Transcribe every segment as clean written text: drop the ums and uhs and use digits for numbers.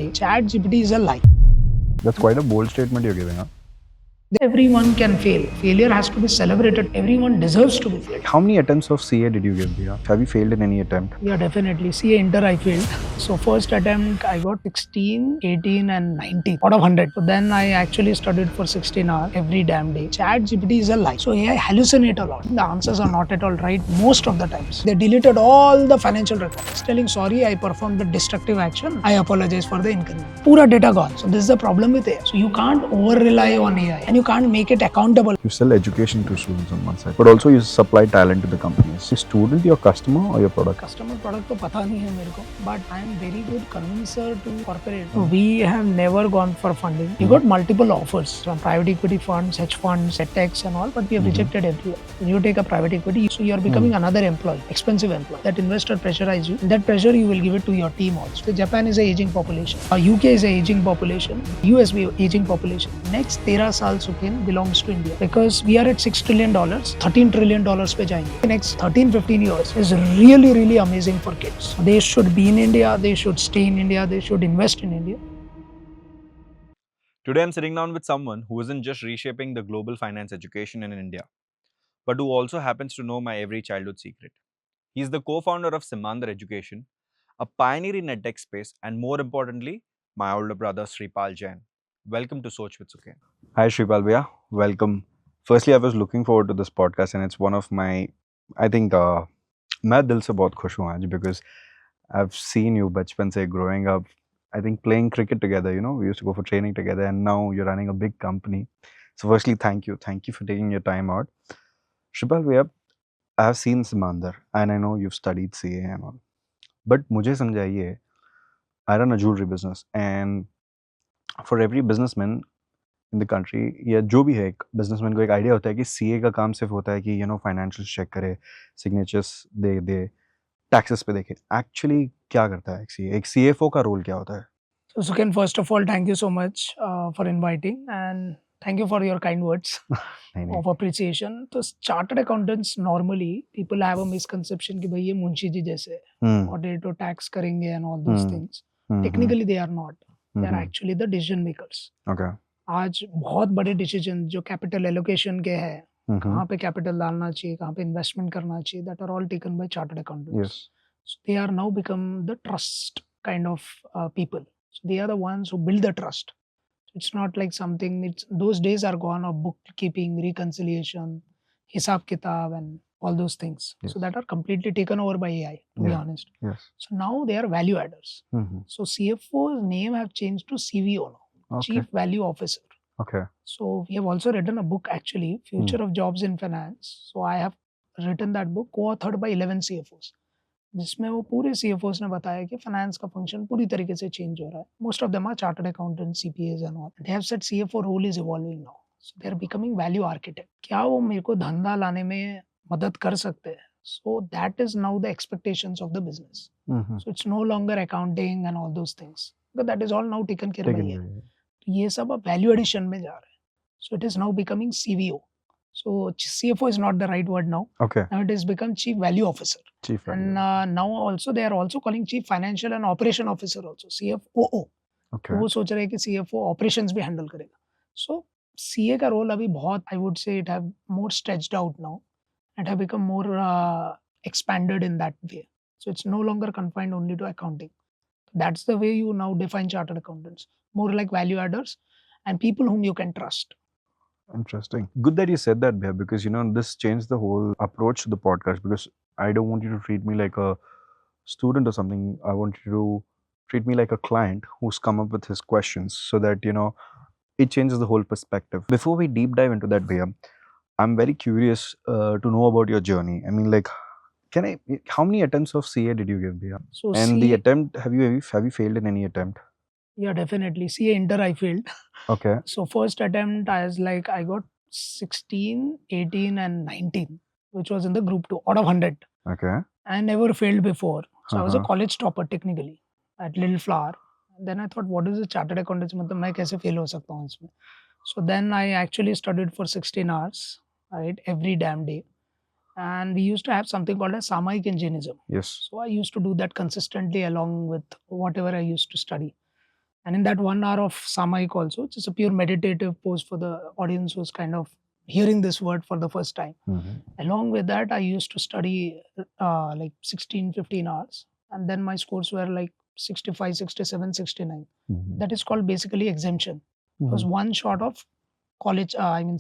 ChatGPT is a lie. That's quite a bold statement you're giving, huh? Everyone can fail. Failure has to be celebrated. Everyone deserves to be failed. How many attempts of CA did you give, Bhaiya? Have you failed in any attempt? Yeah, definitely. CA Inter I failed. So first attempt I got 16, 18 and 19 out of 100. So then I actually studied for 16 hours every damn day. ChatGPT is a lie. So AI hallucinate a lot. The answers are not at all right most of the times. They deleted all the financial records telling sorry I performed the destructive action. I apologize for the inconvenience. Pura data gone. So this is the problem with AI. So you can't over rely on AI and you can't make it accountable. You sell education to students on one side, but also you supply talent to the companies. Is student your customer or your product? Customer product तो पता नहीं है मेरे को, but I am very good convincer to corporate. So we have never gone for funding. We got multiple offers from private equity funds, hedge funds, edtechs and all, but we have rejected everyone. When you take a private equity, so you are becoming another employee, expensive employee. That investor pressurize you. That pressure you will give it to your team also. So Japan is a aging population. UK is a aging population. US भी aging population. Next 13 साल सुकेन belongs to India because we are at $6 trillion, $13 trillion पे जाएंगे. The next 13-15 years is really amazing for kids. They should be in India, they should stay in India, they should invest in India. Today, I'm sitting down with someone who isn't just reshaping the global finance education in India, but who also happens to know my every childhood secret. He's the co-founder of Simandar Education, a pioneer in edtech space, and more importantly, my older brother Sripal Jain. Welcome to Soch with Suken. Hi, Shripal Bhaiya. Welcome. Firstly, I was looking forward to this podcast, and it's one of my, I think, मैं दिल से बहुत खुश हूँ आज because I've seen you बचपन से growing up. I think playing cricket together, you know, we used to go for training together, and now you're running a big company. So, firstly, thank you for taking your time out. Shripal Bhaiya, I have seen Simandar, and I know you've studied CA and all. But मुझे समझाइए, I run a jewelry business, and for every businessman in the country, या जो भी है एक businessman को एक idea होता है कि CA का काम सिर्फ होता है कि you know financials check करे, signatures दे, taxes पे देखे. Actually क्या करता है एक CA? एक CFO का role क्या होता है? So Suken, first of all, thank you so much for inviting and thank you for your kind words नहीं of appreciation. तो chartered accountants normally people have a misconception कि भाई ये मुंशी जी जैसे हम्म audit और tax करेंगे and all those Hmm. things. Technically they are not. They are actually the decision makers. Okay. आज बहुत बड़े डिसीजन जो कैपिटल एलोकेशन के हैं, Mhm. कहाँ पे कैपिटल डालना चाहिए, कहाँ पे इन्वेस्टमेंट करना चाहिए, that are all taken by chartered accountants. Yes. So they are now become the trust kind of people. So they are the ones who build the trust. It's not like something. It's those days are gone of bookkeeping, reconciliation, hisab kitab, and all those things. Yes. So that are completely taken over by AI. To be Yeah. honest. Yes. So now they are value adders. Mhm. So CFO's name have changed to CVO now, Okay. Chief Value Officer. Okay. So we have also written a book actually, Future of Jobs in Finance. So I have written that book co-authored by 11 CFOs. जिसमें वो पूरे CFOs ने बताया कि finance का function पूरी तरीके से चेंज हो रहा है. Most of them are chartered accountant, CPAs and all. They have said CFO role is evolving now. So they are becoming value architect. क्या वो मेरे को धंधा लाने में मदद कर सकते हैं? So that is now the expectations of the business. Mhm. So it's no longer accounting and all those things. But that is all now taken care by Taken AI. away. ये सब अब वैल्यू एडिशन में जा रहा है. सो it is now becoming CVO. So CFO is not the right word now. Okay. Now it has become Chief Value Officer. Chief Value. And now also they are also calling Chief Financial and Operation Officer also, CFOO. Okay. वो सोच रहे हैं कि CFO operations भी handle करेगा. So CA का role अभी बहुत, I would say it have more stretched out now and have become more expanded in that way. So it's no longer confined only to accounting. That's the way you now define chartered accountants. More like value adders and people whom you can trust. Interesting. Good that you said that, Bhaiya, because you know this changed the whole approach to the podcast. Because I don't want you to treat me like a student or something. I want you to treat me like a client who's come up with his questions, so that you know it changes the whole perspective. Before we deep dive into that, Bhaiya, I'm very curious to know about your journey. I mean, like, how many attempts of CA did you give, Bhaiya? So And the CA, attempt, have you failed in any attempt? yeah, definitely. CA Inter I failed. Okay. So first attempt I was like, I got 16, 18 and 19, which was in the group 2 out of 100. Okay. I never failed before. So I was a Uh-huh. college topper technically at Little Flower. Then I thought, what is a chartered accountant? मतलब मैं कैसे fail हो सकता हूँ इसमें? So then I actually studied for 16 hours, right, every damn day. And we used to have something called as Samayik Engineerism. Yes. So I used to do that consistently along with whatever I used to study. And in that 1 hour of samayik also, just a pure meditative pose for the audience who's kind of hearing this word for the first time. Along with that, I used to study like 16-15 hours, and then my scores were like 65, 67, 69. That is called basically exemption. It was one short of college,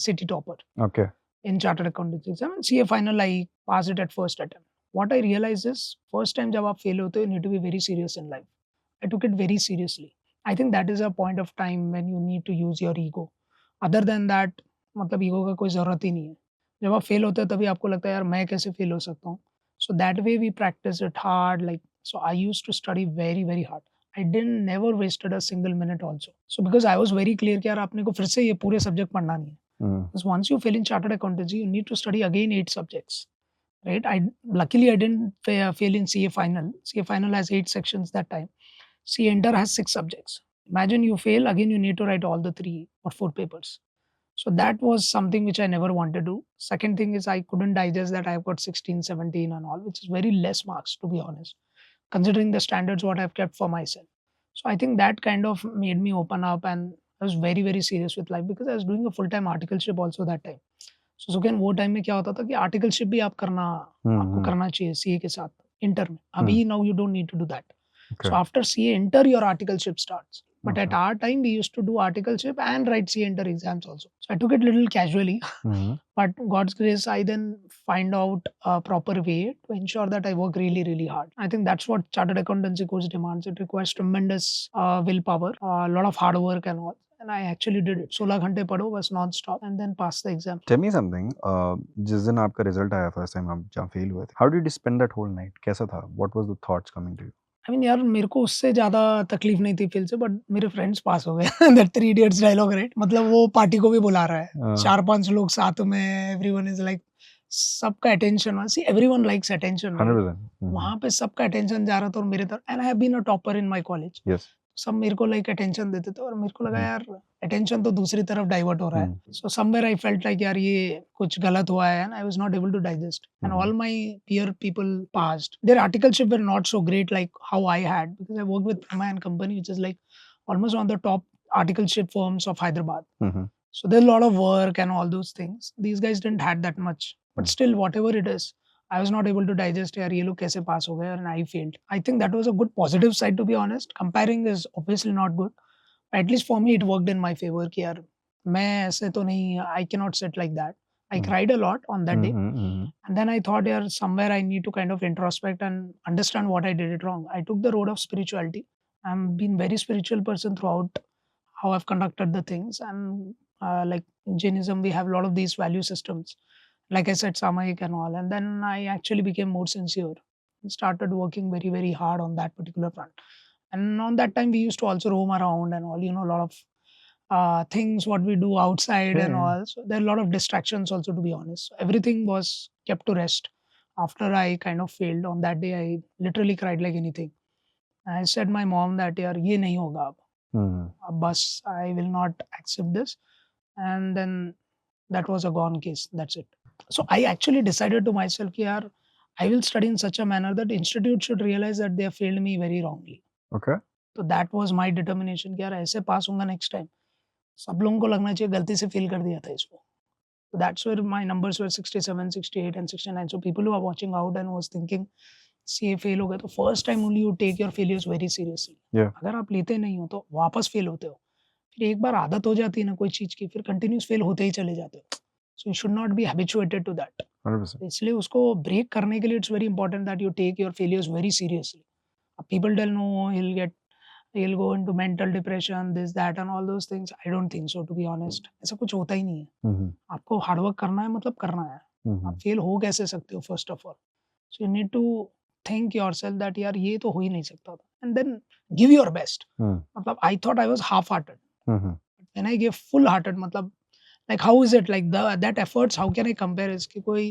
city topper Okay. in chartered accountancy exam, and CA final I passed it at first attempt. What I realized is, first time जब आप fail होते हो, you need to be very serious in life. I took it very seriously. I think that is a point of time when you need to use your ego. Other than that, मतलब ego का कोई ज़रूरत ही नहीं है. जब आप fail होते हो तभी आपको लगता है यार मैं कैसे fail हो सकता हूँ. So that way we practice it hard. Like, so I used to study very very hard. I didn't never wasted a single minute also. So because I was very clear कि यार आपने को फिर से ये पूरे subject पढ़ना नहीं है. Because once you fail in chartered accountancy, you need to study again 8 subjects, right? Luckily I didn't fail in CA final. CA final has 8 sections that time. CA inter has 6 subjects. Imagine you fail again, you need to write all the 3 or 4 papers. So that was something which I never wanted to do. Second thing is I couldn't digest that I've got 16, 17 and all, which is very less marks to be honest, considering the standards what I've kept for myself. So I think that kind of made me open up, and I was very very serious with life because I was doing a full time articleship also that time. So सुकैन वो time में क्या होता था कि articleship भी आप करना आपको करना चाहिए सीए के साथ इंटर में. अभी now you don't need to do that. So after CA inter your articleship starts. But at our time we used to do articleship and write CA inter exams also. So I took it little casually. But God's grace, I then find out a proper way to ensure that I work really, really hard. I think that's what chartered accountancy course demands. It requires tremendous willpower, a lot of hard work and all. And I actually did it. 16 घंटे पढ़ो बस non-stop and then pass the exam. Tell me something. जिस दिन आपका result आया first time आप जहाँ fail हुए थे, how did you spend that whole night? कैसा था? What was the thoughts coming to you? I mean यार मेरे को उससे ज़्यादा तकलीफ नहीं थी फेल से, बट मेरे फ्रेंड्स पास हो गए. That 3 idiots dialogue, right? मतलब वो पार्टी को भी बुला रहा है. 4-5 लोग साथ में, एवरीवन इज लाइक, सबका attention. See everyone likes attention. 100%. वहाँ पे सबका अटेंशन जा रहा था और मेरे तरफ. And I have been a topper in my college. Yes. सब मेरे को लाइक अटेंशन देते थे और मेरे को लगा यार अटेंशन तो दूसरी तरफ डाइवर्ट हो रहा है. So somewhere I felt like यार ये कुछ गलत हुआ है, and I was not able to digest. And all my peer people passed. Their articleship were not so great like how I had, because I work with Prima and Company, which is like almost one of the top articleship firms of Hyderabad. So there's a lot of work and all those things. These guys didn't had that much, but still whatever it is, I was not able to digest यार ये लोग कैसे पास हो गए, and I failed. I think that was a good positive side, to be honest. Comparing is obviously not good. At least for me it worked in my favor कि यार मैं ऐसे तो नहीं, I cannot sit like that. I cried a lot on that day. And then I thought यार somewhere I need to kind of introspect and understand what I did it wrong. I took the road of spirituality. I'm been very spiritual person throughout how I've conducted the things, and like in Jainism we have a lot of these value systems, like I said, Samayik and all. And then I actually became more sincere and started working very, very hard on that particular front. And on that time, we used to also roam around and all, a lot of things what we do outside and all. So there are a lot of distractions also, to be honest. So everything was kept to rest. After I kind of failed on that day, I literally cried like anything. I said my mom that यार ये नहीं होगा अब बस, I will not accept this. And then that was a gone case. That's it. So I actually decided to myself कि यार I will study in such a manner that institute should realize that they have failed me very wrongly. Okay. So that was my determination कि यार ऐसे पास होऊंगा next time. सब लोगों को लगना चाहिए गलती से फेल कर दिया था इसको. So that's where my numbers were 67, 68 and 69. So people who are watching out and was thinking CA fail हो गए तो first time only you take your failures very seriously. Yeah. अगर आप लेते नहीं हो तो वापस फेल होते हो. फिर एक बार आदत हो जाती है ना कोई चीज़ की, फिर कंटिन्यूस फेल होते ही चले जाते हो. So you should not be habituated to that. 100%. इसलिए उसको ब्रेक करने के लिए it's very important that you take your failures very seriously. People tell no, he'll go into mental depression, this, that and all those things. I don't think so, to be honest. ऐसा कुछ होता ही नहीं है. आपको hard work करना है मतलब करना है. आप फेल हो कैसे सकते हो first of all. So you need to think yourself that यार ये तो हो ही नहीं सकता था. And then give your best. मतलब I thought I was half-hearted. When I gave full-hearted, मतलब like how is it like that efforts, how can I compare is कि कोई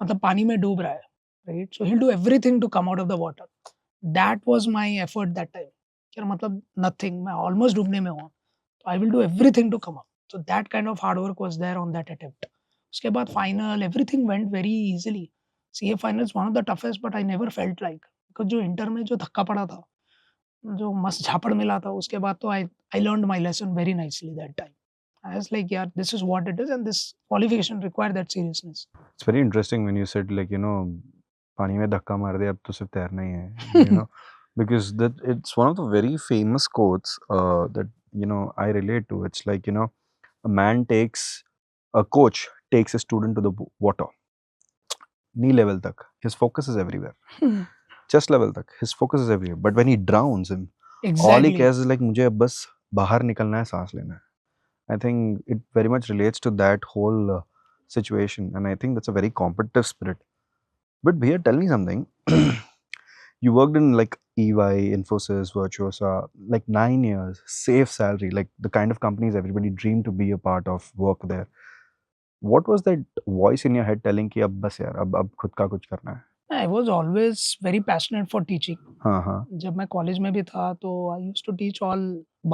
मतलब पानी में डूब रहा है, right? So he'll do everything to come out of the water. That was my effort that time. यार मतलब nothing, मैं almost डूबने में हूँ. So I will do everything to come up. So that kind of hard work was there on that attempt. उसके बाद final, everything went very easily. CA final is one of the toughest, but I never felt like, because जो inter में जो धक्का पड़ा था, जो मस्त झापड़ मिला था उसके बाद तो I learned my lesson very nicely that time. I was like, yeah, this is what it is, and this qualification required that seriousness. It's very interesting when you said like, you know, पानी में धक्का मार दे अब तो सिर्फ तैरना ही है, you know, because that it's one of the very famous quotes that, you know, I relate to. It's like, you know, a coach takes a student to the water, knee level tak, his focus is everywhere. Chest level tak, his focus is everywhere. But when he drowns him, all he cares is like मुझे अब बस बाहर निकलना है, सांस लेना है. I think it very much relates to that whole situation, and I think that's a very competitive spirit. But Bhaiya, tell me something. You worked in like EY, Infosys, Virtuosa, like 9 years, safe salary, like the kind of companies everybody dreamed to be a part of, work there. What was that voice in your head telling कि अब बस यार अब खुद का कुछ करना है? I was always very passionate for teaching. हाँ. जब मैं कॉलेज में भी था तो I used to teach all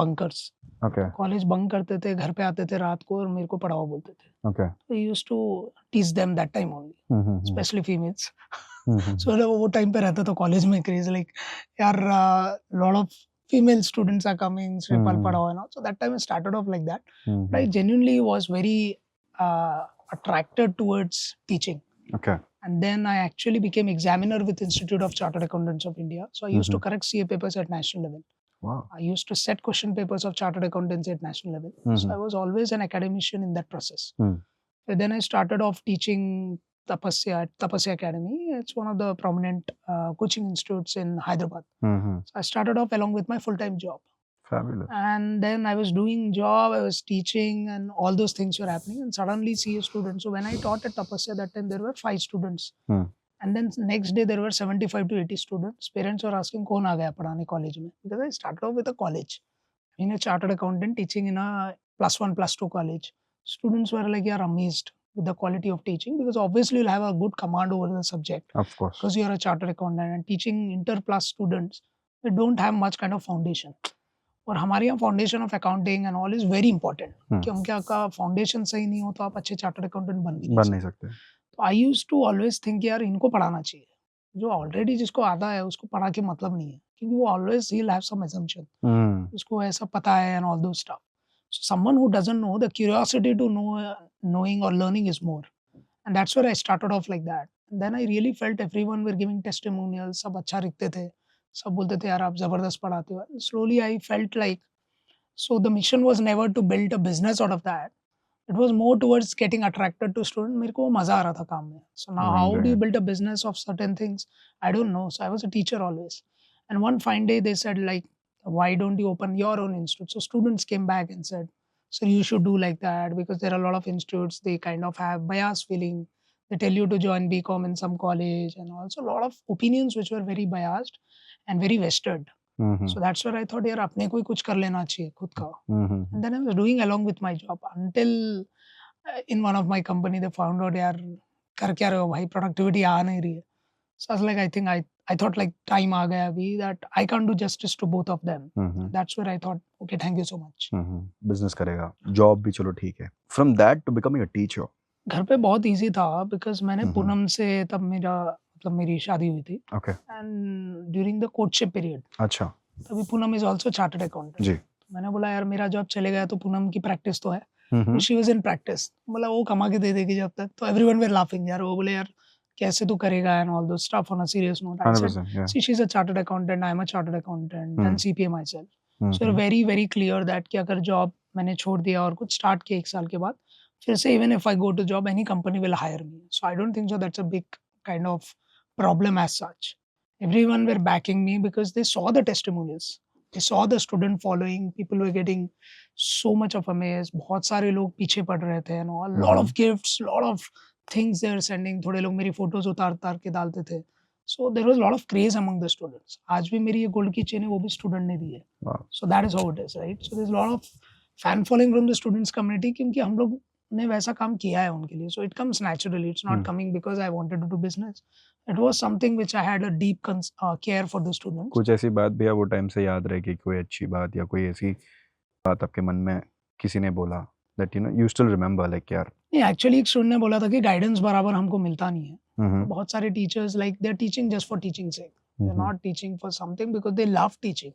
bunkers. Okay. College bunk करते थे, घर पे आते थे रात को और मेरे को पढ़ाओ बोलते थे. Okay. So I used to teach them that time only, especially females. So वो टाइम पे रहता था कॉलेज में क्रेज लाइक यार lot of female students are coming, Shripal पढ़ाओ and all. So that time I started off like that. But I genuinely was very attracted towards teaching. Okay. And then I actually became examiner with Institute of Chartered Accountants of India. So I used to correct CA papers at national level. Wow. I used to set question papers of chartered accountancy at national level. So I was always an academician in that process. So then I started off teaching Tapasya at Tapasya Academy. It's one of the prominent coaching institutes in Hyderabad. So I started off along with my full-time job. Fabulous. And then I was doing job, I was teaching, and all those things were happening. And suddenly CA students. So when I taught at Tapasya that time, there were 5 students. And then next day there were 75 to 80 students. Parents were asking, "कौन आ गया पढ़ाने college में?" Because I started off with a college. In a chartered accountant teaching in a +1, +2 college. Students were like, "You're amazed with the quality of teaching because obviously you'll have a good command over the subject." Of course. Because you're a chartered accountant and teaching inter-plus students, they don't have much kind of foundation. और हमारे यहाँ foundation of accounting and all is very important क्योंकि आपका foundation सही नहीं हो तो आप अच्छे चार्टर्ड अकाउंटेंट बन नहीं सकते. तो आई यूज टू ऑलवेज थिंक यार इनको पढ़ाना चाहिए, जो ऑलरेडी जिसको आता है उसको पढ़ा के मतलब नहीं है क्योंकि वो always he will have some assumption, उसको ऐसा पता है and all those stuff. So someone who doesn't know, the curiosity to know knowing or learning is more, and that's where I started off like that. And then I really felt everyone were giving testimonials, सब अच्छा लिखते थे, सब बोलते थे यार आप जबरदस्त पढ़ाते हो. Slowly I felt like, so the mission was never to build a business out of that. It was more towards getting attracted to students. मेरे को मजा आ रहा था काम में. So now how do you build a business of certain things? I don't know. So I was a teacher always. And one fine day they said like, why don't you open your own institute? So students came back and said, so you should do like that because there are a lot of institutes, they kind of have bias feeling. They tell you to join BCom in some college and also a lot of opinions which were very biased and very vested. So that's where I thought यार अपने को ही कुछ कर लेना चाहिए खुद का. And then I was doing along with my job until in one of my company they found out यार कर क्या रहे हो भाई, productivity आ नहीं रही है. So I was like, I thought like time आ गया अभी that I can't do justice to both of them. That's where I thought, okay, thank you so much. Business करेगा, job भी चलो ठीक है. From that to becoming a teacher. घर पे बहुत easy था because मैंने पूनम से तब मेरी शादी हुई थी. Okay. And during the courtship period. अच्छा. तभी Poonam is also chartered accountant. जी. मैंने बोला यार मेरा जॉब चले गया तो पूनम की प्रैक्टिस तो है. She was in practice. बोला वो कमा के दे देगी जब तक. तो everyone were laughing यार, वो बोले यार कैसे तू करेगा and all those stuff on a serious note. I said, yeah. See, she's a chartered accountant, I'm a chartered accountant and CPA myself. So we're very very clear that कि अगर job मैंने छोड़ दिया और कुछ स्टार्ट किया 1 साल के बाद फिर से even if I go to job any company will hire me. So I don't think so that's a big kind of problem as such. Everyone were backing me because they saw the testimonials. They saw the student following. People were getting so much of amaze. बहुत सारे लोग पीछे पड़ रहे थे and all. Lot of gifts, lot of things they were sending. थोड़े लोग मेरी फोटोज उतार के डालते थे. So there was a lot of craze among the students. आज भी मेरी ये गोल्ड की चेन है वो भी स्टूडेंट ने दी है. So that is how it is, right? So there's a lot of fan following from the students community क्योंकि हम लोग ने वैसा काम किया है उनके लिए. So it comes naturally. It's not coming because I wanted to do business. It was something which I had a deep care for the students. कुछ ऐसी बात भी है वो टाइम से याद रहेगी, कोई अच्छी बात या कोई ऐसी बात आपके मन में किसी ने बोला that you know you still remember like यार. नहीं, एक्चुअली एक स्टूडेंट ने बोला था कि गाइडेंस बराबर हमको मिलता नहीं है. बहुत सारे teachers like they are teaching just for teaching sake. They're not teaching for something because they love teaching.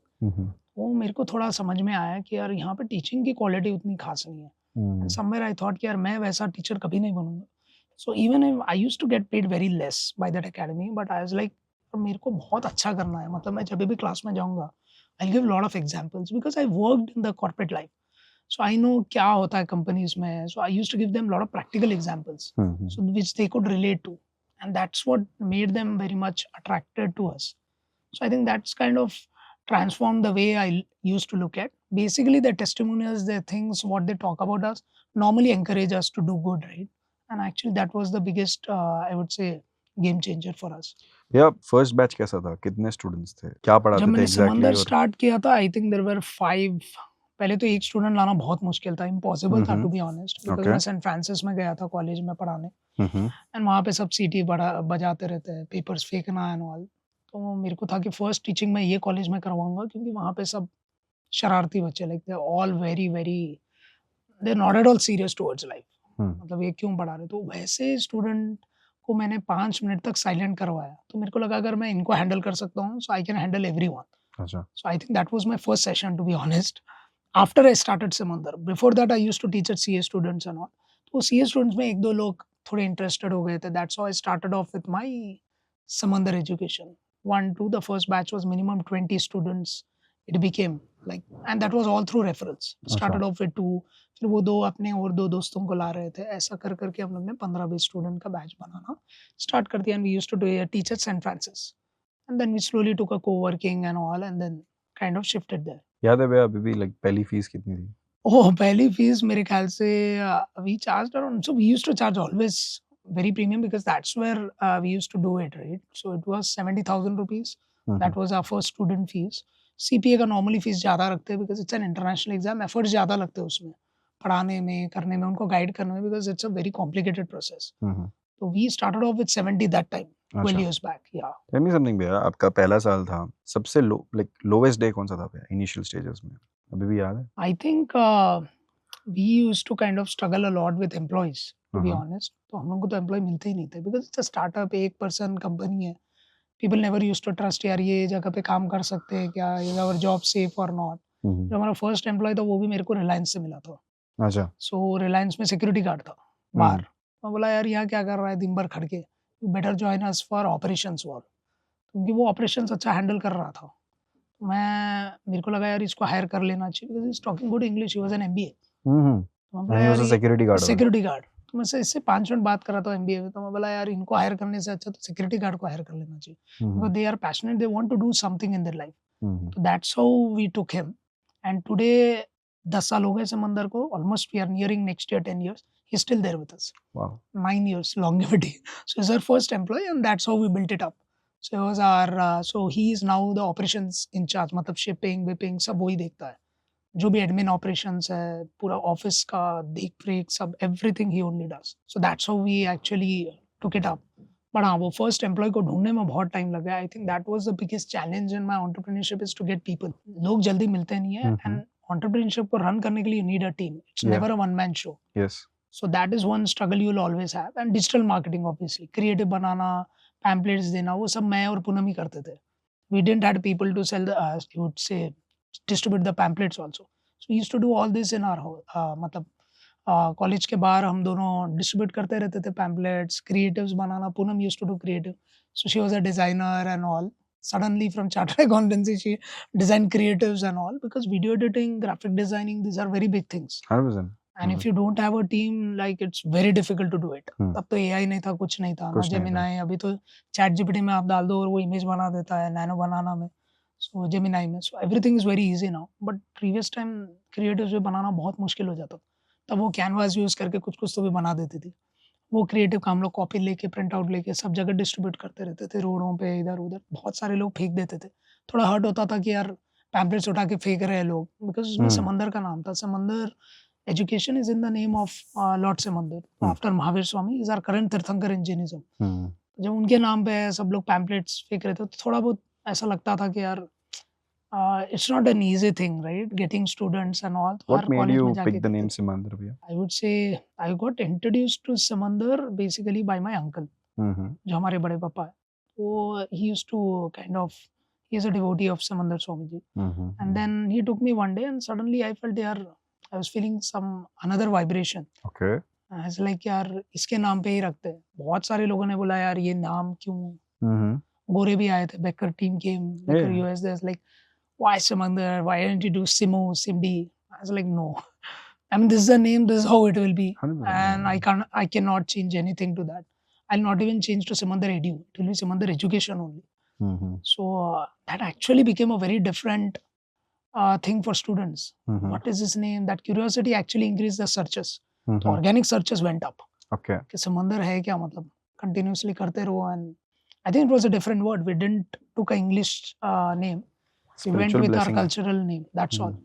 वो मेरे को थोड़ा समझ में आया कि यार यहाँ पे टीचिंग की क्वालिटी उतनी खास नहीं है। एंड समवेयर आई थॉट कि यार मैं वैसा टीचर कभी नहीं बनूंगा। So even I used to get paid very less by that academy, but I was like मेरे को बहुत अच्छा करना है, मतलब मैं जब भी क्लास में जाऊंगा I give lot of examples because I worked in the corporate life. So I know क्या होता है कंपनीज में। So I used to give them lot of practical examples so which they could relate to, and that's what made them very much attracted to us. So I think that's kind of transformed the way I used to look at. Basically, the testimonials, the things, what they talk about us, normally encourage us to do good, right? And actually, that was the biggest, I would say, game changer for us. या first batch कैसा था, कितने students थे, क्या जब पढ़ाते थे मैंने एग्जैक्टली समंदर और स्टार्ट किया था, आई थिंक देयर वर 5। पहले तो एक स्टूडेंट लाना बहुत मुश्किल था, इम्पॉसिबल था to be honest, because Okay. मैं सेंट फ्रांसिस में गया था कॉलेज में पढ़ाने, हम्म एंड वहाँ पे सब सीटी बजाते रहते हैं, पेपर्स फेंकना एंड ऑल। तो मेरे को था कि फर्स्ट टीचिंग मैं ये कॉलेज में करवाऊंगा, क्योंकि वहाँ पे सब शरारती बच्चे, like they all very very, they not at all serious towards life. मतलब ये क्यों पढ़ा रहे? तो वैसे स्टूडेंट को मैंने 5 मिनट तक साइलेंट करवाया, तो मेरे को लगा अगर मैं इनको हैंडल कर सकता हूँ, सो आई कैन हैंडल एवरीवन। अच्छा So I think that was my first session, to be honest. After I started Samandar, before that I used to teach at CA students and all. तो CA students में एक दो लोग थोड़े interested हो गए थे. That's how I started off with my Samandar education. 1, 2, the first batch was minimum 20 students. It became like, and that was all through referrals. Started off with 2, फिर वो 2 अपने और 2 दोस्तों को ला रहे थे. ऐसा कर करके हम लोग ने 15-20 स्टूडेंट का बैच बनाना स्टार्ट कर दिया. And we used to do a teach at St. Francis. And then we slowly took a co-working and all, and then kind of shifted there. याद है भैया अभी भी लाइक पहली फीस कितनी थी? Oh, पहली फीस मेरे ख्याल से we charged around, so we used to charge always very premium because that's where we used to do it, right? So it was 70,000 rupees. That was our first student fees. CPA का normally fees ज़्यादा रखते हैं because it's an international exam. Efforts ज़्यादा लगते हैं उसमें, पढ़ाने में, करने में, उनको गाइड करने में, because it's a very complicated process. So we started off with 70 that time, 12 years back. Yeah. Tell me something भैया, आपका पहला साल था, सबसे लो लाइक लोवेस्ट डे कौन सा था भैया इनिशियल स्टेजेस में, अभी भी याद है? I think we used to kind of struggle a lot with employees, to be honest. तो हम लोग को तो एम्प्लॉय मिलते ही नहीं थे because it's a startup, एक पर्सन कंपनी है. People never used to trust यार ये जगह पे काम कर सकते हैं क्या, is our job safe or not. जो हमारा फर्स्ट एम्प्लॉय था वो भी मेरे को रिलायंस से मिला था. अच्छा सो रिलायंस में सिक्योरिटी गार्ड था बाहर. मैं बोला यार यहाँ क्या कर रहा है दिन भर खड़ के, you better join us for operations wall, क्योंकि वो ऑपरेशंस अच्छा हैंडल कर रहा था. मेरे को लगा यार इसको हायर कर लेना चाहिए because he is talking good English, he was an MBA. तो मैं बोला ही यार वाज अ ये सिक्योरिटी गार्ड सिक्योरिटी गार्ड, तो मैं इससे 5 मिनट बात कर रहा था एमबीए में, तो मैं बोला यार इनको हायर करने से अच्छा तो सिक्योरिटी गार्ड को हायर कर लेना चाहिए, because they are passionate, they want to do something in their life. तो that's how we took him, and today 10 साल हो गए समंदर को, almost we are nearing next year 10 years. He is still there with us. Wow 9 years longevity. So he's our first employee, and that's how we built it up. So he was our so he is now the operations in charge, मतलब shipping, whipping सब वही देखता है. जो भी admin operations है, पूरा office का देख रेख सब, everything he only does. So that's how we actually took it up. But हाँ, वो first employee को ढूंढने में बहुत time लगा. I think that was the biggest challenge in my entrepreneurship is to get people. लोग जल्दी मिलते नहीं है, and entrepreneurship को run करने के लिए you need a team. It's Yeah. never a one man show. Yes So that is one struggle you'll always have. And digital marketing, obviously, creative banana, pamphlets देना, वो सब मैं और पूनम ही करते थे. We didn't have people to sell the, you would say, distribute the pamphlets also. So we used to do all this in our मतलब college के बाहर हम दोनों डिस्ट्रीब्यूट करते रहते थे pamphlets, creatives banana. Poonam used to do creative, so she was a designer and all. Suddenly from chartered accountancy she designed creatives and all, because video editing, graphic designing, these are very big things. 100%. And if you don't have a team, like it's very difficult to do it. तब तो AI नहीं था, कुछ नहीं था, ना कुछ नहीं था. जेमिनाई. अभी तो चैट जीपीटी में आप डाल दो और वो इमेज बना देता है, नैनो बनाना में, सो जेमिनाई में. So everything is very easy now, but previous time creatives भी बनाना बहुत मुश्किल हो जाता था. तब वो कैनवास यूज़ करके कुछ कुछ तो भी बना देती थी. वो क्रिएटिव का हम लोग कॉपी लेके, प्रिंट आउट लेके सब जगह डिस्ट्रीब्यूट करते रहते थे, रोडों पे इधर उधर. बहुत सारे लोग फेंक देते थे. थोड़ा हर्ट होता था कि यार पैम्पलेट्स उठा के फेंक रहे हैं लोग, बिकॉज उसमें समंदर का नाम था. समंदर education is in the name of Lord Samandar. After Mahavir Swami is our current Tirthankar in Jainism. जब उनके नाम पे सब लोग पैम्पलेट्स फेंक रहे थे, तो थोड़ा बहुत ऐसा लगता था कि यार it's not an easy thing, right? Getting students and all. What made college you में जाके pick the करते name थे. Simandar भैया? I would say I got introduced to Samandar basically by my uncle, जो हमारे बड़े पापा है. वो he used to kind of, he is a devotee of Samandar Swamiji. And then he took me one day and suddenly I felt I was feeling some another vibration. Okay. I was like यार इसके नाम पे ही रखते हैं. बहुत सारे लोगों ने बोला यार ये नाम क्यों. गोरे भी आए थे. Becker team came. Becker Yeah. US. There's like why Samandar? Why didn't you do Simo, Simdi? I was like no. I mean this is the name. This is how it will be. 100%. And I cannot change anything to that. I'll not even change to Samandar Edu. It will be Samandar Education only. So that actually became a very different thing for students. What is his name? That curiosity actually increased the searches. So organic searches went up. Okay. कि समंदर है क्या मतलब continuously करते रहो. And I think it was a different word. We didn't took an English name. We went Spiritual with blessing. our cultural name. That's all.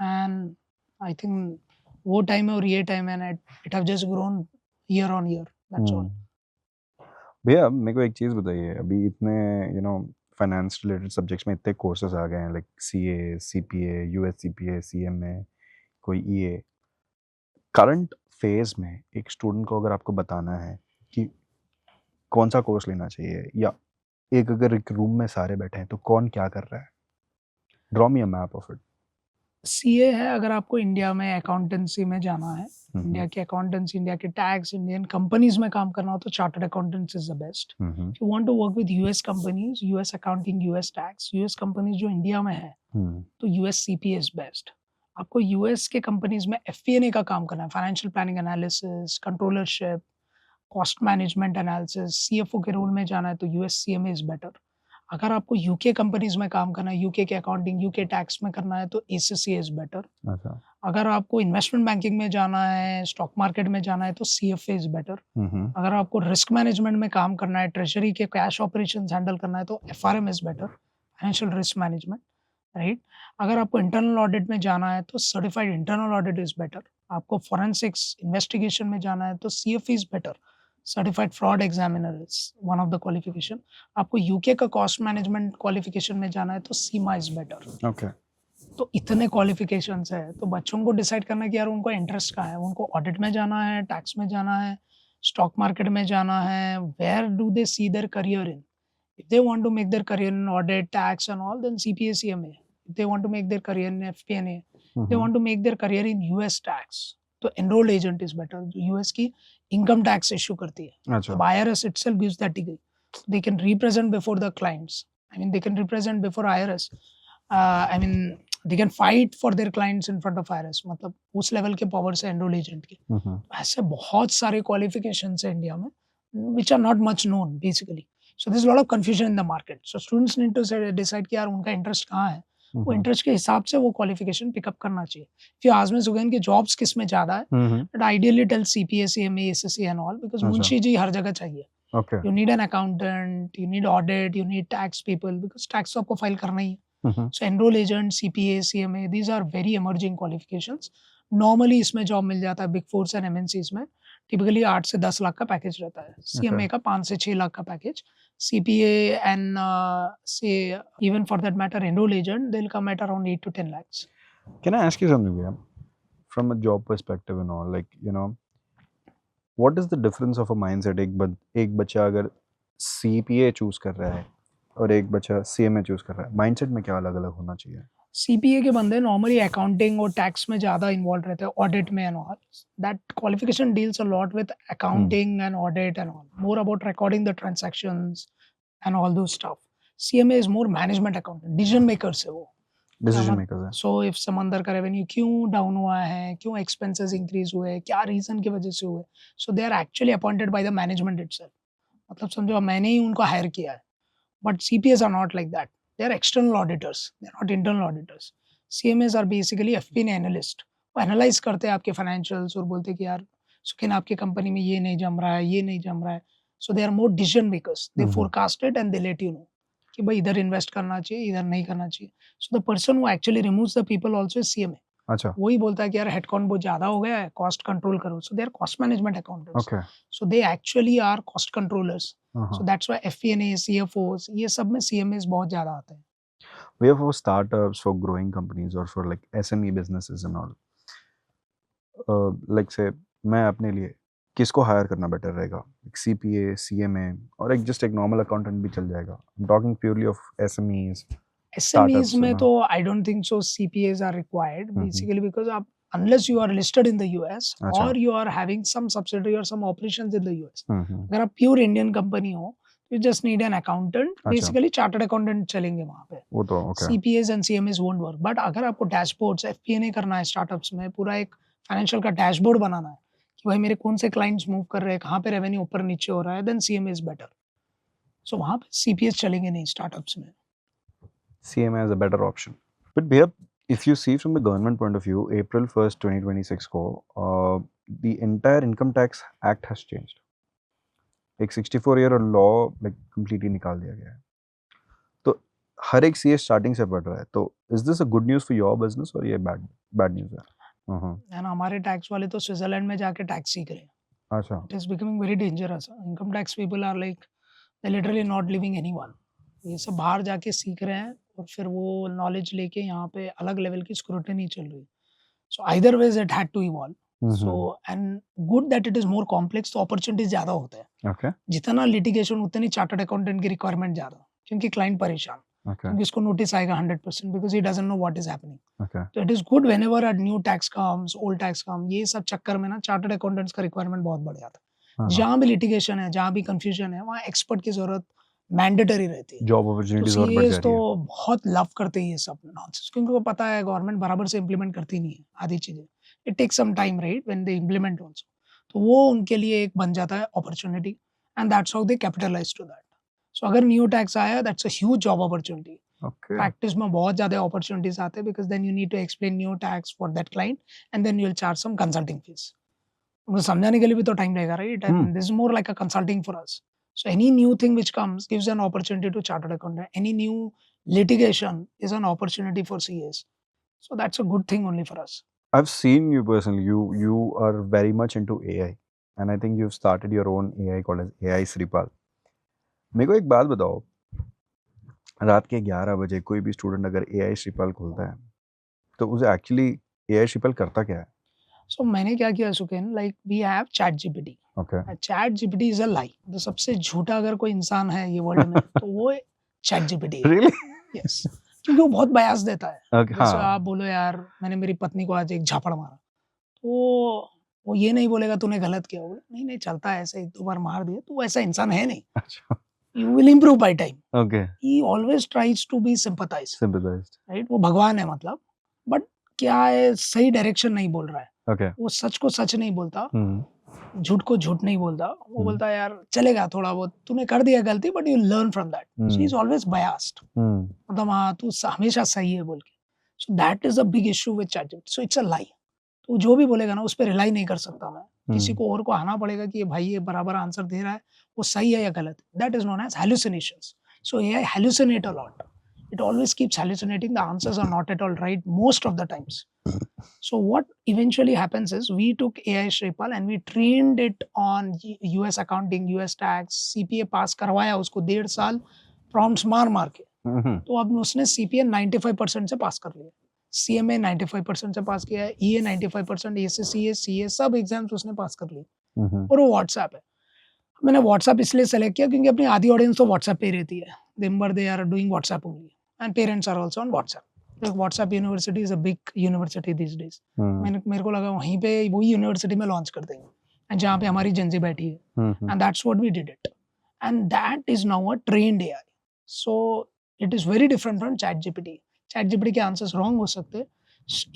And I think वो time है और ये time है and it have just grown year on year. That's all. भैया मेरे को एक चीज़ बताइए, अभी इतने फाइनेंस रिलेटेड सब्जेक्ट्स में इतने कोर्सेज आ गए हैं, like CA, CPA, US CPA, CMA, कोई EA. करंट फेज में एक स्टूडेंट को अगर आपको बताना है कि कौन सा कोर्स लेना चाहिए, या अगर एक रूम में सारे बैठे हैं तो कौन क्या कर रहा है, draw me a map of it. CA है अगर आपको इंडिया में अकाउंटेंसी में जाना है, इंडिया की अकाउंटेंसी, इंडिया के टैक्स, इंडियन कंपनीज में काम करना हो तो chartered accountants is the best. If you want to work with US companies, US accounting, US tax, US companies जो इंडिया में है तो US CPA इज बेस्ट. आपको US के कंपनीज में FP&A का काम करना है, financial planning analysis, controllership, cost management analysis, CFO के रोल में जाना है तो US CMA इज बेटर. अगर आपको UK कंपनीज में काम करना है, UK के अकाउंटिंग, UK टैक्स में करना है तो ACCA इज बेटर. अच्छा. अगर आपको इन्वेस्टमेंट बैंकिंग में जाना है, स्टॉक मार्केट में जाना है तो CFA इज बेटर. अगर आपको रिस्क मैनेजमेंट में काम करना है, ट्रेजरी के कैश ऑपरेशंस हैंडल करना है तो FRM is better, financial risk management, right. अगर आपको इंटरनल ऑडिट में जाना है तो certified internal audit is better. आपको फॉरेंसिक्स इन्वेस्टिगेशन में जाना है तो CFA is better, certified fraud examiner is one of the qualification. आपको UK का कॉस्ट मैनेजमेंट क्वालिफिकेशन में जाना है तो CIMA इज बेटर. ओके. तो इतने क्वालिफिकेशंस है तो बच्चों को डिसाइड करना कि यार उनको इंटरेस्ट कहाँ है, उनको ऑडिट में जाना है, टैक्स में जाना है, स्टॉक मार्केट में जाना है, where do they see their career in. If they want to make their career in audit, tax and all, then CPA, CMA. If they want to make their career in FP&A, they want to make their career in US tax तो enrolled agent is better, जो US की income tax issue करती है. अच्छा. So IRS itself gives that degree. They can represent before the clients. I mean, they can represent before IRS. I mean, they can fight for their clients in front of IRS. मतलब उस level के power से enrol agent की. ऐसे बहुत सारे qualifications है India में which are not much known basically. So there's a lot of confusion in the market. So students need to decide कि यार उनका इंटरेस्ट कहाँ है, वो इंटरेस्ट के हिसाब से वो क्वालिफिकेशन पिकअप करना चाहिए. If you ask me Sugan कि जॉब्स किस में ज़्यादा है, but ideally tell CPA, CMA, SSC and all because Munshi ji हर जगह चाहिए. Okay. You need an accountant, you need audit, you need tax people because tax तो आपको फाइल करना ही है. So enroll agent, CPA, CMA, these are very emerging qualifications. Normally इसमें job मिल जाता है Big Four and MNCs में. Typically 8 से 10 लाख का पैकेज रहता है. CMA का 5 से 6 लाख का package. CPA and say even for that matter enroll agent, they'll come at around 8 to 10 lakhs. Can I ask you something, Vijay? From a job perspective and all, like, what is the difference of a mindset? एक बच्चा अगर CPA choose कर रहा है और एक बच्चा CMA choose कर रहा है, माइंडसेट में क्या अलग अलग होना चाहिए? CPA के बंदे नॉर्मली अकाउंटिंग और टैक्स में ज़्यादा इन्वॉल्व रहते हैं, ऑडिट में and all. That qualification deals a lot with accounting and audit and all, more about recording the transactions and all those stuff. CMA is more management accountant, decision makers है वो. Decision makers है. So if समंदर का revenue क्यों down हुआ है, क्यों expenses increase हुए, क्या रीजन की वजह से हुए, so they are actually appointed by the management itself. मतलब समझो मैंने ही उनको हायर किया है. But CPAs are not like that. They are external auditors. They are not internal auditors. CMAs are basically FP&A analyst. वो एनालाइज करते हैं आपके फाइनेंशियल्स और बोलते हैं कि यार सुखिन आपकी कंपनी में ये नहीं जम रहा है, ये नहीं जम रहा है. So they are more decision makers. They forecast it and they let you know कि भाई इधर इन्वेस्ट करना चाहिए, इधर नहीं करना चाहिए. So the person who actually removes the people also is CMA. अच्छा. वही बोलता है कि यार हेडकाउंट बहुत ज्यादा हो गया है, कॉस्ट कंट्रोल करो. So they are cost management accountants. Okay. So they actually are cost controllers. So that's why FP&A, CFOs ये सब में CMAs बहुत ज्यादा आते हैं. We have for startups, for growing companies, or for like SME businesses and all. Like say, मैं अपने लिए किसको हायर करना बेटर रहेगा? एक CPA, CMA और एक जस्ट एक नॉर्मल अकाउंटेंट भी चल जाएगा. I'm talking purely of SMEs SMEs Startups, में no. तो I don't think so CPAs are required Mhm. basically because आप unless you are listed in the US अच्छा. or you are having some subsidiary or some operations in the US. हम्म. अगर आप pure Indian company हो you just need an accountant. अच्छा. Basically chartered accountant चलेंगे वहाँ पे. वो तो okay. CPAs and CMAs won't work. But अगर आपको डैशबोर्ड्स FP&A करना है स्टार्टअप्स में पूरा एक फाइनेंशियल का डैशबोर्ड बनाना है कि भाई मेरे कौन से क्लाइंट्स मूव कर रहे हैं कहाँ पे रेवेन्यू ऊपर नीचे हो रहा है देन CMA इज बेटर. सो वहाँ पे CPAs चलेंगे नहीं स्टार्टअप्स में. CMA is a better option. But Bhaiyya, if you see from the government point of view, April 1st, 2026 को the entire income tax act has changed. एक 64-year law like completely निकाल दिया गया है. तो हर एक CA स्टार्टिंग से पढ़ रहा है. तो is this a good news for your business और ये bad news है? एंड हमारे टैक्स वाले तो स्विट्जरलैंड में जाके टैक्स सीख रहे हैं. अच्छा. It is becoming very dangerous. Income tax people are like they literally not leaving anyone. ये सब बाहर जाके सीख रहे हैं और फिर वो नॉलेज लेके यहाँ पे अलग लेवल की स्क्रूटनी चल रही है. So either ways it had to evolve. So and good that it is more complex. तो अपॉर्चुनिटीज ज्यादा होते हैं. Okay. जितना लिटिगेशन उतनी चार्टर्ड अकाउंटेंट की रिक्वायरमेंट ज्यादा क्योंकि क्लाइंट परेशान. Okay. क्योंकि इसको नोटिस आएगा 100% because he doesn't know what is happening. Okay. तो it is good whenever a new tax comes old tax come. ये सब चक्कर में ना चार्टर्ड अकाउंटेंट्स का रिक्वायरमेंट बहुत बढ़ जाता है. जहाँ भी लिटिगेशन है जहाँ भी कंफ्यूजन है वहाँ एक्सपर्ट की जरूरत मैंडेटरी रहती है. जॉब तो अपॉर्चुनिटीज और बढ़ सीएस जा तो रही है. बहुत लव करते हैं ये सब नॉनसेंस क्योंकि उनको पता है गवर्नमेंट बराबर से इम्प्लीमेंट करती नहीं है आधी चीजें. It takes some time right when they implement also. तो वो उनके लिए एक बन जाता है opportunity and that's how they capitalise to that. So अगर न्यू टैक्स आया that's a huge job opportunity. Okay. Practice में बहुत ज्यादा अपॉर्चुनिटीज आते हैं because then you need to explain new tax for that client and then you will charge some consulting fees. उनको समझाने के लिए भी तो टाइम लगेगा right. And this is more like a consulting for us. So any new thing which comes gives an opportunity to chartered accountant. Any new litigation is an opportunity for CAs. So that's a good thing only for us. I've seen you personally. You are very much into AI, and I think you've started your own AI called as AI Sripal. मेरे को एक बात बताओ. रात के 11 बजे कोई भी स्टूडेंट अगर AI Sripal खोलता है तो उसे एक्चुअली AI Sripal करता क्या है? So मैंने क्या किया सुकेन like we have ChatGPT. Okay. ChatGPT is a lie. तो सबसे झूठा अगर कोई इंसान है ये वर्ल्ड में तो वो ChatGPT है. Really? Yes. क्योंकि वो बहुत बयास देता है. Okay. जैसे हाँ. आप बोलो यार मैंने मेरी पत्नी को आज एक झापड़ मारा तो वो ये नहीं बोलेगा तूने गलत किया. बोले नहीं नहीं चलता है ऐसे एक दो बार मार दिया. तो वैसा इंसान है नहीं. अच्छा. You will improve by time. Okay. He always tries to be sympathized. Sympathized. Right? वो भगवान है मतलब. बट क्या है सही डायरेक्शन नहीं बोल रहा है. Okay. वो सच को सच नहीं बोलता. हम्म. झूठ को झूठ नहीं बोलता. वो बोलता है यार चलेगा थोड़ा बहुत तूने कर दिया गलती but you learn from that. So he is always biased. मतलब हाँ तू हमेशा सही है बोल के. So that is a big issue with ChatGPT. So it's a lie. तो जो भी बोलेगा ना उस पर रिलाई नहीं कर सकता मैं. किसी को और को आना पड़ेगा कि ये भाई ये बराबर आंसर दे रहा है वो सही है या गलत. That is known as hallucinations. So AI hallucinate a lot. It always keeps hallucinating. The answers are not at all right most of the times. So what eventually happens is we took AI Shripal and we trained it on US accounting, US tax, CPA पास करवाया उसको 1.5 साल prompts मार के. तो अब उसने CPA 95% से पास कर लिया. CMA 95% से पास किया है. EA 95%, ACCA, CA सब एग्जाम्स उसने पास कर लिए. और वो व्हाट्सएप है. मैंने व्हाट्सएप इसलिए सेलेक्ट किया क्योंकि अपनी आधी ऑडियंस तो व्हाट्सएप पे ही रहती है. दिन भर they are doing WhatsApp only and parents are also on WhatsApp. WhatsApp university is a big university this days. मेरे को लगा वहीं पे वही यूनिवर्सिटी में लॉन्च कर देंगे एंड जहाँ पे हमारी जनजी बैठी है. And that's what we did it and that is now a trained AI. So it is very different from ChatGPT. ChatGPT के आंसर्स रॉन्ग हो सकते हैं.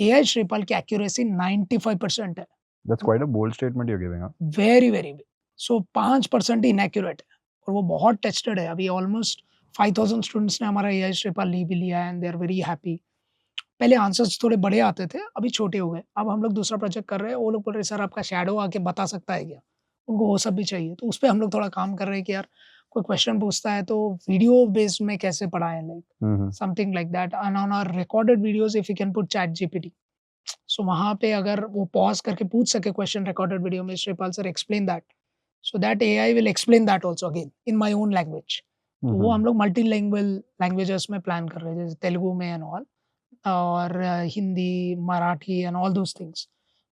AI Shripal की एक्यूरेसी 95% है. That's quite a bold statement you're giving, huh? Very very big. So 5% inaccurate है और वो बहुत टेस्टेड है. अभी ऑलमोस्ट 5000 स्टूडेंट्स ने हमारा AI Shripal भी लिया है and they are very happy. पहले आंसर्स थोड़े बड़े आते थे अभी छोटे हो गए. अब हम लोग दूसरा प्रोजेक्ट कर रहे हैं. वो लोग बोल रहे सर आपका शैडो आके बता सकता है क्या. उनको वो सब भी चाहिए. तो उस पर हम लोग थोड़ा काम कर रहे हैं कि यार कोई क्वेश्चन पूछता है तो वीडियो बेस्ड में कैसे पढ़ाएं like something like that. And on our recorded videos if you can put ChatGPT. So वहाँ पे अगर वो पॉज करके पूछ सके क्वेश्चन रिकॉर्डेड वीडियो में Shripal sir explain that. So that AI will explain that also again in my own language. तो वो हम लोग multilingual languages में plan कर रहे हैं जैसे तेलुगु में and all और Hindi Marathi and all those things.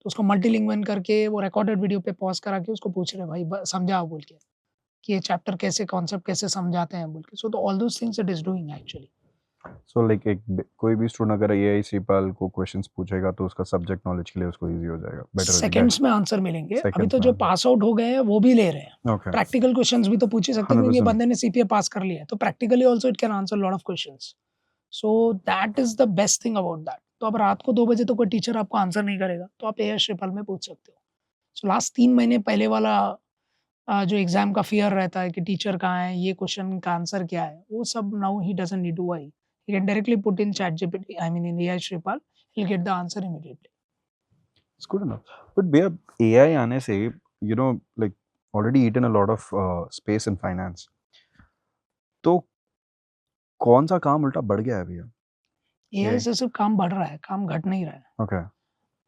तो उसको multilingual करके वो recorded video पे pause करा के उसको पूछ रहे भाई समझाओ बोल के कि ये chapter कैसे concept कैसे समझाते हैं बोल के. So all those things it is doing actually. So like कोई भी स्टूडेंट अगर AI श्रीपाल को क्वेश्चंस पूछेगा तो उसका सब्जेक्ट नॉलेज के लिए उसको इजी हो जाएगा, बेटर हो जाएगा। सेकंड्स में आंसर मिलेंगे। अभी Seconds तो में जो answer. पास आउट हो गए हैं वो भी ले रहे हैं। Okay. प्रैक्टिकल क्वेश्चंस भी तो पूछ ही सकते हैं क्योंकि 100%. बंदे ने सीपीए पास कर लिया है, तो practically also it can answer lot of questions. So that is the best thing about that. तो अब रात को 2 बजे तो कोई टीचर आपको आंसर नहीं करेगा, तो आप एआई श्रीपाल में पूछ सकते हो। सो लास्ट 3 महीने पहले वाला जो एग्जाम का फियर रहता है कि टीचर कहाँ है, ये क्वेश्चन का आंसर क्या है, वो सब now he doesn't need to worry. He can directly put in ChatGPT, I mean in AI Shripal, he'll get the answer immediately. It's good enough. But भैया AI आने से you know like already eaten a lot of space in finance. तो कौन सा काम उल्टा बढ़ गया है भैया? AI AI. से सिर्फ काम बढ़ रहा है, काम घट नहीं रहा है। Okay.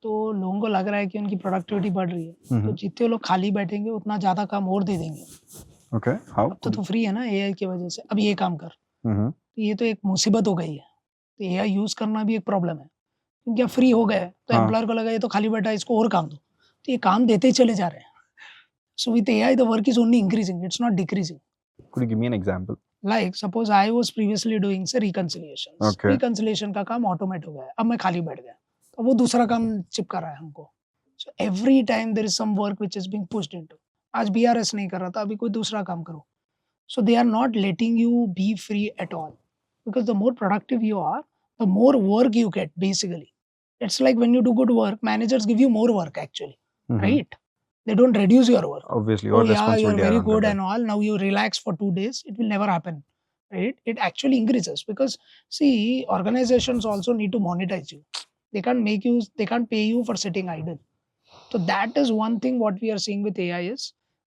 तो लोगों को लग रहा है कि उनकी प्रोडक्टिविटी बढ़ रही है, तो Mhm. जितने लोग खाली बैठेंगे उतना ज़्यादा काम और दे देंगे। Okay. How? अब तो तू फ्री है ना एआई की वजह से, अब ये काम कर। Mhm. तो ये तो एक मुसीबत हो गई है। तो एआई यूज़ करना भी एक प्रॉब्लम है, क्योंकि अब फ्री हो गए तो हाँ। एम्प्लॉयर को लगा ये तो खाली बैठा है, इसको और काम दो। तो ये काम देते ही चले जा रहे हैं। So with AI the work is only increasing, it's not decreasing. Could you give me an example? Like suppose I was previously doing से रिकंसिलिएशंस, Okay. रिकंसिलिएशन का काम ऑटोमेट हो गया है, अब मैं खाली बैठ गया, तो वो दूसरा काम चिपका रहा है हमको। So every time there is some work which is being pushed into. आज बीआरएस नहीं कर रहा था, अभी कोई दूसरा काम करो। So they are not letting you be free at all, because the more productive you are, the more work you get basically. It's like when you do good work, managers give you more work actually, Mhm. right? They don't reduce your work. Obviously, Oh और yeah, you're responsibility very add on good करता and all, now you relax for 2 days. It will never happen, right? It actually increases because see, organizations also need to monetize you. They can't pay you for sitting idle. So that is one thing what we are seeing with AI is,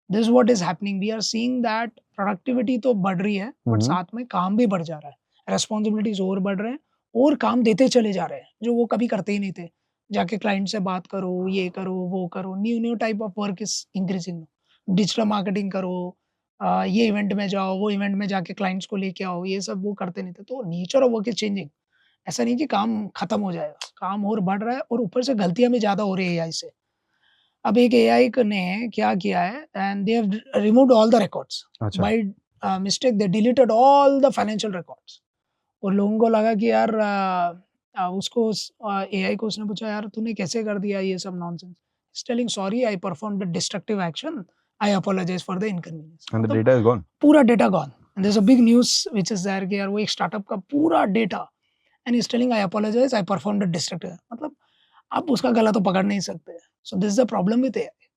this is what is happening. We are seeing that productivity तो बढ़ रही है, but Mhm. साथ में काम भी बढ़ जा रहा है, responsibilities और बढ़ रहे हैं और काम देते चले जा रहे हैं जो वो कभी करते ही नहीं थे। जाके क्लाइंट से बात करो, ये करो, वो करो, new type of work is increasing. Digital marketing करो, ये इवेंट में जाओ, वो इवेंट में जाके क्लाइंट्स को लेके आओ, ये सब वो करते नहीं थे। तो nature of work is changing. ऐसा नहीं कि काम खत्म हो जाएगा, काम और बढ़ रहा है और ऊपर से गलतियां भी ज्यादा हो रही है एआई से। अब एक एआई ने क्या किया है, and they have removed all the records अच्छा। By mistake. They deleted all the financial records. और लोगों को लगा कि यार उसको एआई को उसने पूछा, यार तूने कैसे कर दिया ये सब nonsense. Is telling sorry I performed a destructive action, I apologise for the inconvenience. And the data is gone. पूरा data gone. There is a big news which is there कि यार वो एक स्टार्टअप का पूरा data, and is telling I apologise I performed a destructive. मतलब आप उसका गला तो पकड़ नहीं सकते। So this is the problem with AI.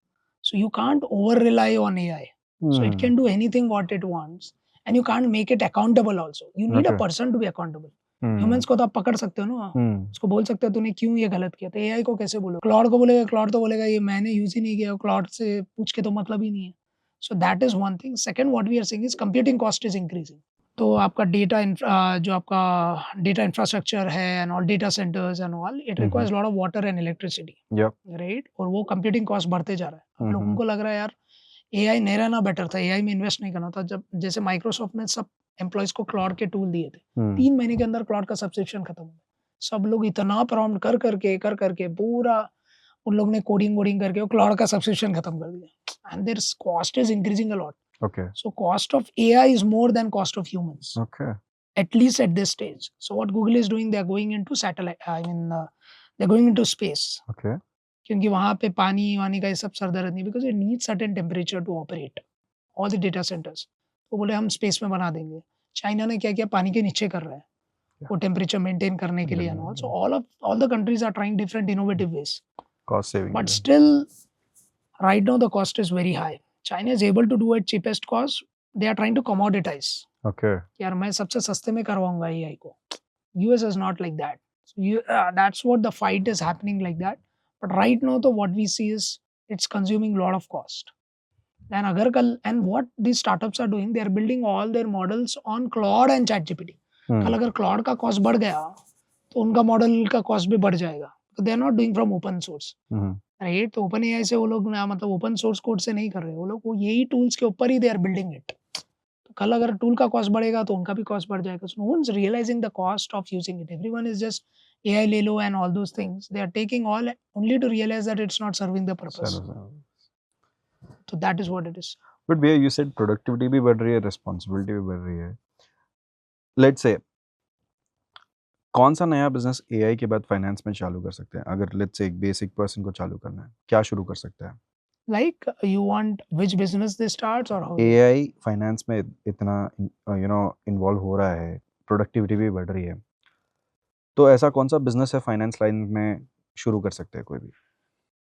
So you can't over rely on AI. So it can do anything what it wants, and you can't make it accountable also. You need a Okay. person to be accountable. Hmm. Humans को तो आप पकड़ सकते हो ना, Hmm. उसको बोल सकते हो तूने क्यों ये गलत किया। तो एआई को कैसे बोलो? क्लाउड को बोलेगा, क्लाउड तो बोलेगा ये मैंने यूज ही नहीं किया, क्लाउड से पूछ के तो मतलब ही नहीं है। So that is one thing. Second what we are seeing is computing cost is increasing. तो आपका जो आपका डेटा इंफ्रास्ट्रक्चर है and all data centres and all, it requires lot of water and electricity, Yep. Right? और वो computing cost बढ़ते जा रहा है। अब लोगों Mhm. को लग रहा है यार एआई नहीं रहना बेटर था, एआई में इन्वेस्ट नहीं करना था। जब जैसे माइक्रोसॉफ्ट ने सब एम्प्लॉयज को क्लाउड के टूल दिए थे, Hmm. 3 महीने के अंदर क्लाउड का सब्सक्रिप्शन खत्म हो गया। सब लोग इतना प्रॉम्प्ट कर करके पूरा उन लोग ने कोडिंग वोडिंग करके वो क्लाउड का सब्सक्रिप्शन खत्म कर दिया, and there cost is increasing a lot. Okay. So cost of AI is more than cost of humans, Okay. at least at this stage. So what Google is doing, they are going into satellite, I mean they're going into space, Okay. क्योंकि वहाँ पे पानी वानी का ये सब सरदर्द नहीं, because it need certain temperature to operate all the data centres. तो बोले हम स्पेस में बना देंगे। चाइना ने क्या किया, पानी के नीचे कर रहा है वो टेम्परेचर मेंटेन करने के लिए and all. So all the countries are trying different innovative ways, Cost saving. But still right now the cost is very high. China is able to do at cheapest cost. They are trying to commoditize. Okay. यार मैं सबसे सस्ते में करवाऊंगा AI को। US is not like that. So that's what the fight is happening like that. But right now, तो what we see is it's consuming a lot of cost. And अगर कल, and what these startups are doing, they are building all their models on Claude and ChatGPT. Hmm. कल अगर Claude का cost बढ़ गया, तो उनका मॉडल का cost भी बढ़ जाएगा. So they are not doing from open source. Mhm. Right? तो ओपन एआई से वो लोग ना, मतलब ओपन सोर्स कोड से नहीं कर रहे, वो लोग वो यही टूल्स के ऊपर ही दे आर बिल्डिंग इट। तो कल अगर टूल का कॉस्ट बढ़ेगा तो उनका भी कॉस्ट बढ़ जाएगा। So no one is realising the cost of using it. Everyone is just AI ले लो and all those things, they are taking all only to realise that it's not serving the purpose. तो that is what it is. But भैया you said productivity भी बढ़ रही है, responsibility भी बढ़ रही है. Let's say कौन सा नया बिजनेस एआई के बाद फाइनेंस में चालू कर सकते हैं? अगर लेट्स से एक बेसिक पर्सन को चालू करना है, क्या शुरू कर सकता है? Like you want which business this starts or how? AI finance में इतना इन्वॉल्व हो रहा है, प्रोडक्टिविटी भी बढ़ रही है, तो ऐसा कौन सा बिजनेस है फाइनेंस लाइन में शुरू कर सकते हैं कोई भी?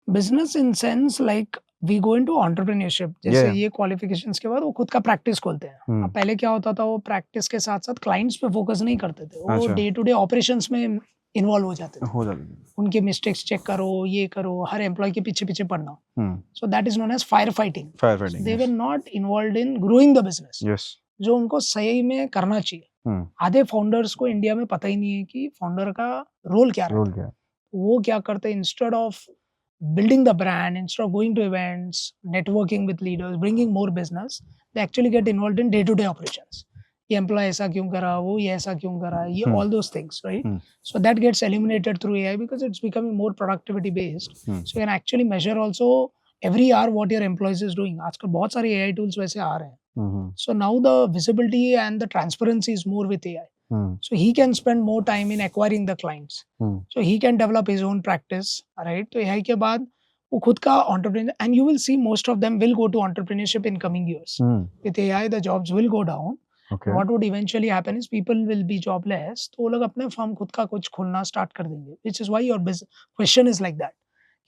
Business in sense like we go into entrepreneurship. जैसे Yeah. ये qualifications के बाद वो खुद का प्रैक्टिस खोलते हैं. हम्म, अब पहले क्या होता था, वो प्रैक्टिस के साथ साथ क्लाइंट्स पे फोकस नहीं करते थे, वो अच्छा। डे टू डे ऑपरेशंस में इन्वॉल्व हो जाते थे. हो जाती है। उनके मिस्टेक्स चेक करो, ये करो, हर एम्प्लॉय के पीछे पीछे पड़ना. हम्म, So that is known as firefighting. Fire fighting. They were not involved in growing the business. Yes. जो उनको सही में करना चाहिए. हम्म, आधे फाउंडर्स को इंडिया में पता ही नहीं है कि फाउंडर का रोल क्या रहता है. रोल क्या है? वो क्या करते हैं, instead of building the brand, instead of going to events, networking with leaders, bringing more business, they actually get involved in day-to-day operations. ये एम्प्लॉय ऐसा क्यों करा, वो ये ऐसा क्यों करा, ये Hmm. all those things, right? Hmm. So that gets eliminated through AI because it's becoming more productivity based. Hmm. So you can actually measure also every hour what your employees is doing. आजकल बहुत सारे AI tools वैसे आ रहे हैं. हम्म, So now the visibility and the transparency is more with AI. Hmm, So he can spend more time in acquiring the clients. Hmm, So he can develop his own practice, right? तो AI के बाद वो खुद का entrepreneur, and you will see most of them will go to entrepreneurship in coming years. Hmm, With AI, the jobs will go down. okay. What would eventually happen is people will be jobless. तो वो लोग अपने firm खुद का कुछ खोलना start कर देंगे. Which is why your question is like that.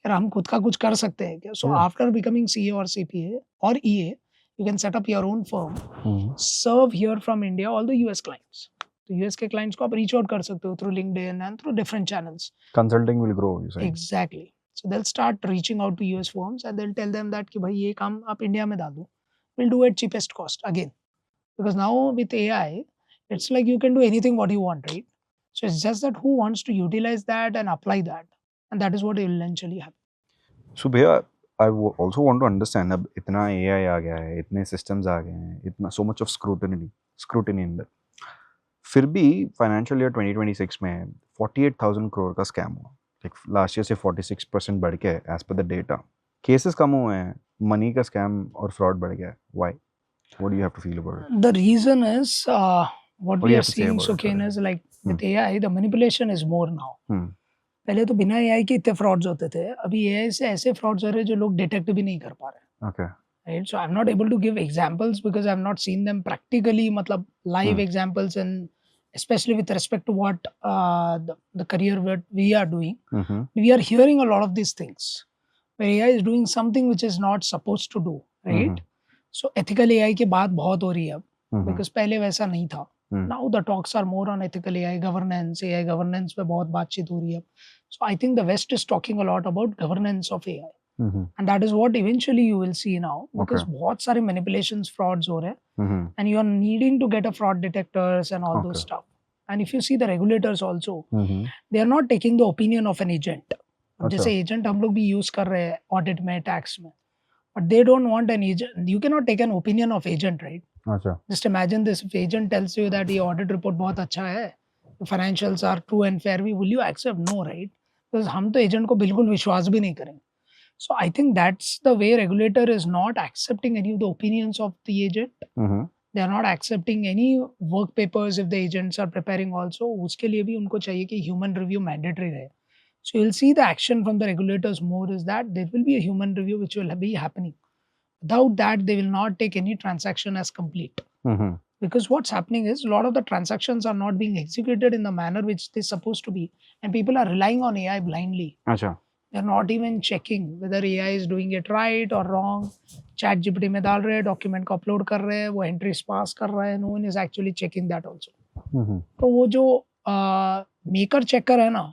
यार हम खुद का कुछ कर सकते हैं क्या? So Yeah. after becoming CA or CPA or EA, you can set up your own firm. Hmm, Serve here from India all the US clients. तो US के clients को आप reach out कर सकते हो through LinkedIn and through different channels. consulting will grow, you say? Exactly. So they'll start reaching out to US firms and they'll tell them that कि भाई ये काम आप इंडिया में डालो. We'll do it cheapest cost again. Because now with AI, it's like you can do anything what you want, right? So it's just that who wants to utilize that and apply that. And that is what will eventually happen. So भैया, I also want to understand, अब इतना AI आ गया है, इतने systems आ गए हैं, इतना so much of scrutiny in that. फिर भी फाइनेंशियल ईयर 2026 में 48,000 करोड़ का स्कैम हुआ, लास्ट ईयर से 46% बढ़ के as per the data. Cases कम हुए हैं, मनी का स्कैम और फ्रॉड बढ़ गया है. Why? What do you have to feel about it? The reason is what do we you are have to say seeing, about it, Suken, sorry? is like with AI, the manipulation is more now. पहले तो बिना AI के इतने frauds होते थे, अभी AI से ऐसे फ्रॉड्स हो रहे हैं जो लोग डिटेक्ट भी नहीं कर पा रहे. Okay. Right? So I'm not able to give examples because I've not seen them practically, matlab live examples, and especially with respect to what the career what we are doing. We are hearing a lot of these things where AI is doing something which is not supposed to do, right? So ethical AI की बात बहुत हो रही है अब, because पहले वैसा नहीं था. Now the talks are more on ethical AI governance पे बहुत बातचीत हो रही है. So I think the West is talking a lot about governance of AI. And that is what eventually you will see now, because बहुत सारे manipulations, frauds हो रहे हैं, and you are needing to get a fraud detectors and all those stuff. And if you see the regulators also, they are not taking the opinion of an agent. जैसे agent हम लोग भी use कर रहे हैं audit में, tax में, but they don't want an agent. You cannot take an opinion of agent, right? अच्छा. Just imagine this: if agent tells you that ये audit report बहुत अच्छा है, the financials are true and fair, will you accept? No, right? Because हम तो agent को बिल्कुल विश्वास भी नहीं करेंगे. So I think that's the way regulator is not accepting any of the opinions of the agent. They are not accepting any work papers if the agents are preparing also. उसके लिए भी उनको चाहिए कि human review mandatory रहे. So you'll see the action from the regulators more is that there will be a human review which will be happening. Without that, they will not take any transaction as complete. Because what's happening is a lot of the transactions are not being executed in the manner which they're supposed to be, and people are relying on AI blindly. अच्छा. They're not even checking whether AI is doing it right or wrong. Chat GPT में डाल रहे हैं, document को upload कर रहे हैं, वो entries pass कर रहा है. No one is actually checking that also. तो वो जो maker checker है ना,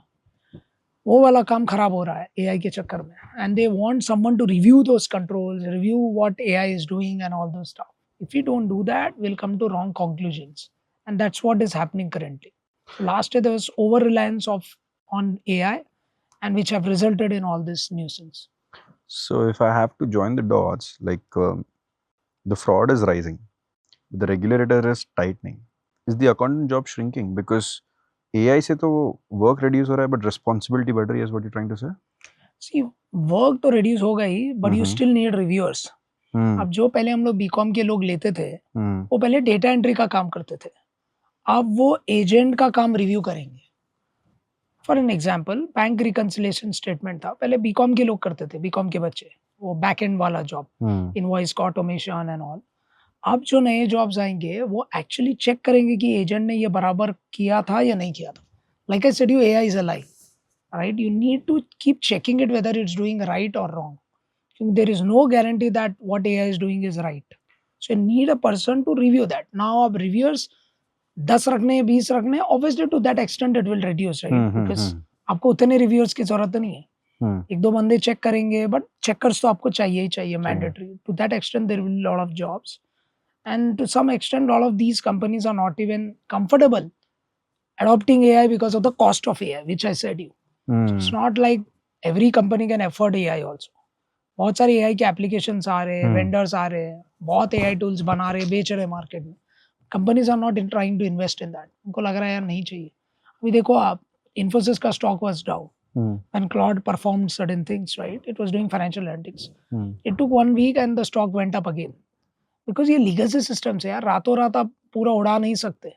वो वाला काम खराब हो रहा है AI के चक्कर में. And they want someone to review those controls, review what AI is doing and all those stuff. If you don't do that, we'll come to wrong conclusions. And that's what is happening currently. So last year there was over-reliance on AI, and which have resulted in all this nuisance. So if I have to join the dots, like the fraud is rising, the regulator is tightening, is the accountant job shrinking? Because AI से तो work reduce हो रहा है, but responsibility बढ़ रही है, is what you're trying to say? See, work तो reduce होगा ही, but you still need reviewers. अब जो पहले हम लोग BCom के लोग लेते थे, वो पहले data entry का काम करते थे. अब वो agent का काम review करेंगे. For an example bank reconciliation statement था, पहले बीकॉम के लोग करते थे, बीकॉम के बच्चे, वो बैक एंड वाला जॉब, इनवॉइस का ऑटोमेशन एंड ऑल। अब जो नए जॉब्स आएंगे वो एक्चुअली चेक करेंगे कि एजेंट ने ये बराबर किया था या नहीं किया था। Like I said you, AI is a lie, right? You need to keep checking it whether it's doing right or wrong. There is no guarantee that what AI is doing is right. So you need a person to review that. Now अब reviewers 10 रखने 20 रखने, obviously to that extent it will reduce, right? Because आपको उतने reviewers की जरूरत नहीं है, एक दो बंदे चेक करेंगे, बट checkers तो आपको चाहिए ही चाहिए, mandatory. To that extent there will be a lot of jobs, and to some extent all of these companies are not even comfortable adopting AI because of the cost of AI, which I said you. So it's not like every company can afford AI also. बहुत सारे AI के applications आ रहे हैं, vendors आ रहे हैं, बहुत AI tools बना रहे हैं, बेच रहे हैं मार्केट में। Companies are not trying to invest in that, उनको लग रहा है यार नहीं चाहिए। अभी देखो आप, इन्फोसिस का stock was down and Claude performed certain things, right? It was doing financial analytics. It took 1 week and the stock went up again. Because ये legacy systems है यार, रातों रात आप पूरा उड़ा नहीं सकते।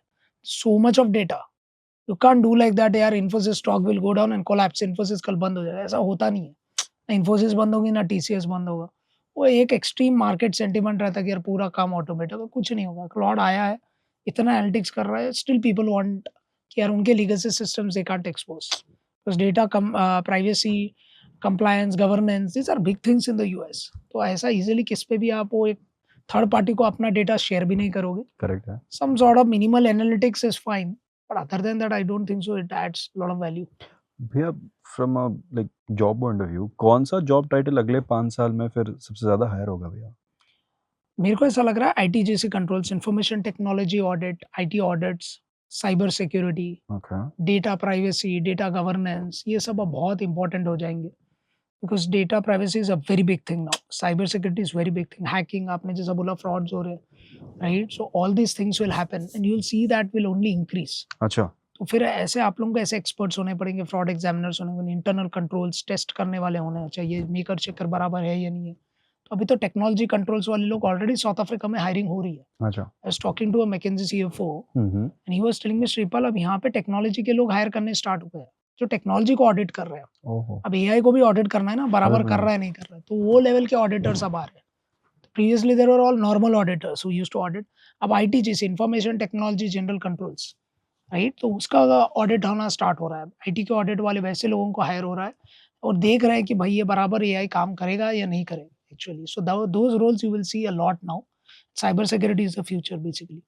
So much of data. You can't do like that यार, Infosys stock will go down and collapse, Infosys कल बंद हो जाएगा, ऐसा होता नहीं है। ना इन्फोसिस बंद होगी ना TCS बंद होगा। वो एक एक्सट्रीम मार्केट सेंटिमेंट रहता है कि यार पूरा काम ऑटोमेट होगा, कुछ नहीं होगा। क्लॉड आया है, इतना एनालिटिक्स कर रहा है, स्टिल पीपल वांट कि यार उनके legacy systems they can't expose, because data privacy, compliance, governance, these are big things in the US. तो ऐसा इजीली किस पे भी आप वो एक थर्ड पार्टी को अपना डेटा शेयर भी नहीं करोगे। करेक्ट है। Some sort of minimal analytics is fine, but other than that I don't think so it adds lot of value. भैया from a like job point of view, कौन सा job title अगले 5 साल में फिर सबसे ज्यादा हायर होगा भैया? मेरे को ऐसा लग रहा है आईटी जैसे controls, information technology audit, IT audits, cyber security, okay. Data privacy, data governance, ये सब अब बहुत इंपॉर्टेंट हो जाएंगे। Because data privacy is a very big thing now, cyber security is very big thing, hacking आपने जैसा बोला, फ्रॉड्स हो रहे हैं, right? So all these things will happen and you will see that will only increase. अच्छा। तो फिर ऐसे आप लोगों को ऐसे एक्सपर्ट्स होने पड़ेंगे, फ्रॉड एग्जामिनर्स होने पड़ेंगे, इंटरनल कंट्रोल्स टेस्ट करने वाले होने चाहिए, मेकर चेकर बराबर है या नहीं है। तो अभी तो टेक्नोलॉजी कंट्रोल्स वाले लोग ऑलरेडी साउथ अफ्रीका में हायरिंग हो रही है। अच्छा। I was talking to a McKinsey CFO and he was telling me, Shripal अब यहाँ पे टेक्नोलॉजी के लोग हायर करने स्टार्ट हो गए हैं, जो टेक्नोलॉजी को ऑडिट कर रहे हैं। ओहो। अब एआई को भी ऑडिट करना है ना, बराबर कर रहा है नहीं कर रहा है, तो वो लेवल के ऑडिटर्स अब आ रहे हैं। Previously there were all normal auditors who used to audit, अब आईटी जैसे information technology general controls, right? तो उसका ऑडिट होना स्टार्ट हो रहा है। आईटी के ऑडिट वाले वैसे लोगों को हायर हो रहा है और देख रहे हैं कि भाई ये बराबर एआई काम करेगा या नहीं करेगा actually. So those roles you will see a lot now. Cyber security is the future basically.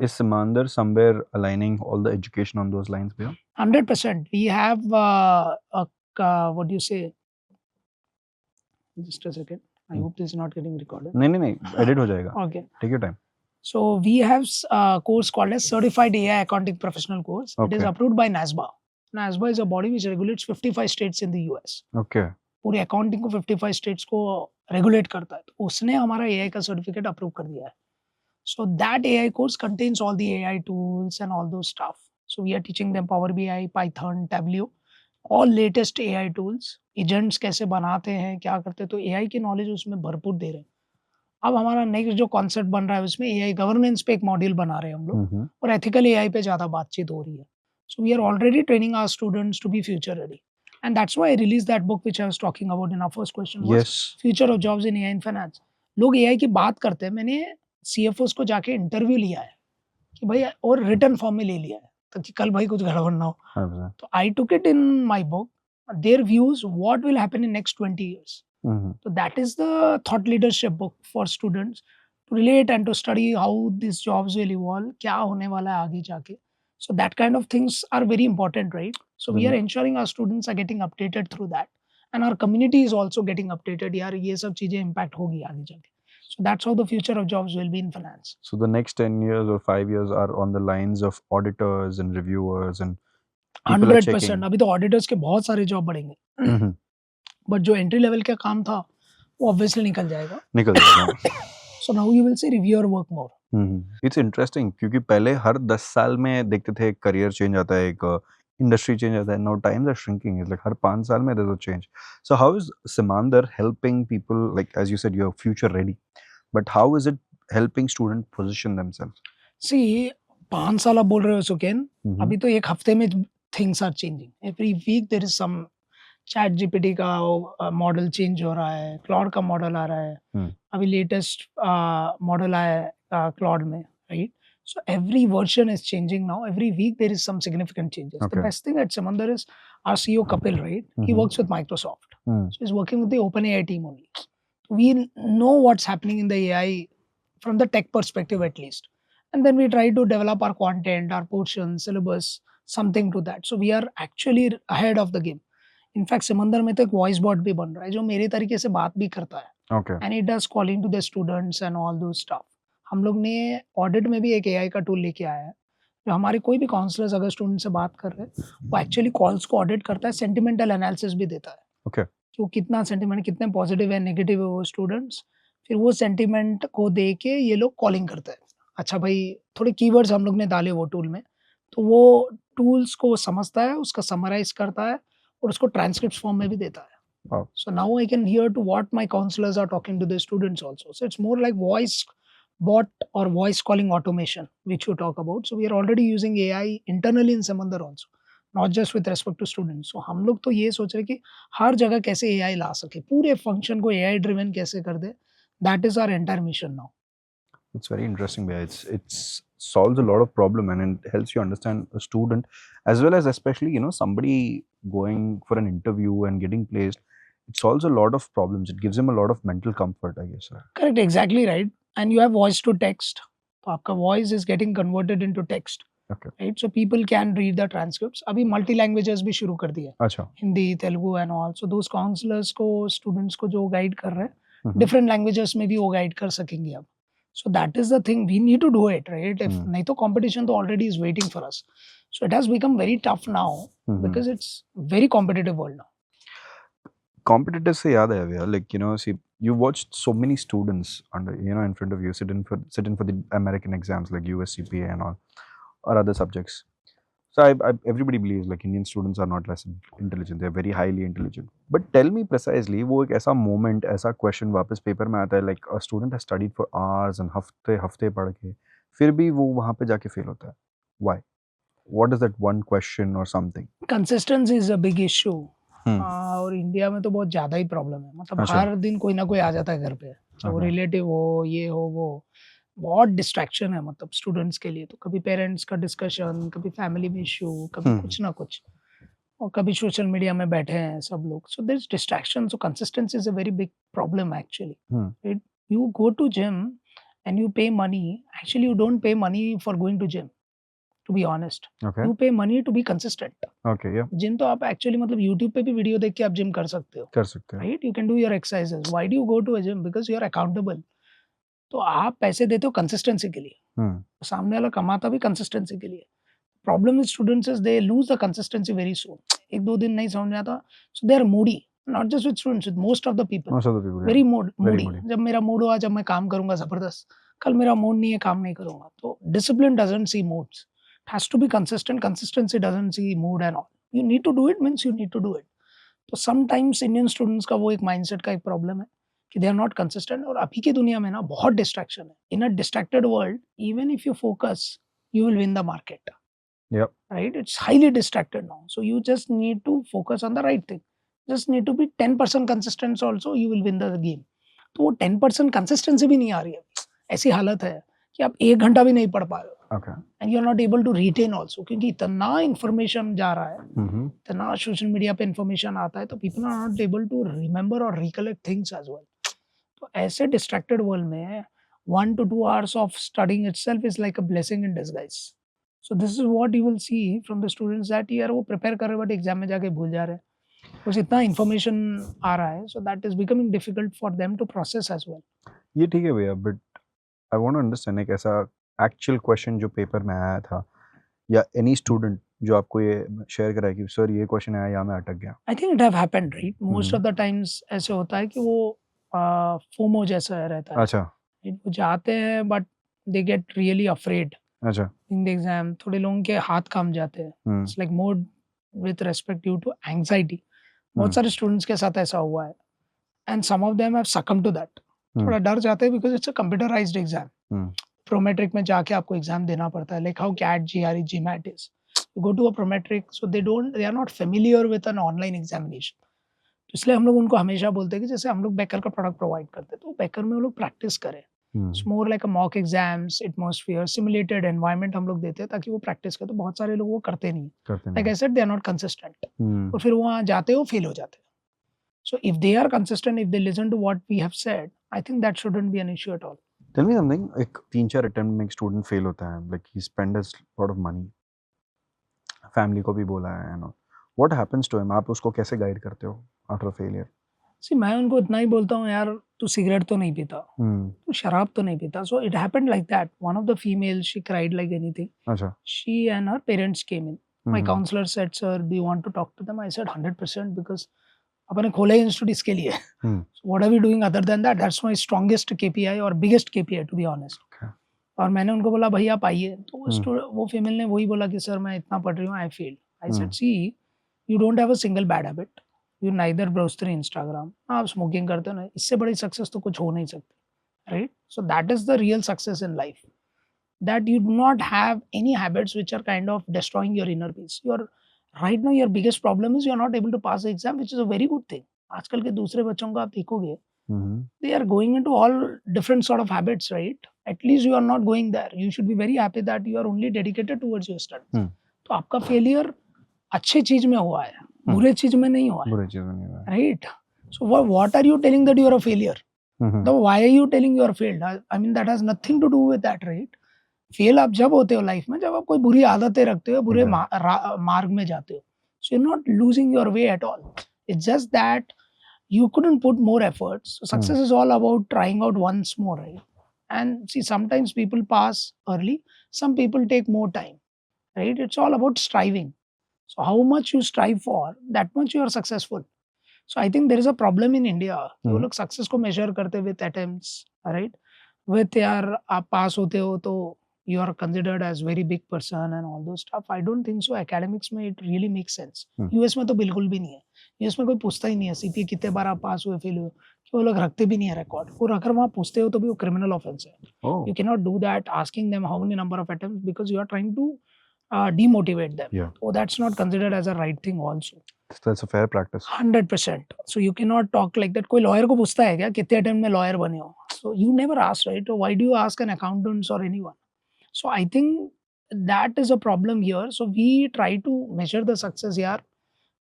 Is Samandar somewhere aligning all the education on those lines भैया? 100%. We have what do you say? Just a second. I hope this is not getting recorded. नहीं, edit हो जाएगा। Okay. Take your time. So we have a course called as Certified AI Accounting Professional Course. It is Okay. approved by NASBA. NASBA is a body which regulates 55 states in the US. Okay. पूरी accounting को 55 states को regulate करता है, तो उसने हमारा AI का certificate approve कर दिया है। So that AI course contains all the AI tools and all those stuff. So we are teaching them Power BI, Python, Tableau, all latest AI tools, agents कैसे बनाते हैं, क्या करते हैं, तो एआई की नॉलेज उसमें भरपूर दे रहे हैं। अब हमारा नेक्स्ट जो कॉन्सेप्ट बन रहा है उसमें एआई गवर्नेंस पे एक मॉड्यूल बना रहे हैं हम लोग, और एथिकल एआई पे ज़्यादा बातचीत हो रही है। So we are already training our students to be future ready, and that's why I released that book which I was talking about in our first question was Yes. Future of Jobs in AI in Finance. लोग AI की बात करते हैं, मैंने CFOs को जाके interview लिया है कि भाई, और रिटर्न फॉर्म में ले लिया है ताकि कल भाई कुछ गड़बड़ ना हो। 100%. तो I took it in my book, their views, what will happen in next 20 years. So that is the thought leadership book for students to relate and to study how these jobs will evolve, क्या होने वाला है आगे जाके. So that kind of things are very important, right? So we are ensuring our students are getting updated through that, and our community is also getting updated. यार ये सब चीजें impact होगी आगे जाके. So that's how the future of jobs will be in finance. So the next 10 years or 5 years are on the lines of auditors and reviewers and people are 100%. checking. अभी तो auditors के बहुत सारे job बढ़ेंगे, but जो entry level का काम था वो ऑब्वियसली निकल जाएगा। निकल जाएगा। So now you will see reviewer work more. It's interesting क्योंकि पहले हर 10 साल में देखते थे एक करियर चेंज आता है, एक इंडस्ट्री चेंज आता है। Now times are shrinking. It's like हर 5 साल में there's a change. So how is Samandar helping people, like as you said, you're future ready, but how is it helping student position themselves? See, 5 साल आप बोल रहे हो सुकेन, अभी तो एक हफ्ते में things are changing. Every week there is some chat GPT का मॉडल चेंज हो रहा है, क्लॉड का मॉडल आ रहा है, अभी लेटेस्ट मॉडल आया है क्लॉड में, right? So every version is changing now. Every week there is some significant changes. The Okay. best thing at Samandar is our CEO Kapil, right? He works with Microsoft. So he's working with the OpenAI team only. We know what's happening in the AI from the tech perspective at least. And then we try to develop our content, our portions, syllabus, something to that. So we are actually ahead of the game. In fact समंदर में तो एक voice bot भी बन रहा है जो मेरे तरीके से बात भी करता है Okay. And it does calling to the students and all those stuff. हम लोग ने ऑडिट में भी एक एआई का टूल लेके आया है जो हमारे कोई भी काउंसलर्स अगर स्टूडेंट से बात कर रहे हैं वो एक्चुअली कॉल्स को ऑडिट करता है, सेंटिमेंटल एनालिसिस भी देता है. Okay. कि वो कितना सेंटिमेंट, कितने पॉजिटिव है, नेगेटिव है वो स्टूडेंट्स, फिर वो सेंटिमेंट को दे के ये लोग कॉलिंग करते हैं. अच्छा भाई, थोड़े कीवर्ड्स हम लोग ने डाले वो टूल में, तो वो टूल्स को वो समझता है, उसका समराइज करता है और उसको ट्रांसक्रिप्ट फॉर्म में भी देता है. Wow. So now I can hear to what my counselors are talking to the students also. So it's more like voice bot or voice calling automation, which you talk about. So we are already using AI internally in Samandar also, not just with respect to students. So हम लोग तो ये सोच रहे कि हर जगह कैसे AI ला सके, पूरे फंक्शन को AI driven कैसे कर दे. That is our entire mission now. It's very interesting, Bhaiya. It's solves a lot of problem and it helps you understand a student as well as especially somebody going for an interview and getting placed. It solves a lot of problems. It gives him a lot of mental comfort, I guess. Correct, exactly right. And you have voice to text. तो आपका voice is getting converted into text. Okay. Right, so people can read the transcripts. अभी multi languages भी शुरू कर दिए, अच्छा. Hindi, Telugu and all. So those counselors को, students को जो guide कर रहे हैं, Mhm. different languages में भी वो guide कर सकेंगे अब. So that is the thing. We need to do it, right? If नहीं तो competition तो already is waiting for us. So it has become very tough now because it's very competitive world now. Competitive से याद है भैया, like see, you watched so many students under in front of you sit in for the American exams like USCPA and all or other subjects. So everybody believes like Indian students are not less intelligent, they are very highly intelligent. But tell me precisely, वो एक ऐसा moment, ऐसा question वापस paper में आता है like a student has studied for hours and हफ्ते पढ़ के फिर भी वो वहाँ पे जाके fail होता है. Why? What is that one question or something? Consistency is a big issue. और इंडिया में तो बहुत ज़्यादा ही प्रॉब्लम है. मतलब अच्छा. हर दिन कोई ना कोई आ जाता है घर पे, चाहे वो रिलेटिव हो, ये हो, वो. बहुत डिस्ट्रैक्शन है मतलब स्टूडेंट्स के लिए. तो कभी पेरेंट्स का डिस्कशन, कभी फैमिली में इशू, कभी कुछ ना कुछ, और कभी सोशल मीडिया में बैठे हैं सब लोग. So there is distraction. So consistency is a very big problem actually. Right, you go to gym and you pay money. Actually, you don't pay money for going to gym, to be honest. Okay. You pay money to be consistent. Okay, yeah. Gym तो आप actually मतलब YouTube पे भी video देख के आप gym कर सकते हो, कर सकते हैं. Right? You can do your exercises. Why do you go to a gym? Because you are accountable. तो आप पैसे देते हो कंसिस्टेंसी के लिए, सामने वाला कमाता भी कंसिस्टेंसी के लिए. Problem with students is they lose the consistency very soon. एक दो दिन नहीं समझ में आता, so they are moody. Not just with students, with most of the people. Most of the people, yeah. Very moody. moody. जब मेरा mood हुआ, जब मैं काम करूंगा जबरदस्त, कल मेरा मूड नहीं है, काम नहीं करूंगा. तो discipline doesn't see moods. It has to be consistent. Consistency doesn't see mood and all. You need to do it means you need to do it. तो sometimes Indian students का वो एक mindset का एक problem है कि they are not consistent. और अभी की दुनिया में ना बहुत distraction है. In a distracted world, even if you focus, you will win the market. Yep. Right? It's highly distracted now. So you just need to focus on the right thing. Just need to be 10% consistent also, you will win the game. तो वो 10% consistency भी नहीं आ रही है. ऐसी हालत है कि आप 1 घंटा भी नहीं पढ़ पा रहे हो. Okay. And you are not able to retain also, क्योंकि इतना information जा रहा है, इतना सोशल मीडिया पे information आता है, तो people are not able to remember or recollect things as well. तो ऐसे distracted world में 1 to 2 hours of studying itself is like a blessing in disguise. So this is what you will see from the students that यार वो prepare कर रहे हैं but exam में जाके भूल जा रहे हैं. बस इतना information आ रहा है, so that is becoming difficult for them to process as well. ये ठीक है भैया, but I want to understand एक ऐसा एक्चुअल क्वेश्चन जो पेपर में आया था या एनी स्टूडेंट जो आपको ये शेयर करा है कि सर ये क्वेश्चन आया, यहाँ मैं अटक गया. I think it have happened, right? Most of the times ऐसे होता है कि वो FOMO जैसा रहता है. अच्छा. वो जाते हैं but they get really afraid अच्छा. in the exam. थोड़े लोगों के हाथ काम जाते हैं. It's like more with respect due to anxiety. बहुत सारे स्टूडेंट्स के साथ ऐसा हुआ है. And some of them have succumbed to that. थोड़ा डर जाते हैं because it's a computerized exam. Prometric में जाके आपको एग्जाम देना पड़ता है, like how CAT, GRE, GMAT is. You go to a prometric, so they are not familiar with an online examination. तो इसलिए हम लोग उनको हमेशा बोलते हैं कि जैसे हम लोग बेकर का प्रोडक्ट प्रोवाइड करते हैं, तो बेकर में वो लोग प्रैक्टिस करें. It's more like a mock exams, atmosphere, simulated environment हम लोग देते हैं ताकि वो प्रैक्टिस करें. तो बहुत सारे लोग वो करते नहीं. Like I said, they are not consistent. और फिर वहाँ जाते हो फेल हो जाते हैं. So if they are consistent, if they listen to what we have said, I think that shouldn't be an issue at all. Tell me something, एक 3-4 attempt में एक स्टूडेंट फेल होता है, like he spent a lot of money, family को भी बोला है, you know, what happens to him? आप उसको कैसे गाइड करते हो after a failure? See, मैं उनको इतना ही बोलता हूँ, यार तू सिगरेट तो नहीं पीता, तू शराब तो नहीं पीता. So it happened like that. One of the females, she cried like anything. अच्छा. She and her parents came in. My counselor said, sir, do you want to talk to them? I said 100% because अपने खोला ही institute इसके लिए. So what are we doing other than that? That's my strongest KPI और biggest KPI to be honest. Okay. और मैंने उनको बोला भैया आप आइए. तो वो फीमेल ने वही बोला कि सर मैं इतना पढ़ रही हूँ, I failed. I said, see, you don't have a single bad habit. You neither browse through Instagram. आप स्मोकिंग करते हो ना, इससे बड़ी सक्सेस तो कुछ हो नहीं सकती. Right? So that is the real success in life. That you do not have any habits which are kind of destroying your inner peace. Right now your biggest problem is you are not able to pass the exam, which is a very good thing. आजकल के दूसरे बच्चों को आप देखोगे, they are going into all different sort of habits, right? At least you are not going there. You should be very happy that you are only dedicated towards your studies. तो आपका failure अच्छे चीज में हुआ है, बुरे चीज में नहीं हुआ है, right? So what are you telling that you are a failure? Why are you telling you are failed? I mean that has nothing to do with that, right? Fail आप जब होते हो लाइफ में जब आप कोई बुरी आदतें रखते हो, बुरे मार्ग में जाते हो. So you are not losing your way at all. It's just that you couldn't put more efforts. So success is all about trying out once more, right? And see, sometimes people pass early, some people take more time, right? It's all about striving. So how much you strive for, that much you are successful. So I think there is a problem in India. वो लोग success को measure करते with attempts, right? With यार आप pass होते हो तो you are considered as very big person and all those stuff. I don't think so. Academics में it really makes sense. US में तो बिल्कुल भी नहीं है. US में कोई पूछता ही नहीं है CPA कितने बार आप पास हुए फेल हुए, कि वो लोग रखते भी नहीं है रिकॉर्ड. और अगर वहाँ पूछते हो तो भी वो क्रिमिनल ऑफेंस है. You cannot do that asking them how many number of attempts because you are trying to demotivate them. Oh, that's not considered as a right thing also. That's a fair practice. 100%. So you cannot talk like that. कोई lawyer को पूछता है क्या कितने attempt में lawyer बने हो? So you never ask, right? So why do you ask an accountant or anyone? So I think that is a problem here. So we try to measure the success यार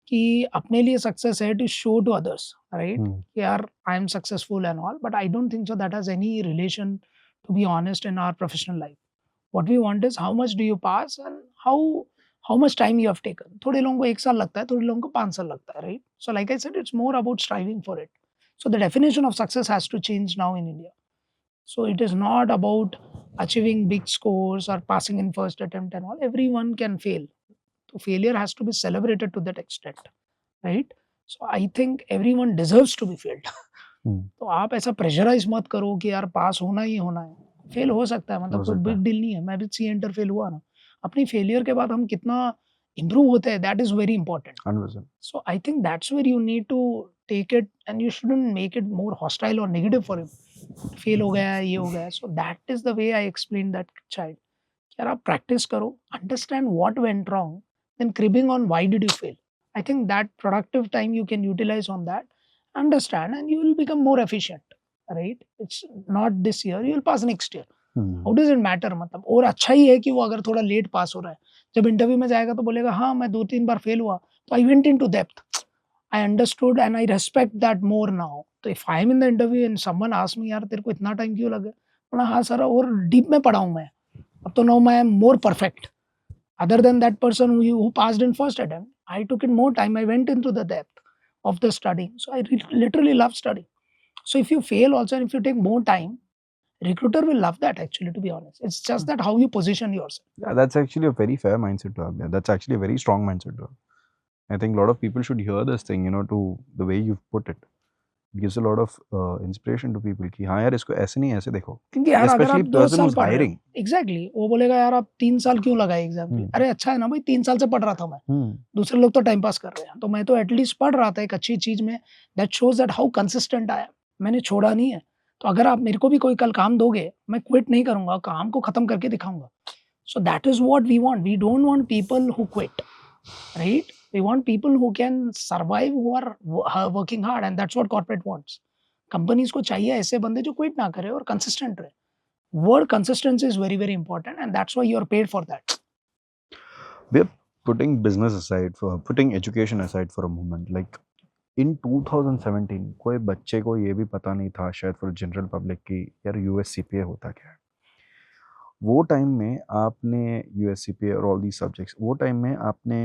कि अपने लिए success है to show to others, right? यार I am successful and all, but I don't think so that has any relation, to be honest, in our professional life. What we want is how much do you pass and how much time you have taken. थोड़े लोगों को 1 साल लगता है, थोड़े लोगों को 5 साल लगता है, right? So like I said, it's more about striving for it. So the definition of success has to change now in India. So it is not about achieving big scores or passing in first attempt and all. Everyone can fail. So failure has to be celebrated to that extent, right? So I think everyone deserves to be failed. तो आप ऐसा pressurise मत करो कि यार पास होना ही होना है. फेल हो सकता है, मतलब कोई बिग डील नहीं है. मैं भी सी एंटर फेल हुआ ना, अपनी फेलियर के बाद हम कितना इम्प्रूव होते हैं, that is very important. So I think that's where you need to take it and you shouldn't make it more hostile और नेगेटिव फॉर हिम. फेल हो गया है, ये हो गया. So that is the way I explain that child. यार आप practice करो, understand what went wrong, then cribbing on why did you fail. I think that productive time you can utilize on that, understand, and you will become more efficient, right? It's not this year, you will pass next year. How does it matter? मतलब और अच्छा ही है कि वो अगर थोड़ा late पास हो रहा है, जब इंटरव्यू में जाएगा तो बोलेगा हाँ मैं 2-3 बार फेल हुआ तो I went into depth, I understood and I respect that more now. तो if I am in the interview and someone asks me यार तेरे को इतना टाइम क्यों लगा, बोला हाँ सर और डीप में पढ़ा हूँ मैं, अब तो now I am more perfect. Other than that person who passed in first attempt, I took it more time, I went into the depth of the studying. So I literally love studying. So if you fail also and if you take more time, recruiter will love that actually, to be honest. It's just that how you position yourself. Yeah, that's actually a very fair mindset to have. Yeah, that's actually a very strong mindset to have. I think a lot of people should hear this thing, you know, to the way you've put it. It gives a lot of inspiration to people कि हाँ यार इसको ऐसे नहीं ऐसे देखो. क्योंकि यार अगर आप 2 साल पढ़ रहे हो, exactly, वो बोलेगा यार आप 3 साल क्यों लगाए एग्जाम के लिए? अरे अच्छा है ना भाई, 3 साल से पढ़ रहा था मैं. दूसरे लोग तो टाइम पास कर रहे हैं, तो मैं तो एटलीस्ट पढ़ रहा था एक अच्छी चीज में. That shows that how consistent I am. मैंने छोड़ा नहीं है. तो अगर आप मेरे को भी कोई कल काम दोगे, मैं क्विट नहीं करूंगा, काम को खत्म करके दिखाऊंगा. So that is what we want. We don't want people who quit, right? We want people who can survive, who are working hard, and that's what corporate wants. Companies को चाहिए ऐसे बंदे जो quit ना करे और consistent रहे. Word consistency is very very important, and that's why you are paid for that. We're putting business aside, for putting education aside for a moment. Like in 2017 कोई बच्चे को ये भी पता नहीं था शायद फॉर जनरल पब्लिक कि यार यूएससीपीए होता क्या है. वो टाइम में आपने यूएससीपीए और ऑल दीज सब्जेक्ट्स, वो टाइम में आपने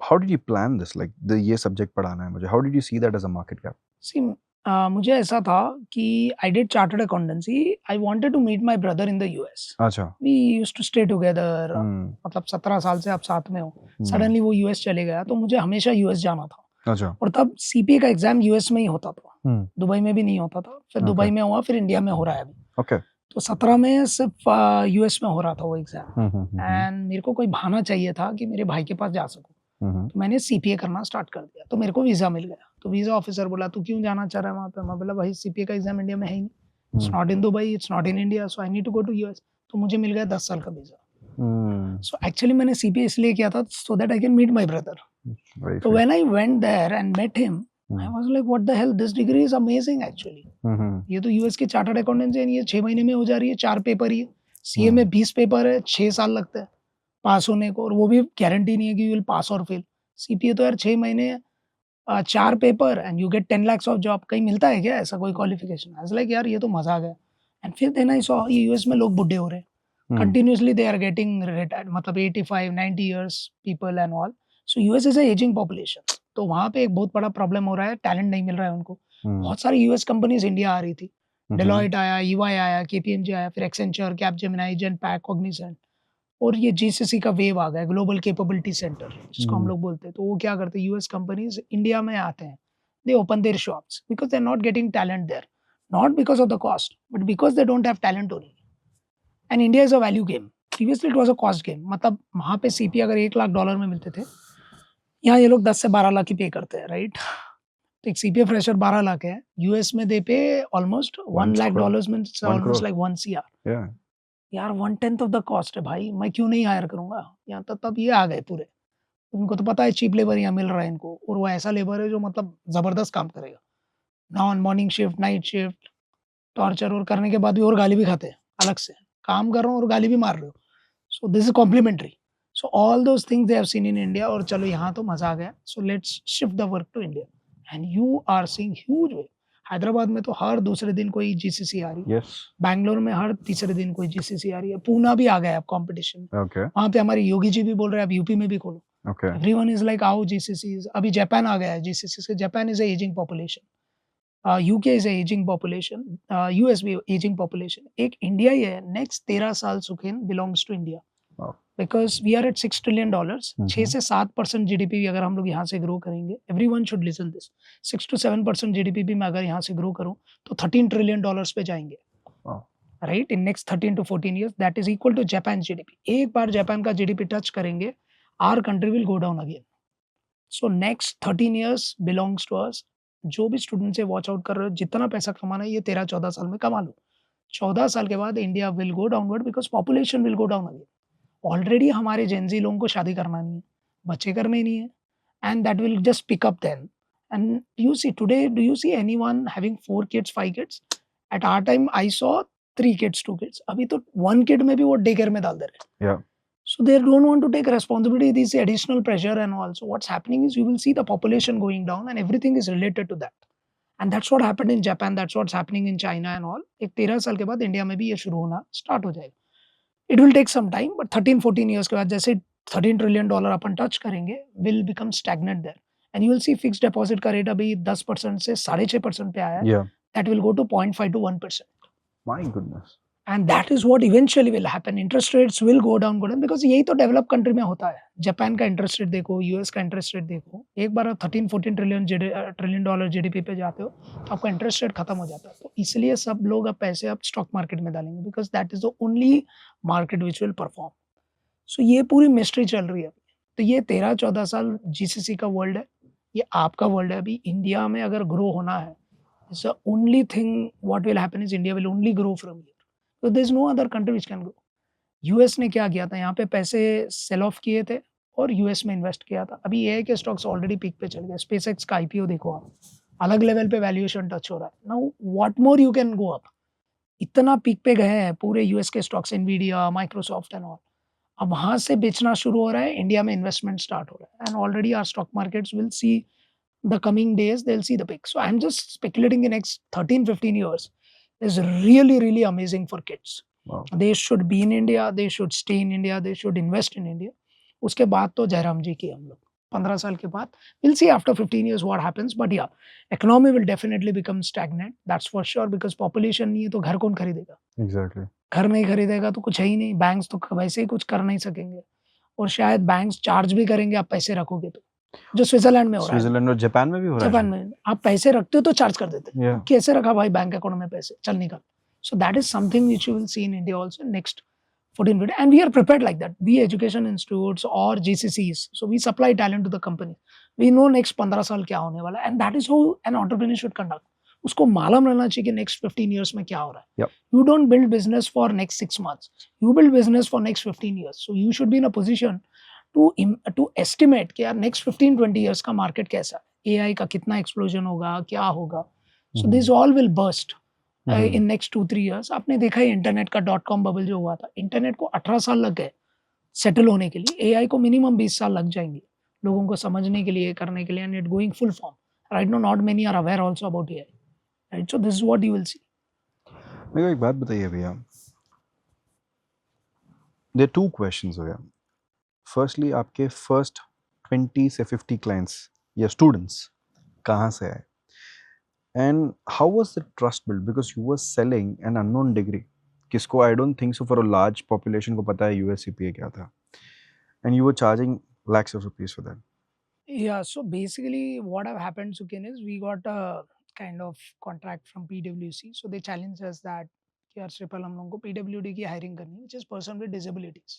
how did you plan this, like ये सब्जेक्ट पढ़ाना है मुझे, how did you see that as a market gap? See, मुझे ऐसा था कि I did chartered accountancy. I wanted to meet my brother in the US. अच्छा. We used to stay together. मतलब 17 साल से आप साथ में हो. Suddenly वो US चले गया, तो मुझे हमेशा US जाना था. अच्छा. और तब सीपीए का एग्जाम यूएस में ही होता था. दुबई में भी नहीं होता था. फिर दुबई में हुआ, फिर इंडिया में हो रहा है अभी. ओके. तो 17 में सिर्फ यूएस में हो रहा था वो एग्जाम. एंड मेरे को कोई बहाना चाहिए था कि मेरे भाई के पास जा सकूं. तो मैंने सीपीए करना स्टार्ट कर दिया. तो मेरे को वीजा मिल गया. तो वीजा ऑफिसर बोला तू क्यों जाना चाह रहा है वहाँ पे. मैं बोला भाई सीपीए का एग्जाम इंडिया में है ही नहीं. It's not in Dubai, it's not in India, so I need to go to US. तो मुझे मिल गया 10 साल का वीजा. सो एक्चुअली मैंने सीपीए इसलिए किया था so that I can meet my brother. So when I went there and met him, I was like, what the hell? This degree is amazing actually. ये तो यूएस की chartered accountancy है, ये 6 महीने में हो जा रही है. 4 पेपर ही है. सीए में 20 पेपर है, 6 साल लगता है पास होने को, और वो भी गारंटी नहीं है कि यू विल पास और फेल. सीपीए तो यार 6 महीने 4 paper and you get 10 lakhs of job. कहीं मिलता है क्या ऐसा कोई क्वालिफिकेशन? आई वाज लाइक यार ये तो मजा आ गया. एंड फिर देन आई सॉ ये यूएस में लोग बुढ़े हो रहे हैं. Continuously they are getting retired, मतलब 85 90 years people and all. So US is a aging population. तो वहाँ पे एक बहुत बड़ा प्रॉब्लम हो रहा है, टैलेंट नहीं मिल रहा है उनको. बहुत सारी यूएस कंपनीज इंडिया आ रही थी. डेलॉयट आया, EY आया, KPMG आया, फिर एक्सेंचर, कैपजेमिनी, जेनपैक, कॉग्निजेंट, और ये GCC का वेव आ गया, ग्लोबल कैपेबिलिटी सेंटर जिसको हम लोग बोलते हैं. तो वो क्या करते हैं, यूएस कंपनीज इंडिया में आते हैं. They open their shops because they are not getting talent there, not because of the cost but because they don't have talent only. And India is a value game. Previously it was a cost game. मतलब वहाँ पे CPA अगर $1 लाख में मिलते थे, यहाँ ये लोग 10 से 12 लाख ही पे करते हैं, राइट? तो एक सीपीए फ्रेशर 12 लाख है. यूएस में दे पे almost $1 lakh means almost like 1 CR. यार 1/10 ऑफ द कॉस्ट है भाई. मैं क्यों नहीं हायर करूंगा यहाँ तक. तब ये आ गए पूरे. उनको तो पता है चीप लेबर यहाँ मिल रहा है इनको, और वो ऐसा लेबर है जो मतलब जबरदस्त काम करेगा. Non morning shift, night shift, torture, और करने के बाद भी और गाली भी खाते हैं अलग से. काम कर रहा हूँ और गाली भी मार रहे हो. So this is complimentary. So all those things they have seen in India. और चलो यहाँ तो मजा आ गया. So let's shift the work to India. And you are seeing huge way. Hyderabad में तो हर दूसरे दिन कोई जीसीसी आ रही है. बैंगलोर में हर तीसरे दिन कोई जीसीसी आ रही है. पूना भी आ गया है अब कॉम्पिटिशन. वहाँ पे हमारे योगी जी भी बोल रहे हैं अब यूपी में भी खोलो. एवरीवन इज लाइक आओ जीसीसी. अभी जापान आ गया है GCC. Japan is ageing population. UK is a aging population, US भी aging population. एक इंडिया ही है. नेक्स्ट 13 साल सुखेन belongs to India. Because we are at $6 trillion. 6 से 7% GDP अगर हम लोग यहाँ से ग्रो करेंगे, everyone should listen this. 6 to 7% GDP भी मैं अगर यहाँ से ग्रो करूँ तो $13 trillion पे जाएंगे. Right? In next 13 to 14 years, that is equal to Japan GDP. एक बार जापान का GDP टच करेंगे, our country will go down again. So next 13 years belongs to us. जो भी स्टूडेंट से वॉच आउट कर रहे हो, जितना पैसा कमाना है ये 13-14 साल में कमा लो. 14 साल के बाद India will go downward because population will go down again. Already हमारे जेनजी लोगों को शादी करना नहीं है, बच्चे करने ही नहीं है, and that will just pick up then. And you see today, do you see anyone having 4 kids 5 kids? At our time I saw 3 kids 2 kids. अभी तो 1 kid में भी वो डे केयर में डाल दे रहे हैं. So they don't want to take responsibility, this additional pressure and all. So what's happening is you will see the population going down and everything is related to that. And that's what happened in Japan, that's what's happening in China and all. एक 13 साल के बाद India में भी ये शुरू होना start हो जाएगा. It will take some time, but 13-14 years के बाद जैसे $13 trillion अपन टच करेंगे, will become stagnant there. And you will see fixed deposit का रेट अभी 10% से 6.5% पे आया है. That will go to 0.5 to 1%. My goodness. And that is what eventually will happen. Interest rates will go down because यही तो develop country में होता है. जापान का इंटरेस्ट रेट देखो, यूएस का इंटरेस्ट रेट देखो. एक बार आप 13-14 ट्रिलियन डॉलर जीडीपी पे जाते हो तो आपका इंटरेस्ट रेट खत्म हो जाता है. तो इसलिए सब लोग अब पैसे अब स्टॉक मार्केट में डालेंगे because that is the only market which will perform. So ये पूरी मिस्ट्री चल रही है. तो ये 13-14 साल जीसीसी का वर्ल्ड है, ये आपका वर्ल्ड है. अभी इंडिया में अगर ग्रो होना है, it's the only thing what will happen is India will only grow from here. So there's no other country which can grow. US ने क्या किया था, यहाँ पे पैसे सेल ऑफ किए थे और यूएस में इन्वेस्ट किया था। अभी एआई के स्टॉक्स ऑलरेडी पीक पे चल गए। स्पेसएक्स का आईपीओ देखो आप, अलग लेवल पे वैल्यूएशन टच हो रहा है। Now what more you can go up? इतना पीक पे गए हैं पूरे यूएस के stocks, Nvidia, Microsoft and all. अब वहाँ से बेचना शुरू हो रहा है, इंडिया में इन्वेस्टमेंट स्टार्ट हो रहा है and already our stock markets will see the coming days they'll see the peak. So I'm just speculating the next 13-15 years is really really amazing for kids. Wow. They should be in India, they should stay in India, they should invest in India. उसके बाद तो जयराम जी की हम लोग 15 साल के बाद we'll see after 15 years what happens, but yeah, economy will definitely become stagnant, that's for sure, because population नहीं है तो घर कौन खरीदेगा? Exactly. घर नहीं खरीदेगा तो कुछ है ही नहीं, बैंक्स तो वैसे ही कुछ कर नहीं सकेंगे और शायद बैंक्स चार्ज भी करेंगे आप पैसे रखोगे तो, जो स्विट्जरलैंड में हो रहा है। स्विट्जरलैंड और जापान में भी हो रहा है। जापान में आप पैसे रखते हो तो चार्ज कर देते हैं। Yeah. कैसे रखा भाई बैंक अकाउंट में पैसे, चल निकल। सो that is something which you will C in India also next 14 years, and we are prepared like that. We education institutes or GCCs, so we supply talent to the company. We know next 15 साल क्या होने वाला है, and that is how an entrepreneur should conduct. उसको मालूम रहना चाहिए कि next 15 years में क्या हो रहा है। Yep. You don't build business for next 6 months. You build business for next 15 years. So you should be in a position to estimate कि यार next 15-20 years का market कैसा है, AI का कितना explosion होगा, क्या होगा. So this all will burst in next 2-3 years. आपने देखा ही इंटरनेट का .com बबल जो हुआ था, इंटरनेट को 18 साल लग गए सेटल होने के लिए, AI को मिनिमम 20 साल लग जाएंगे लोगों को समझने के लिए, करने के लिए, and it going full form. Right now not many are aware also about AI. Right, so this is what you will see. मेरे को एक बात बताइए भैया, there are two questions हो गया। फर्स्टली आपके फर्स्ट 20 से 50 क्लाइंट्स या स्टूडेंट्स कहाँ से आए, and how was the trust build, because you were selling an unknown degree, किसको I don't think so for a large population को पता है यूएससीपीए क्या था, and you were charging lakhs of rupees for that. Yeah, so basically what have happened, Sukin, is we got a kind of contract from PwC. So they challenged us that कि यार triple हम लोगों को PWD की hiring करनी है, which is person with disabilities.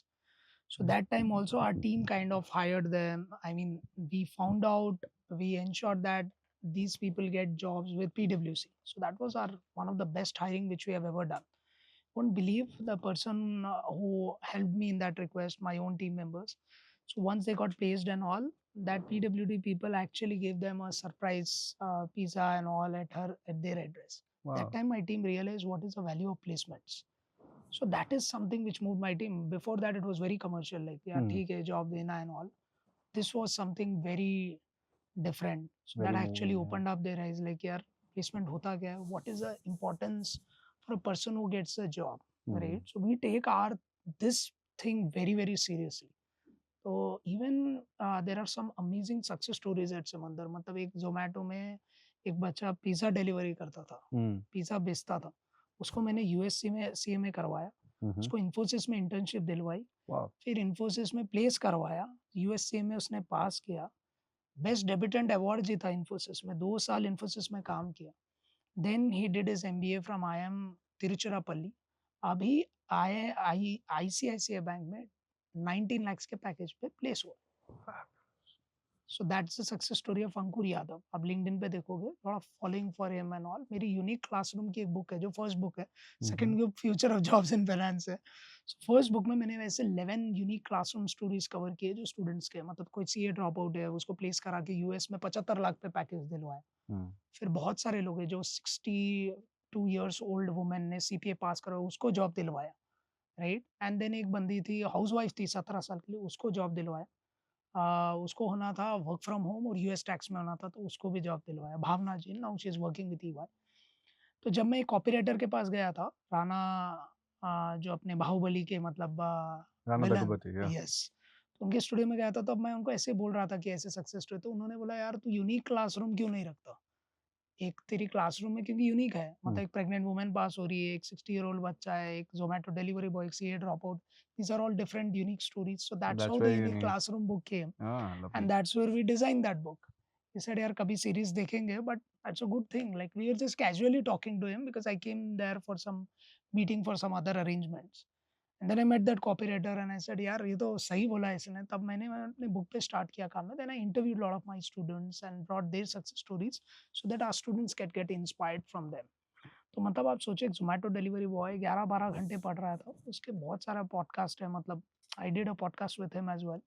So that time also our team kind of hired them. I mean, we found out, we ensured that these people get jobs with PwC. So that was our one of the best hiring which we have ever done. Won't believe the person who helped me in that request, my own team members. So once they got placed and all, that PWD people actually gave them a surprise pizza and all at their address. Wow. That time my team realized what is the value of placements. So that is something which moved my team. Before that it was very commercial, like yeah, theek hai, job dena and all. This was something very different. So Very that actually moving, yeah. opened up their eyes, like यार placement होता क्या है, what is the importance for a person who gets a job, right? So we take our this thing very very seriously. So even there are some amazing success stories at समंदर, मतलब एक जोमेटो में एक बच्चा pizza delivery करता था, pizza बेचता था, उसको मैंने यूएससी में सीएमए करवाया, उसको इन्फोसिस में इंटर्नशिप दिलवाई, फिर इन्फोसिस में प्लेस करवाया, यूएससी में उसने पास किया, बेस्ट डेब्यूटेंट अवार्ड जीता इन्फोसिस में, 2 साल इन्फोसिस में काम किया। Then he did his MBA from IIM Tiruchirappalli. अभी आईसीआईसीआई बैंक में 19 lakhs के पैकेज पे प्लेस हुआ। So that's the success story of Ankur Yadav. आप लिंक्डइन पे देखोगे, थोड़ा following for him and all. मेरी यूनिक क्लासरूम की एक बुक है जो फर्स्ट बुक है, second book future of jobs in finance है। सो फर्स्ट बुक में मैंने वैसे 11 यूनिक क्लासरूम स्टोरीज कवर किए जो स्टूडेंट्स के, मतलब कोई सीए ड्रॉप आउट है उसको प्लेस करा के यूएस में 75 लाख पे पैकेज दिलवाया। फिर बहुत सारे लोग हैं जो 62 years ओल्ड वुमेन ने सीपीए पास करा उसको जॉब दिलवाया, राइट। एंड देन एक बंदी थी, हाउसवाइफ थी 17 साल के लिए, उसको जॉब दिलवाया। उसको होना था वर्क फ्रॉम होम और यूएस टैक्स में होना था, तो उसको भी जॉब दिलवाया। Bhavna ji, now she is working with EY. तो जब मैं एक कॉपीराइटर के पास गया था, राणा जो अपने बाहुबली के मतलब Rana villain, Daggubati, yeah. Yes, तो उनके स्टूडियो में गया था। तब मैं उनको ऐसे बोल रहा था कि ऐसे सक्सेस स्टोरी, तो उन्होंने बोला यार तू यूनिक क्लासरूम क्यों नहीं रखता, एक तेरी क्लासरूम में, क्योंकि यूनिक है, मतलब एक प्रेग्नेंट वुमेन पास हो रही है, एक 60-year-old बच्चा है, एक जोमेटो डिलीवरी बॉय, एक CA drop out, these are all different unique stories. So that's That's how the very unique unique. classroom book came, Lovely. and that's where we designed that book. He said यार कभी series देखेंगे, but that's a good thing, like we were just casually talking to him because I came there for some meeting for some other arrangements, and then I met that copywriter and I said यार ये तो सही बोला इसने। तब मैंने अपने book पे स्टार्ट किया काम में। then I interviewed a lot of my students and brought their success stories so that our students get inspired from them. तो मतलब आप सोचिए ज़ोमैटो डिलीवरी बॉय 11-12 घंटे पढ़ रहा था, उसके बहुत सारा पॉडकास्ट है, मतलब I did a podcast with him as well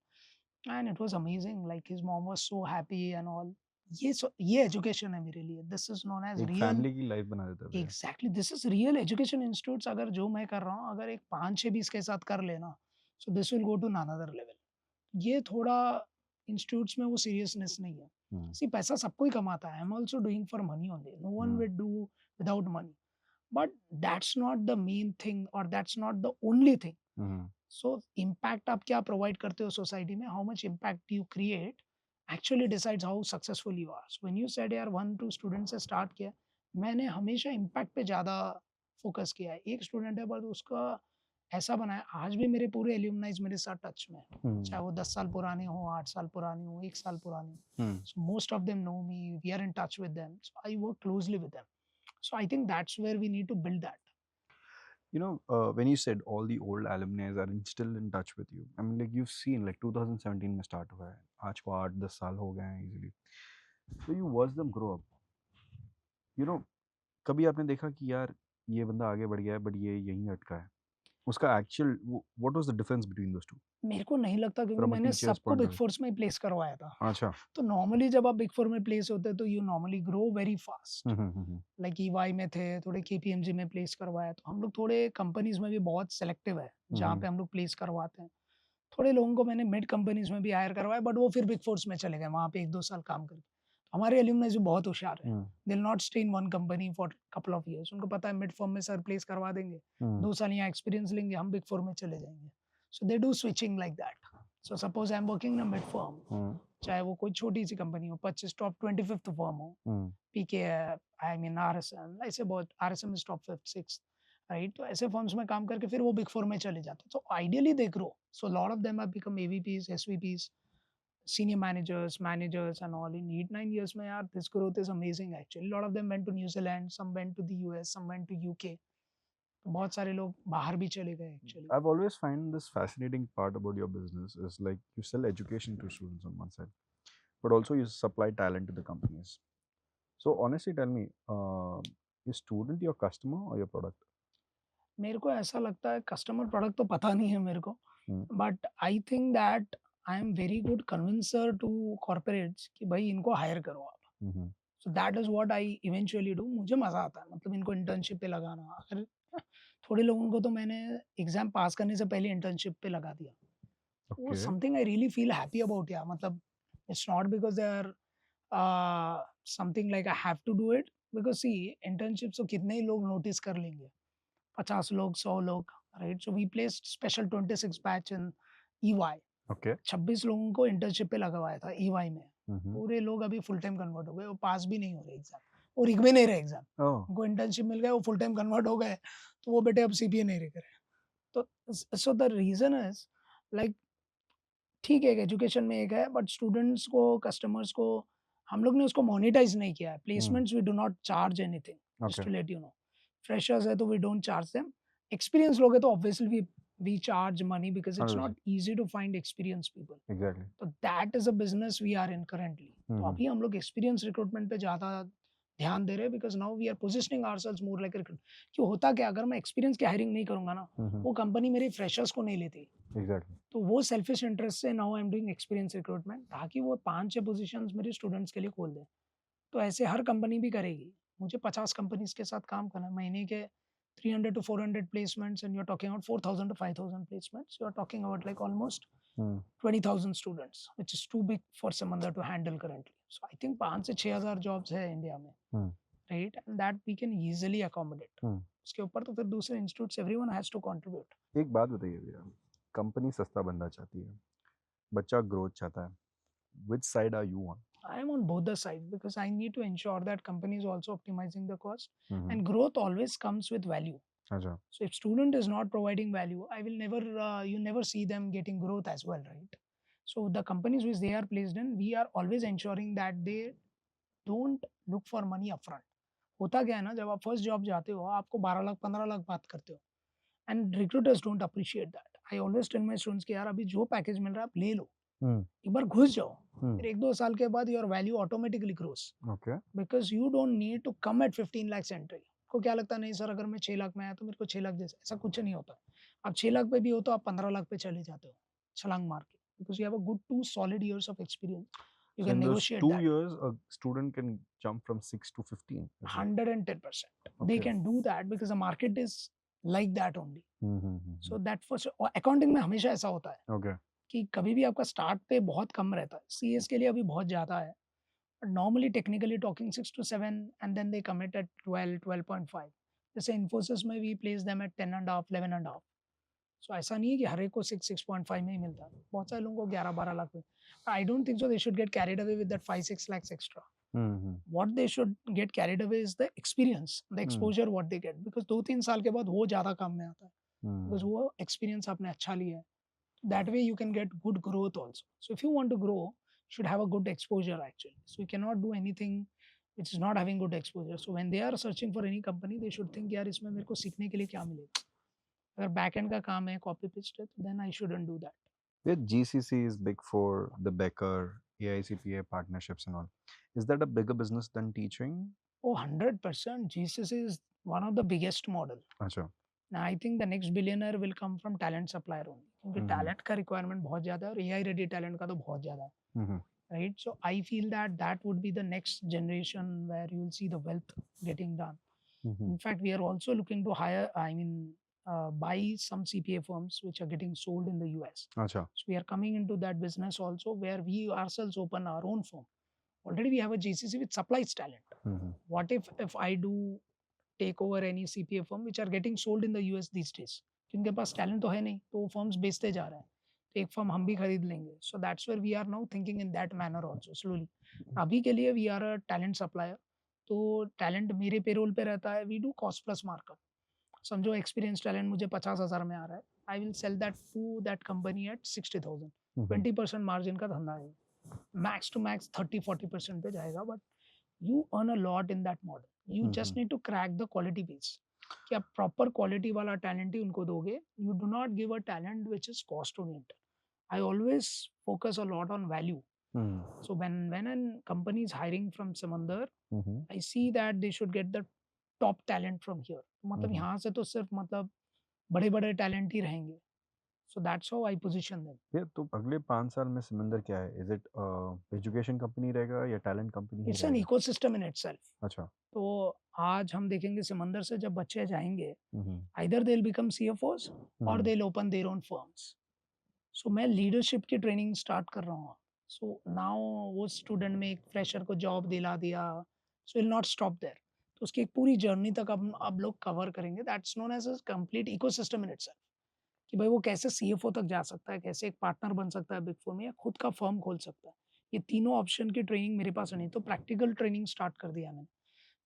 and it was amazing, like his mom was so happy and all. ये एजुकेशन है मेरे लिए, दिस इज़ नोन एज़ एक रियल। फैमिली की लाइफ बना देता है भैया। Exactly, this is real education institutes. अगर जो मैं कर रहा हूँ, अगर एक 5-6 भी इसके साथ कर लेना, so this will go to another level. ये थोड़ा इंस्टीट्यूट्स में वो सीरियसनेस नहीं है। हुँ, सी पैसा सब कोई कमाता है, I am also doing for money only, no one hmm, will do without money, but that's not the main thing और that's not the only thing. Hmm, so impact आप क्या प्रोवाइड करते हो सोसाइटी में, how much impact you create actually decides how successful you are. So when you said यार 1-2 student से start किया, मैंने हमेशा इम्पैक्ट पे ज़्यादा फोकस किया है। एक स्टूडेंट है बट उसका ऐसा बनाया, आज भी मेरे पूरे एल्यूमनाइज़ मेरे साथ टच में हैं। हुँ, चाहे वो 10 साल पुराने हों, 8 साल पुराने हों, 1 साल पुराने हों। हुँ। So most of them know me, we are in touch with them. So I work closely with them. So I think that's where we need to build that. You know, when you said all the old alumni are still in touch with you, I mean, like you've seen, like 2017 में start हुआ है, आज को 8-10 साल हो गए हैं easily. So you watch them grow up. You know, कभी आपने देखा कि यार ये बंदा आगे बढ़ गया है बट ये यहीं अटका है? उसका actual what was the difference between those two मेरे को नहीं लगता, क्योंकि फ्रॉम अ मैंने टीचर्स सबको पॉइंट बिग ऑफ फोर्स में ही प्लेस करवाया था। व्यू? अच्छा। तो नॉर्मली जब आप बिग फोर में प्लेस होते हैं तो you normally grow very fast. Hmm. Like EY में थे, थोड़े केपीएमजी में प्लेस करवाया, तो हम लोग थोड़े कंपनीज में भी बहुत सेलेक्टिव है जहाँ पे हम लोग प्लेस करवाते हैं। थोड़े लोगों को मैंने मिड कंपनीज में भी हायर करवाया, बट वो फिर बिग फोर्स में चले गए, वहाँ पे 1-2 साल काम करके। तो हमारे एल्यूमनाइज भी बहुत होशियार है, hmm, they will not stay in one company for couple of years. उनको पता है मिड फर्म में सर प्लेस करवा देंगे, हुँ, 2 साल यहाँ एक्सपीरियंस लेंगे, हम बिग फोर में चले जाएंगे। So they do switching like that. So suppose I am working in a mid firm, hmm, चाहे वो कोई छोटी सी कंपनी हो, 25 टॉप 25th फर्म हो, हुँ, पीके है, आई मीन आरएसएम, ऐसे बहुत, RSM is top 5th 6th, right? तो ऐसे फर्म्स में काम करके फिर वो बिग फोर में चले जाते हैं। तो ideally they grow, so lot of them have become AVPs, SVPs, senior managers, managers and all in 8-9 years में। यार this growth is amazing actually. Lot of them went to New Zealand, some went to the US, some went to UK. तो बहुत सारे लोग बाहर भी चले गए actually. I've always find this fascinating part about your business is like you sell education to students on one side, but also you supply talent to the companies. So honestly, tell me, is student your customer or your product? मेरे को ऐसा लगता है, customer product तो पता नहीं है मेरे को, hmm, but I think that I am very good convincer to corporates कि भाई इनको हायर करो आप। Hmm, hmm, so that is what I eventually do. मुझे मज़ा आता है, मतलब इनको इंटर्नशिप पे लगाना। अगर थोड़े लोगों को तो मैंने एग्ज़ाम पास करने से पहले इंटर्नशिप पे लगा दिया। वो okay, something I really feel happy about, या मतलब it's not because they are something like I have to do it, because see internship तो कितने ही लोग नोटिस कर लेंगे, 50 लोग, 100 लोग, right? So we placed special 26 batch in EY. Okay, 26 लोगों को इंटर्नशिप पे लगवाया था ईवाई में। हुँ, हुँ, पूरे लोग अभी फुल टाइम कन्वर्ट हो गए, वो पास भी नहीं हो रहे एग्ज़ाम, और लिख भी नहीं रहे एग्ज़ाम। ओह! उनको इंटर्नशिप मिल गया, वो फुल टाइम कन्वर्ट हो गए, तो वो बेटे अब सीपीए नहीं लिख रहे। तो so the reason is like, ठीक है, एक एजुकेशन में एक है, बट स्टूडेंट्स को, कस्टमर्स को हम लोग ने उसको मोनेटाइज़ नहीं किया है। Hmm, placements we do not charge anything, just okay, to let you know. Freshers है तो we don't charge them. Experience लोग हैं तो obviously we charge money, because it's 100% not easy to find experienced people. Exactly, तो that is a business we are in currently. Hmm, तो hmm, अभी हम लोग एक्सपीरियंस रिक्रूटमेंट पे ज़्यादा ध्यान दे रहे हैं, because now we are positioning ourselves more like recruit. क्यों होता क्या, अगर मैं एक्सपीरियंस की हायरिंग नहीं करूँगा ना, हुँ, हुँ, वो कंपनी मेरे फ्रेशर्स को नहीं लेती। एग्ज़ैक्टली, तो वो सेल्फिश इंटरेस्ट से now I am doing experience recruitment, ताकि वो 5-6 पोज़ीशंस मेरे स्टूडेंट्स के लिए खोल दें। तो ऐसे हर कंपनी भी करेगी। मुझे 50 कंपनीज़ के साथ काम करना है, महीने के 300 to 400 placements, and you're talking about 4,000 to 5,000 placements. You're talking about like almost hmm, 20,000 students, which is too big for Samandar to handle currently. So I think 5 से 6,000 जॉब्स है इंडिया में, hmm, right? And that we can easily accommodate. Hmm. उसके ऊपर तो फिर दूसरे institutes, everyone has to contribute. एक बात बताइए भैया, कंपनी सस्ता बंदा चाहती है, बच्चा ग्रोथ चाहता है, which side are you on? I am on both the sides because I need to ensure that company is also optimizing the cost, hmm, hmm, and growth always comes with value. अच्छा, So if student is not providing value, I will never, you never see them getting growth as well, right? So the companies which they are placed in, we are always ensuring that they don't look for money upfront. होता क्या है ना, जब आप first job जाते हो, आपको 12 लाख 15 लाख बात करते हो, and recruiters don't appreciate that. I always tell my students कि यार अभी जो पैकेज मिल रहा है आप ले लो, हुँ, एक बार घुस जाओ, हुँ, फिर 1-2 साल के बाद your value automatically grows, okay, because you don't need to come at 15 lakh entry. आपको क्या लगता है नहीं सर अगर मैं 6 लाख में आया तो मेरे को 6 लाख जैसे ऐसा कुछ नहीं होता। आप 6 लाख पे भी हो तो आप 15 लाख पे चले जाते हो, छलांग मार के। Because you have a good 2 solid years of experience, you So can in those negotiate 2 that years, a student can jump from 6 to 15. Is it? 110%. They Okay. can do that because the market is like that only. Mm-hmm. So that for और accounting में हमेशा ऐसा होता है Okay. कि कभी भी आपका स्टार्ट पे बहुत कम रहता है। सीएस के लिए अभी बहुत ज़्यादा है। Normally technically talking 6 to 7 and then they commit at 12, 12.5. जैसे Infosys में we place them at 10 and a half, 11 and a half. So ऐसा नहीं है कि हर एक को 6, 6.5 में ही मिलता है। बहुत सारे लोगों को 11, 12 लाख में। I don't think so they should get carried away with that 5, 6 lakhs extra. Mm-hmm. What they should get carried away is the experience, the exposure what they get. Because 2-3 साल के बाद वो ज़्यादा काम में आता है। Because वो experience आपने अच्छा लिया है। That way you can get good growth also. So if you want to grow, you should have a good exposure actually. So you cannot do anything which is not having good exposure. So when they are searching for any company, they should think यार इसमें मेरे को सीखने के लिए क्या मिलेगा? अगर बैक एंड का काम है कॉपी पेस्ट है तो then I shouldn't do that. Yeah, GCC is big for the Becker, AICPA partnerships and all. Is that a bigger business than teaching? Oh, 100%. GCC is one of the biggest model. Acha. Now I think the next billionaire will come from talent supplier only. क्योंकि talent का requirement बहुत ज़्यादा है और AI ready talent का तो बहुत ज़्यादा है. Mm-hmm. Right? So I feel that that would be the next generation where you will see the wealth getting done. Mm-hmm. In fact, we are also looking to buy some CPA firms which are getting sold in the US. Acha. So we are coming into that business also where we ourselves open our own firm. Already we have a GCC which supplies talent. Mm-hmm. What if I do take over any CPA firm which are getting sold in the US these days? जिनके पास talent तो है नहीं तो वो firms बेचते जा रहे हैं तो एक फर्म हम भी खरीद लेंगे. So that's where we are now thinking in that manner also slowly. अभी के लिए we are a talent supplier. तो talent मेरे पेरोल पे रहता है. We do cost plus markup. समझो एक्सपीरियंस टैलेंट मुझे 50,000 में आ रहा है. I will sell that to that company at 60,000. 20% margin का धंधा है. मैक्स टू मैक्स 30-40% पे जाएगा. But you earn a lot in that model. You just need to crack the quality base कि आप प्रॉपर क्वालिटी वाला टैलेंट ही उनको दोगे. You do not give a talent which is cost oriented. I always focus a lot on value. So when a company is hiring from Samandar, I see that they should get the top talent from here. मतलब यहाँ से तो सिर्फ मतलब बड़े-बड़े talent ही रहेंगे. So that's how I position them. Yeah, तो अगले 5 साल में सिमंदर क्या है? Is it एजुकेशन कंपनी रहेगा या talent company he It's an रहेगा? ecosystem in itself. अच्छा. तो आज हम देखेंगे समंदर से जब बच्चे जाएंगे, Mm-hmm. either they'll become CFOs or they'll open their own firms. So मैं लीडरशिप की ट्रेनिंग स्टार्ट कर रहा हूँ. So now वो स्टूडेंट में एक फ्रेशर को जॉब दिला दिया. So will not stop there. तो उसकी एक पूरी जर्नी तक अब लोग कवर करेंगे. That's known as a complete ecosystem in itself. कि भाई वो कैसे CFO तक जा सकता है, कैसे एक पार्टनर बन सकता है बिग फोर में या खुद का फर्म खोल सकता है. ये तीनों ऑप्शन की ट्रेनिंग मेरे पास नहीं. तो प्रैक्टिकल ट्रेनिंग स्टार्ट कर दिया मैंने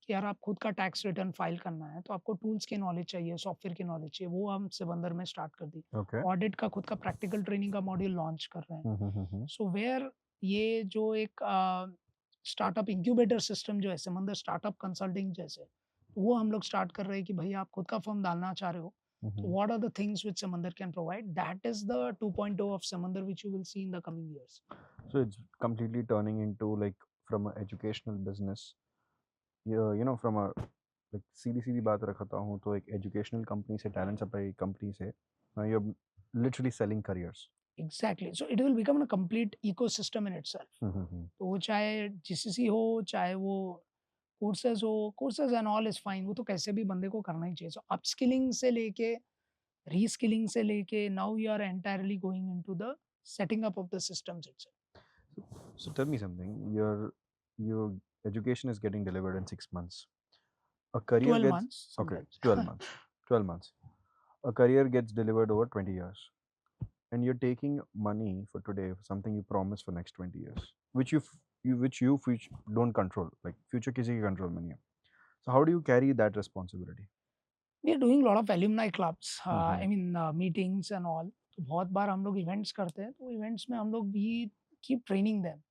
कि यार आप खुद का टैक्स रिटर्न फाइल करना है तो आपको टूल्स की नॉलेज चाहिए, सॉफ्टवेयर की नॉलेज चाहिए. वो हम सिबंदर में स्टार्ट कर दी. Okay. ऑडिट का खुद का प्रैक्टिकल ट्रेनिंग का मॉड्यूल लॉन्च कर रहे हैं. Mm-hmm. सो वेयर ये जो एक स्टार्टअप इंक्यूबेटर सिस्टम जो है समंदर स्टार्टअप कंसल्टिंग जैसे वो हम लोग स्टार्ट कर रहे हैं कि भाई आप खुद का फर्म डालना चाह रहे हो. So what are the things which Samandar can provide? That is the 2.0 of Samandar which you will see in the coming years. So it's completely turning into like from an educational business. You know, from a like सीधी बात रखता हूँ तो एक educational company से talent supply company से you're literally selling careers. Exactly. So it will become a complete ecosystem in itself. तो वो चाहे GCC हो चाहे वो कोर्सेज हो, courses and all is fine. वो तो कैसे भी बंदे को करना ही चाहिए. सो अपस्किलिंग से लेके रीस्किलिंग से लेके now you are entirely going into the setting up of the systems itself. So tell me something. Your education is getting delivered in 6 months. A career 12 gets months okay. sometimes. 12 months. 12 months. A career gets delivered over 20 years, and you're taking money for today for something you promised for next 20 years, which you don't control. Like future किसी के control में नहीं है. So how do you carry that responsibility? We are doing lot of alumni clubs, meetings and all. तो बहुत बार हम लोग events करते हैं. तो इवेंट्स में हम लोग भी कीप ट्रेनिंग देम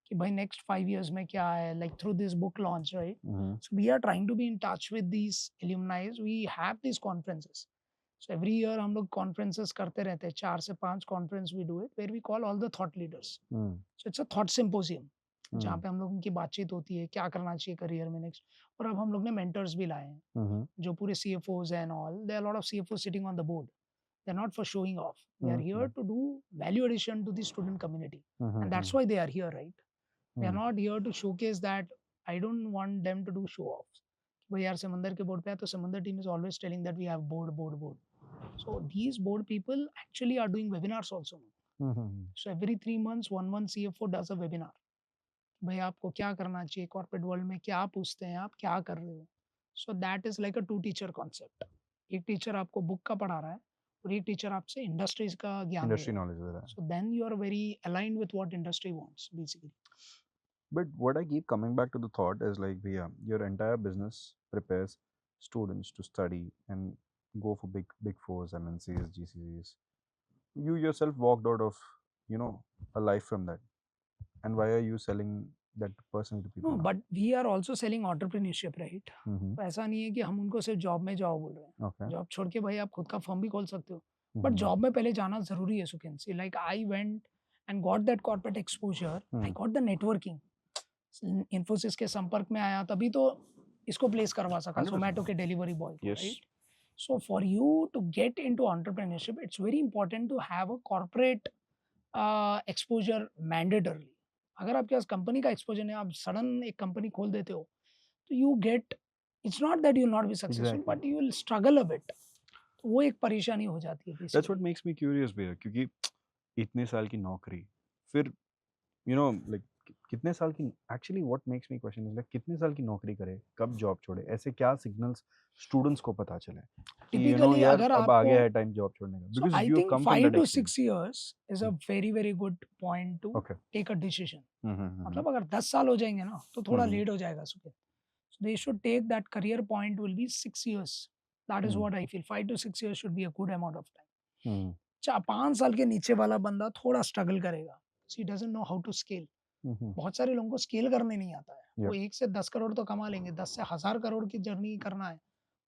कि भाई नेक्स्ट 5 years में क्या है, like through this book launch, right. So we are trying to be in touch with these alumni. We have these conferences. So every year हम लोग conferences करते रहते हैं. 4 से 5 conference we do it where we call all the thought leaders. So it's a thought symposium. जहाँ पे हम लोग उनकी बातचीत होती है क्या करना चाहिए करियर में नेक्स्ट। और अब हम लोग ने मेंटर्स भी लाए हैं जो पूरे CFOs and all, there are lot of CFOs sitting on the board, they are not for showing off, they are here to do value addition to the student community, and that's why they are here, right? They are not here to showcase that. I don't want them to do show off. भाई यार समंदर के board पे है तो समंदर team is always telling that we have board. So these board people actually are doing webinars also. So every 3 months, 1 month CFO does a webinar. भाई आपको क्या करना चाहिए कॉर्पोरेट वर्ल्ड में, क्या पूछते हैं, आप क्या कर रहे हो. So that is like a two teacher concept. एक टीचर आपको बुक का पढ़ा रहा है और एक टीचर आपसे इंडस्ट्रीज का ज्ञान दे इंडस्ट्री रहा है. नॉलेज दे रहा है. So then you are very aligned with what industry wants basically. But what I keep coming back to the thought is like, yeah, your entire business prepares students to study and go for big fours, MNCs, GCCs. You yourself walked out of, a life from that. And why are you selling that person to people No, now? but we are also selling entrepreneurship, right? Mm-hmm. तो ऐसा नहीं है कि हम उनको सिर्फ job में जाओ बोल रहे हैं. Okay. जॉब छोड़ के भाई आप खुद का फर्म भी खोल सकते हो. But Mm-hmm. जॉब में पहले जाना जरूरी है सुखिन. See like I went and got that corporate exposure, I got the networking. Infosys के संपर्क में आया तभी तो इसको प्लेस करवा सका 100%. जोमेटो के डिलीवरी बॉय को, Yes. Right? So for you to get into entrepreneurship, it's very important to have a corporate exposure mandatorily. अगर आपके पास कंपनी का एक्सपोजर नहीं, आप सडन एक कंपनी खोल देते हो तो you get, it's not that you not be successful Exactly. But you will struggle a bit. तो वो एक परेशानी हो जाती है That's what basically. makes me curious भैया, क्योंकि इतने साल की नौकरी, फिर like कितने साल की, actually what makes me question is like कितने साल की नौकरी करे, कब जॉब छोड़े, ऐसे क्या सिग्नल्स स्टूडेंट्स को पता चले कि Typically यार अगर अब आ आपको, गया है टाइम जॉब छोड़ने का, so because I you have think come from 5 that to experience. 6 years is a very good point to Okay. take a decision. Mm-hmm. मतलब अगर 10 साल हो जाएंगे ना तो थोड़ा हम्म. लेट हो जाएगा सुखे. So they should take that career point will be 6 years. That is what I feel. 5 to 6 years should be a good amount of time. Mm-hmm. 5 साल के नीचे वाला बंदा थोड़ा स्ट्रगल करेगा. So he doesn't know how to scale. Mm-hmm. बहुत सारे लोगों को स्केल करने नहीं आता है. Yep. वो 1 से 10 करोड़ तो कमा लेंगे, 10 से 1000 करोड़ की जर्नी करना है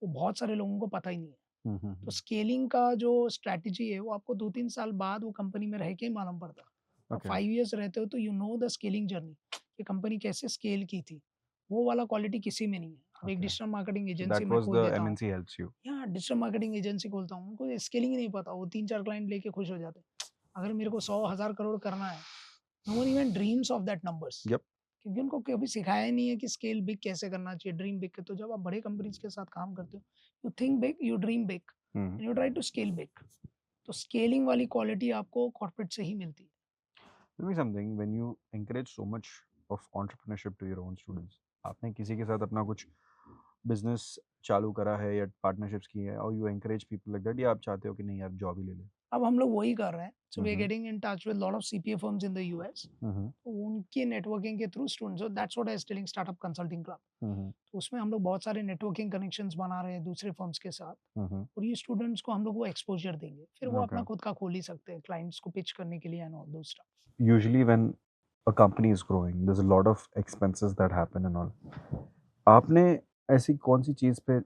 वो बहुत सारे लोगों को पता ही नहीं है. Mm-hmm. तो स्केलिंग का जो स्ट्रैटेजी है वो आपको 2-3 साल बाद वो कंपनी में रह के ही मालूम पड़ता है. और Okay. 5 इयर्स रहते हो तो you know the scaling journey कि कंपनी कैसे स्केल की थी. वो वाला क्वालिटी किसी में नहीं है. अब एक Okay. Digital marketing So agency that में was खोल the देता हूँ, MNC helps you. यहाँ डिजिटल मार्केटिंग एजेंसी खोलता हूँ, उनको स्केलिंग ही नहीं पता, वो 3-4 क्लाइंट लेके खुश हो जाते हैं. अगर मेरे को 100,000 करोड़ करना है, no one even dreams of that numbers. Yep. क्योंकि उनको कभी सिखाया ही नहीं है कि स्केल बिग कैसे करना चाहिए, ड्रीम बिग. तो जब आप बड़े कंपनीज के साथ काम करते हो, you think big, you dream big Mm-hmm. And you try to scale big. तो स्केलिंग वाली क्वालिटी आपको कॉर्पोरेट से ही मिलती है. Tell me something, when you encourage so much of entrepreneurship to your own students, आपने किसी के साथ अपना कुछ बिजनेस चालू करा है या पार्टनरशिप्स की है, और you encourage people like that, या आप चाहते हो कि नहीं यार जॉब ही ले ले? अब हम लोग वही कर रहे हैं. So we are Mhm. Getting in touch with lot of CPA firms in the US. Mm-hmm. तो उनके नेटवर्किंग के through students, so that's what I am telling startup consulting club. Mm-hmm. तो उसमें हम लोग बहुत सारे नेटवर्किंग कनेक्शंस बना रहे हैं दूसरे फर्म्स के साथ. Mm-hmm. और ये स्टूडेंट्स को हम लोग वो एक्सपोजर देंगे, फिर वो अपना Okay. खुद का खोल ही सकते हैं क्लाइंट्स को पिच करने के लिए and all those stuff. Usually when a company is growing, there's a lot of expenses that happen and all. आपने ऐसी कौन सी चीज़ पे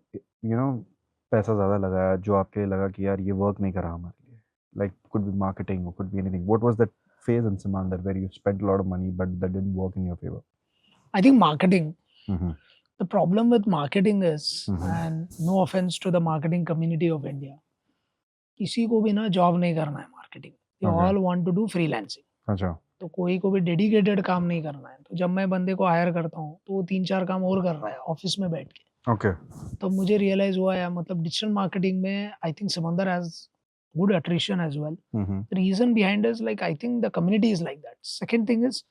पैसा ज़्यादा लगाया जो आपके लिए लगा कि यार ये वर्क नहीं करा हमारे लिए? Like could be marketing or could be anything. What was that phase in Simandar where you spent a lot of money but that didn't work in your favor? I think marketing. Mm-hmm. The problem with marketing is, Mhm. and no offense to the marketing community of India, किसी को भी ना job नहीं करना है marketing. They Okay. all want to do freelancing. अच्छा. तो कोई को भी डेडिकेटेड काम नहीं करना है. तो जब मैं बंदे को हायर करता हूँ तो वो 3-4 काम और कर रहा है ऑफिस में बैठ के. Okay. तो मुझे रियलाइज हुआ है, मतलब डिजिटल मार्केटिंग में आई थिंक समंदर has good attrition as well. Mm-hmm. The reason behind is like I think the community is like that. Second thing is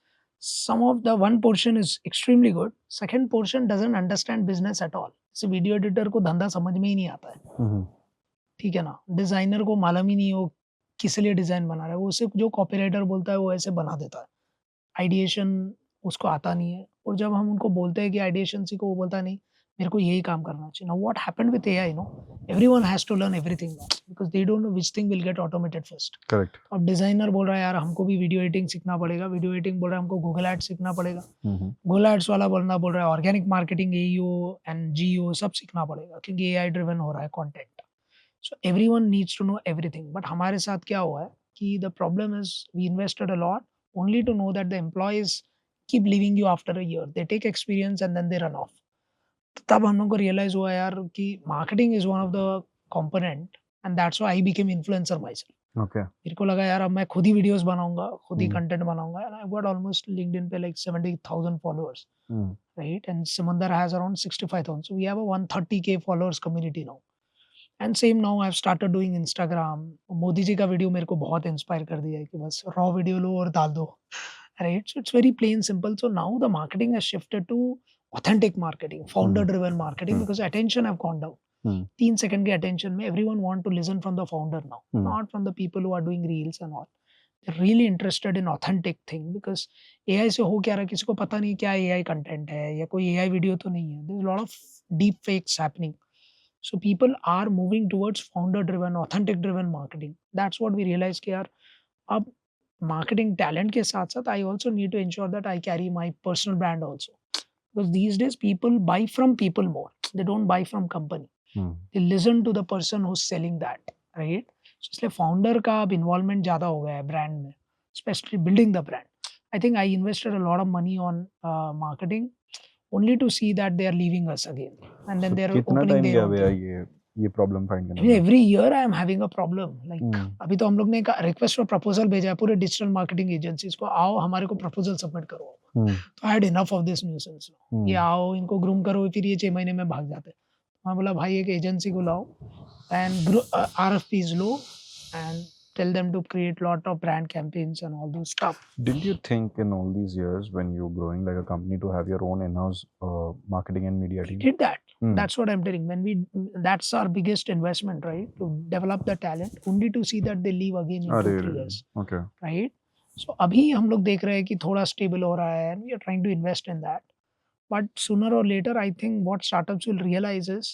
some of the one portion is extremely good. Second portion doesn't understand business at all. जैसे video editor को धंधा समझ में ही नहीं आता है. Mm-hmm. ठीक है ना. डिजाइनर को मालूम ही नहीं हो किस लिए डिजाइन बना रहा है, वो सिर्फ जो कॉपीराइटर बोलता है वो ऐसे बना देता है. आइडिएशन उसको आता नहीं है. और जब हम उनको बोलते हैं कि आइडिएशन सीखो, वो बोलता है नहीं मेरे को यही काम करना चाहिए. Now what happened with AI, everyone has to learn everything now because they don't know which thing will get automated first. Correct. अब डिजाइनर बोल रहा है यार हमको भी वीडियो एडिटिंग सीखना पड़ेगा, वीडियो एडिटिंग बोल रहा है हमको गूगल एड्स सीखना पड़ेगा, Mm-hmm. गूगल एड्स वाला बंदा बोल रहा है organic marketing AEO and GEO सब सीखना पड़ेगा क्योंकि AI ड्रिवन हो रहा है content. So everyone needs to know everything. But हमारे साथ क्या हुआ है कि the problem is we invested a lot only to know that the employees keep leaving you after a year. They take experience and then they run off. तो तब हम लोग को रियलाइज हुआ यार कि marketing is one of the component and that's why I became influencer my self. Okay. मेरे को लगा यार अब मैं खुद ही वीडियोस बनाऊंगा, खुद ही Hmm. कंटेंट बनाऊंगा, and I got almost LinkedIn पे like 70,000 followers, Hmm. right? And Samandar has around 65,000. So we have a 130K followers community now. And same now I've started doing Instagram. Modi ji का video मेरे को बहुत inspire कर दिया है कि बस रॉ वीडियो लो और डाल दो, right? So it's very plain simple. So now the marketing has shifted to authentic marketing, founder driven marketing, because attention have gone down. 3 second के attention में everyone want to listen from the founder now, not from the people who are doing reels and all. They're really interested in authentic thing because AI से हो क्या रहा है किसी को पता नहीं क्या AI content है या कोई AI वीडियो तो नहीं है. There's a lot of deep fakes happening. So people are moving towards founder driven, authentic driven marketing. That's what we realized कि यार अब marketing talent के साथ साथ I also need to ensure that I carry my personal brand also. Because these days people buy from people more. They don't buy from company. They listen to the person who's selling that, right? So इसलिए founder का अब involvement ज़्यादा हो गया है brand में, especially building the brand. I think I invested a lot of money on marketing only to see that they are leaving us again, and then So they're कितना opening time their गया own भैया thing. ये problem find I करने mean, में? every year I am having a problem. Like अभी तो हम लोग ने एक रिक्वेस्ट फॉर प्रपोजल भेजा है पूरे डिजिटल मार्केटिंग एजेंसीज को, आओ हमारे को प्रपोजल सबमिट करो. तो I had enough of this nuisance. ये आओ इनको ग्रूम करो, फिर ये 6 महीने में भाग जाते हैं. मैं बोला भाई एक एजेंसी को लाओ and RFPs low and tell them to create lot of brand campaigns and all those stuff. Didn't you think in all these years when you're growing like a company to have your own in-house marketing and media We team? did that. That's what I'm telling. That's our biggest investment, right? To develop the talent, only to see that they leave again in 2-3 years, Okay. right? So अभी हम लोग देख रहे हैं कि थोड़ा stable हो रहा है and we are trying to invest in that. But sooner or later, I think what startups will realize is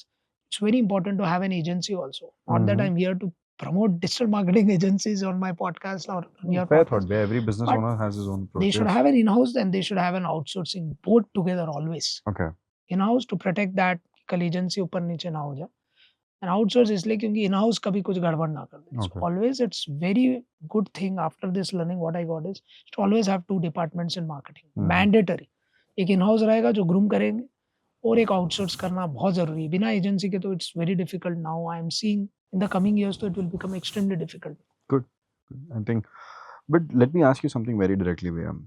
it's very important to have an agency also. Not that I'm here to promote digital marketing agencies on my podcast or on your Fair podcast. thought. Where every business But owner has his own process. They should have an in-house and they should have an outsourcing, both together always. Okay. In-house to protect that कल agency ऊपर नीचे ना हो जाए, and outsource इसलिए क्योंकि in-house कभी कुछ गड़बड़ ना कर दे. So always it's very good thing after this learning what I got is to always have 2 departments in marketing. Mandatory. एक in-house रहेगा जो groom करेंगे और एक outsource करना बहुत जरूरी है. बिना एजेंसी के तो it's very difficult now. I am seeing in the coming years so it will become extremely difficult. Good. I think, but let me ask you something very directly, Vyam.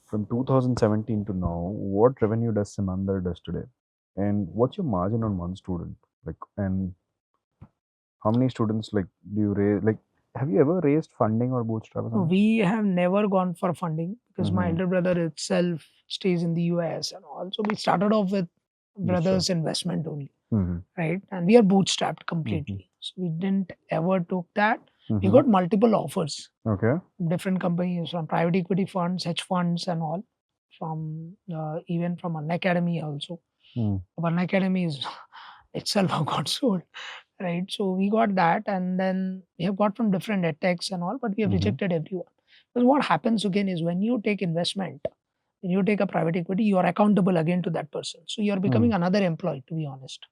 From 2017 to now, what revenue does Simandar does today? And what's your margin on one student? Like, and how many students like do you raise? Like, have you ever raised funding or bootstrap or something? We have never gone for funding because my elder brother itself stays in the US and all. So we started off with brother's investment only, right? And we are bootstrapped completely. So we didn't ever took that. We got multiple offers. Okay. Different companies from private equity funds, hedge funds and all. From even from an academy also. One academy is itself got sold, right? So we got that, and then we have got from different edtechs and all, but we have rejected everyone. Because what happens again is when you take investment, when you take a private equity, you are accountable again to that person. So you are becoming another employee, to be honest.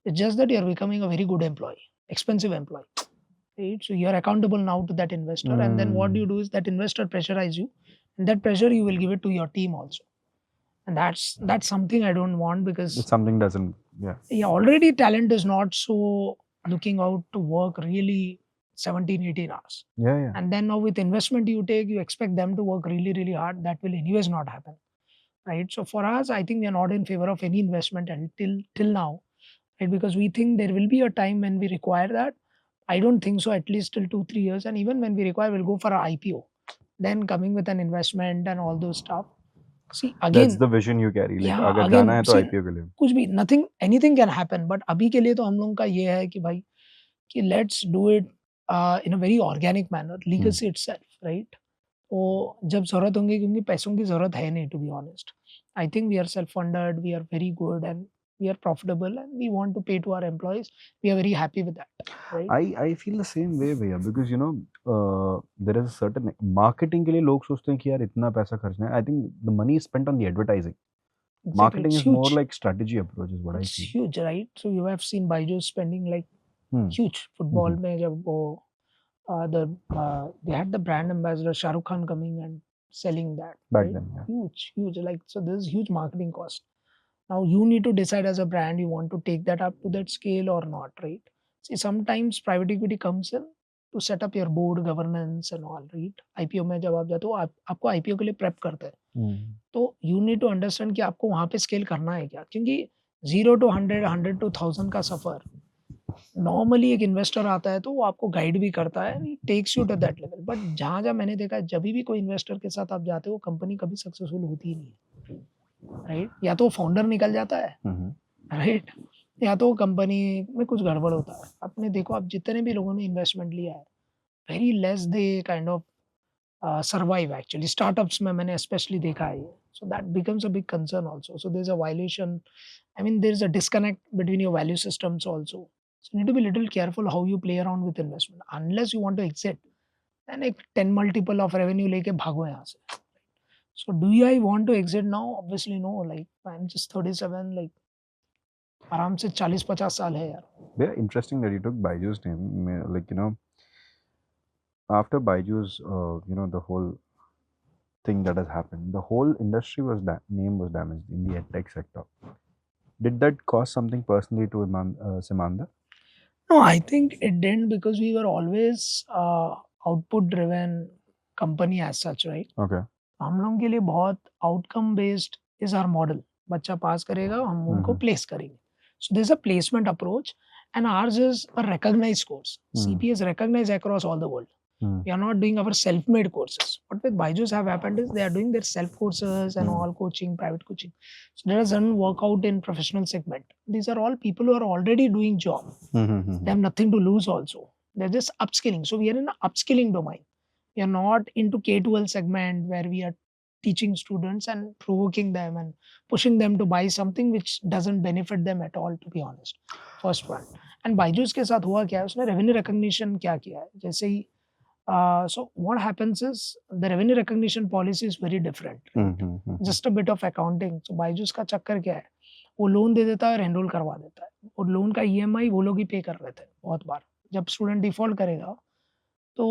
It's just that you are becoming a very good employee, expensive employee, right? So you are accountable now to that investor, and then what you do is that investor pressurize you, and that pressure you will give it to your team also. And that's something I don't want because If something doesn't, yeah, already talent is not so looking out to work really 17-18 hours. Yeah. And then now with investment you take, you expect them to work really, really hard. That will anyways not happen, right? So for us, I think we are not in favor of any investment until till now, right? Because we think there will be a time when we require that. I don't think so, at least till 2-3 years. And even when we require, we'll go for an IPO. Then coming with an investment and all those stuff. See, again, that's the vision you carry. Like, yeah, अगर again, जाना है तो see, IPO के लिए. कुछ भी anything can happen. But अभी के लिए तो हम लोगों का ये है कि भाई कि let's do it in a very organic manner, legacy itself, right? तो जब जरूरत होंगी क्योंकि पैसों की जरूरत है नहीं, to be honest. I think we are self-funded, we are very good, and we are profitable, and we want to pay to our employees. We are very happy with that, right? I feel the same way भैया, because you know there is a certain marketing के लिए लोग सोचते हैं कि यार इतना पैसा खर्चना है. I think the money is spent on the advertising. Exactly. Marketing It's is huge. more like strategy approach is what I It's feel. huge, right? So you have seen Byju's spending like huge. Football में जब वो they had the brand ambassador Shah Rukh Khan coming and selling that. Back right? then, yeah. Huge. Like, so there's huge marketing cost. Now you need to decide as a brand you want to take that up to that scale or not, right? See, sometimes private equity comes in to set up your board governance and all, right? IPO में जब आप जाते हो आपको IPO के लिए prep करते हैं. तो you need to understand कि आपको वहाँ पे scale करना है क्या, क्योंकि 0 to 100, 100 to 1000 का सफर नॉर्मली एक इन्वेस्टर आता है तो वो आपको गाइड भी करता है, takes you to that level. But जहाँ मैंने देखा है, जब भी कोई इन्वेस्टर के साथ आप जाते हो, कंपनी कभी सक्सेसफुल होती ही नहीं है, राइट? या तो फाउंडर निकल जाता है, राइट, या तो कंपनी में कुछ गड़बड़ होता है. आपने देखो, आप जितने भी लोगों ने इन्वेस्टमेंट लिया है, very less they kind of survive actually. Startups में मैंने स्पेशली देखा है ये. So that becomes a big concern also. So there is a violation, I mean, there is a disconnect between your value systems also. So you need to be a little careful how you play around with investment. Unless you want to exit, then एक 10 multiple of revenue लेके भागो यहाँ से. So do I want to exit now? Obviously no. Like, I'm just 37. Like, आराम से 40-50 साल है यार. Yeah, interesting that you took Baiju's name. Like, you know, after Baiju's, the whole thing that has happened, the whole industry name was damaged in the edtech sector. Did that cause something personally to Simandhar? No, I think it didn't, because we were always output driven company as such, right? Okay. हम लोगों के लिए बहुत outcome based is our model. बच्चा पास करेगा, हम उनको प्लेस करेंगे. So this a placement approach, and ours is a recognized course. CPA is recognized across all the world. We are not doing our self-made courses. What with Byju's have happened is they are doing their self courses and all coaching, private coaching. So there doesn't work out in professional segment. These are all people who are already doing job. They have nothing to lose also. They're just upskilling. So we are in an upskilling domain. We are not into K-12 segment where we are teaching students and provoking them and pushing them to buy something which doesn't benefit them at all, to be honest. First one. And Byju's के साथ हुआ क्या है, उसने revenue recognition क्या किया है, जैसे ही so what happens is the revenue recognition policy is very different. Just a bit of accounting. So Byju's का चक्कर क्या है, वो लोन दे देता है और एनरोल करवा देता है, और लोन का EMI वो लोग ही पे कर रहे थे बहुत बार. जब स्टूडेंट डिफॉल्ट करेगा तो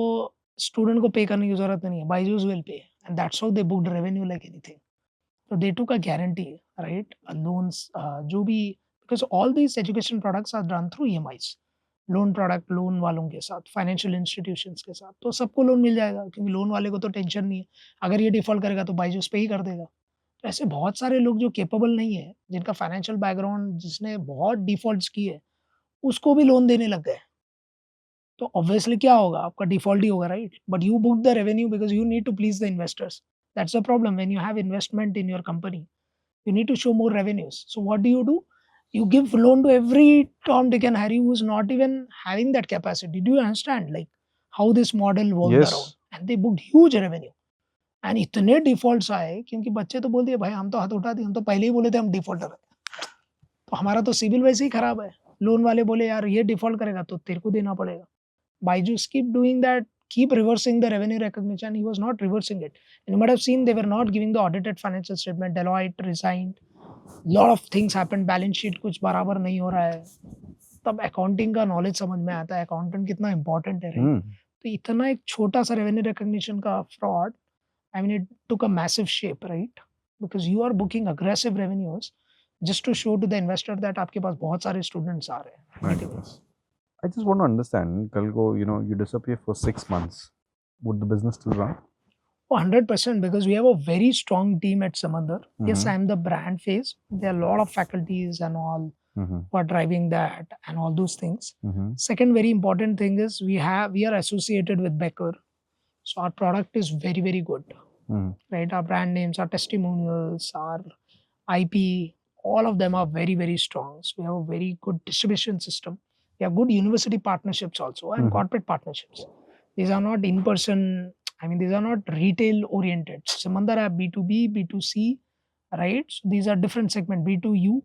स्टूडेंट को पे करने की जरूरत नहीं है, Byju's will pay, and that's how they booked revenue like anything. So they took a guarantee, right? Loans, जो भी, because all these education products are done through EMIs. Loan product loan वालों के साथ, फाइनेंशियल इंस्टीट्यूशंस के साथ, तो सबको loan मिल जाएगा, क्योंकि लोन वाले को तो टेंशन नहीं है. अगर ये डिफॉल्ट करेगा तो Byju's पे ही कर देगा. तो ऐसे बहुत सारे लोग जो केपेबल नहीं है, जिनका फाइनेंशियल बैकग्राउंड, जिसने बहुत डिफॉल्ट्स किए, उसको भी लोन देने लग गए. तो ऑब्वियसली क्या होगा, आपका डिफॉल्ट ही होगा, right? But you book the revenue because you need to please the investors. That's a problem when you have investment in your company. You need to show more revenues. So what do? You give loan to every Tom, Dick and Harry who is not even having that capacity. Do you understand like how this model worked Yes. around? And they booked huge revenue. And इतने defaults आए क्योंकि बच्चे तो बोल दिए, भाई हम तो हाथ उठा दिए, हम तो पहले ही बोले थे हम डिफॉल्टर है, तो हमारा तो सिविल वैसे ही खराब है. लोन वाले बोले यार ये डिफॉल्ट करेगा तो तेरे को देना पड़ेगा. Byju's keep doing that, keep reversing the revenue recognition. He was not reversing it. And you might have seen they were not giving the audited financial statement. Deloitte resigned. Lot of things happened. Balance sheet कुछ बराबर नहीं हो रहा है. तब accounting का knowledge समझ में आता है, अकाउंटेंट कितना इंपॉर्टेंट है, right? तो इतना एक छोटा सा रेवेन्यू रिकॉग्निशन का fraud, I mean, it took a massive shape, right? Because you are booking aggressive revenues just to show to the investor that आपके पास बहुत सारे students आ रहे हैं. Right. I just want to understand, Kalko, you disappear for 6 months. Would the business still run? Oh, 100%, because we have a very strong team at Samandar. Yes, I am the brand face. There are a lot of faculties and all who are driving that and all those things. Second very important thing is we are associated with Becker. So our product is very, very good. Right? Our brand names, our testimonials, our IP, all of them are very, very strong. So we have a very good distribution system. We have good university partnerships also and corporate partnerships. These are not in-person, I mean, these are not retail oriented. Samandar have B2B, B2C, right? So these are different segments. B2U,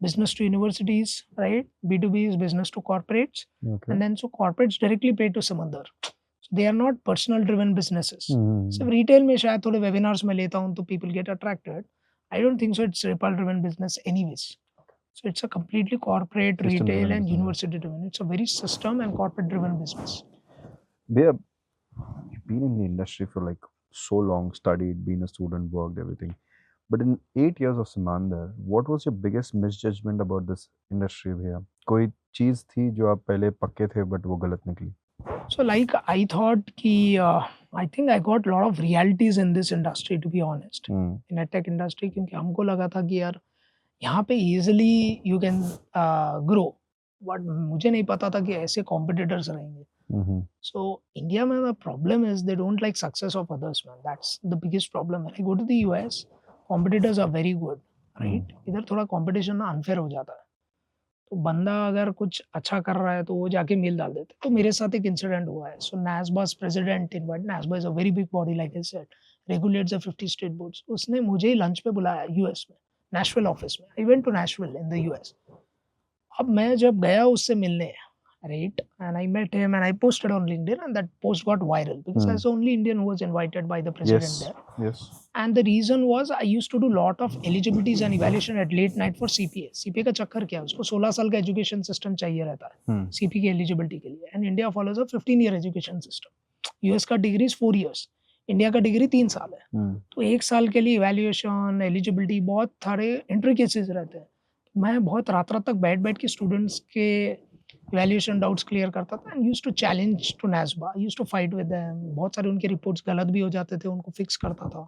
business to universities, right? B2B is business to corporates. Okay. And then so corporates directly pay to Samandar. So they are not personal driven businesses. So retail में शायद थोड़े webinars में लेता हूँ तो people get attracted. I don't think so. It's Ripple driven business anyways. So it's a completely corporate, System retail driven and business. university driven. It's a very system and corporate driven business. You've been in the industry for like so long, studied, been a student, worked, everything. But in 8 years of Simandar, what was your biggest misjudgment about this industry भैया? कोई चीज थी जो आप पहले पक्के थे but वो गलत निकली? So like I thought कि I think I got lot of realities in this industry to be honest. In tech industry क्योंकि हमको लगा था कि यार यहाँ पे easily you can grow. But मुझे नहीं पता था कि ऐसे competitors रहेंगे. So India में the problem is they don't like success of others man. That's the biggest problem. When I go to the US, competitors are very good, right? इधर थोड़ा competition ना unfair हो जाता है. तो बंदा अगर कुछ अच्छा कर रहा है तो वो जाके मेल डाल देते. तो मेरे साथ एक इंसिडेंट हुआ है. So NASBA's president invited. NASBA is a very big body like I said, regulates the 50 state boards. उसने मुझे ही लंच पे बुलाया US में, Nashville ऑफिस में. I went to Nashville in the US. अब मैं जब गया उससे मिलने, right, and I met him and I posted on LinkedIn and that post got viral because I was the only Indian who was invited by the president there. Yes. And the reason was I used to do lot of eligibilities and evaluation at late night for CPA. CPA का चक्कर क्या है? उसको 16 साल का education system चाहिए रहता है CPA की एलिजिबिलिटी के लिए. And India follows a 15-year education system. US का डिग्री 4 years, इंडिया का डिग्री 3 साल है. तो 1 साल के लिए इवैल्यूएशन, एलिजिबिलिटी बहुत सारे इंट्रिकेसीज रहते हैं. मैं बहुत रात तक बैठ के स्टूडेंट्स के इवैल्यूएशन डाउट्स क्लियर करता था and used to challenge to NASBA, used to fight with them. बहुत सारे उनके रिपोर्ट्स गलत भी हो जाते थे, उनको फिक्स करता था.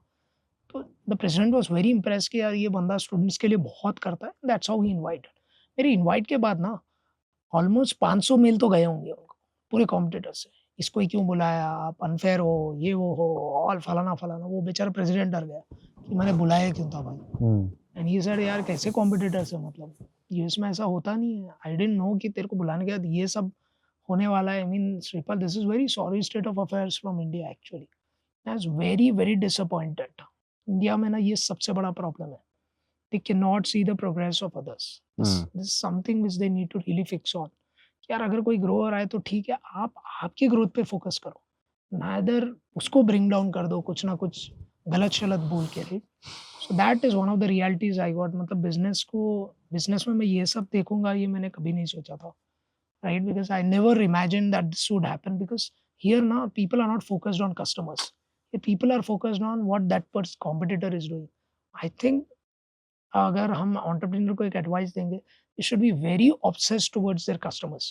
तो the president was very Impress कि यार ये बंदा स्टूडेंट्स के लिए बहुत करता है. That's how he invited. मेरी इनवाइट के बाद ना ऑलमोस्ट 500 मेल तो गए होंगे उनको पूरे कॉम्पिटिटर से. इसको ही क्यों बुलाया, आप अनफेयर हो, ये वो हो, ऑल फलाना फलाना. वो बेचारा प्रेसिडेंट डर गया कि मैंने बुलाया क्यों था भाई. एंड ही सेड यार कैसे कॉम्पिटिटर्स है, मतलब यूएस में ऐसा होता नहीं है. आई डिडंट नो कि तेरे को बुलाने के बाद ये सब होने वाला है. I mean Shripal, this is very sorry state of affairs from India actually. I was very very disappointed. India में ना ये सबसे बड़ा प्रॉब्लम है. They can not see the progress of others. This is something which they need to really fix on. यार अगर कोई grow हो रहा है तो ठीक है, आप आपकी ग्रोथ पे फोकस करो, नाइदर उसको ब्रिंग डाउन कर दो कुछ ना कुछ गलत शलत बोल के. Right. So that is one of the realities I got. मतलब बिजनेस में मैं ये सब देखूंगा ये मैंने कभी नहीं सोचा था. Right. Because I never imagine that this would happen. Because here ना people are not focused on customers. people are focused on what that competitor is doing. I think अगर हम entrepreneur को एक advice देंगे, they should be very obsessed towards their customers,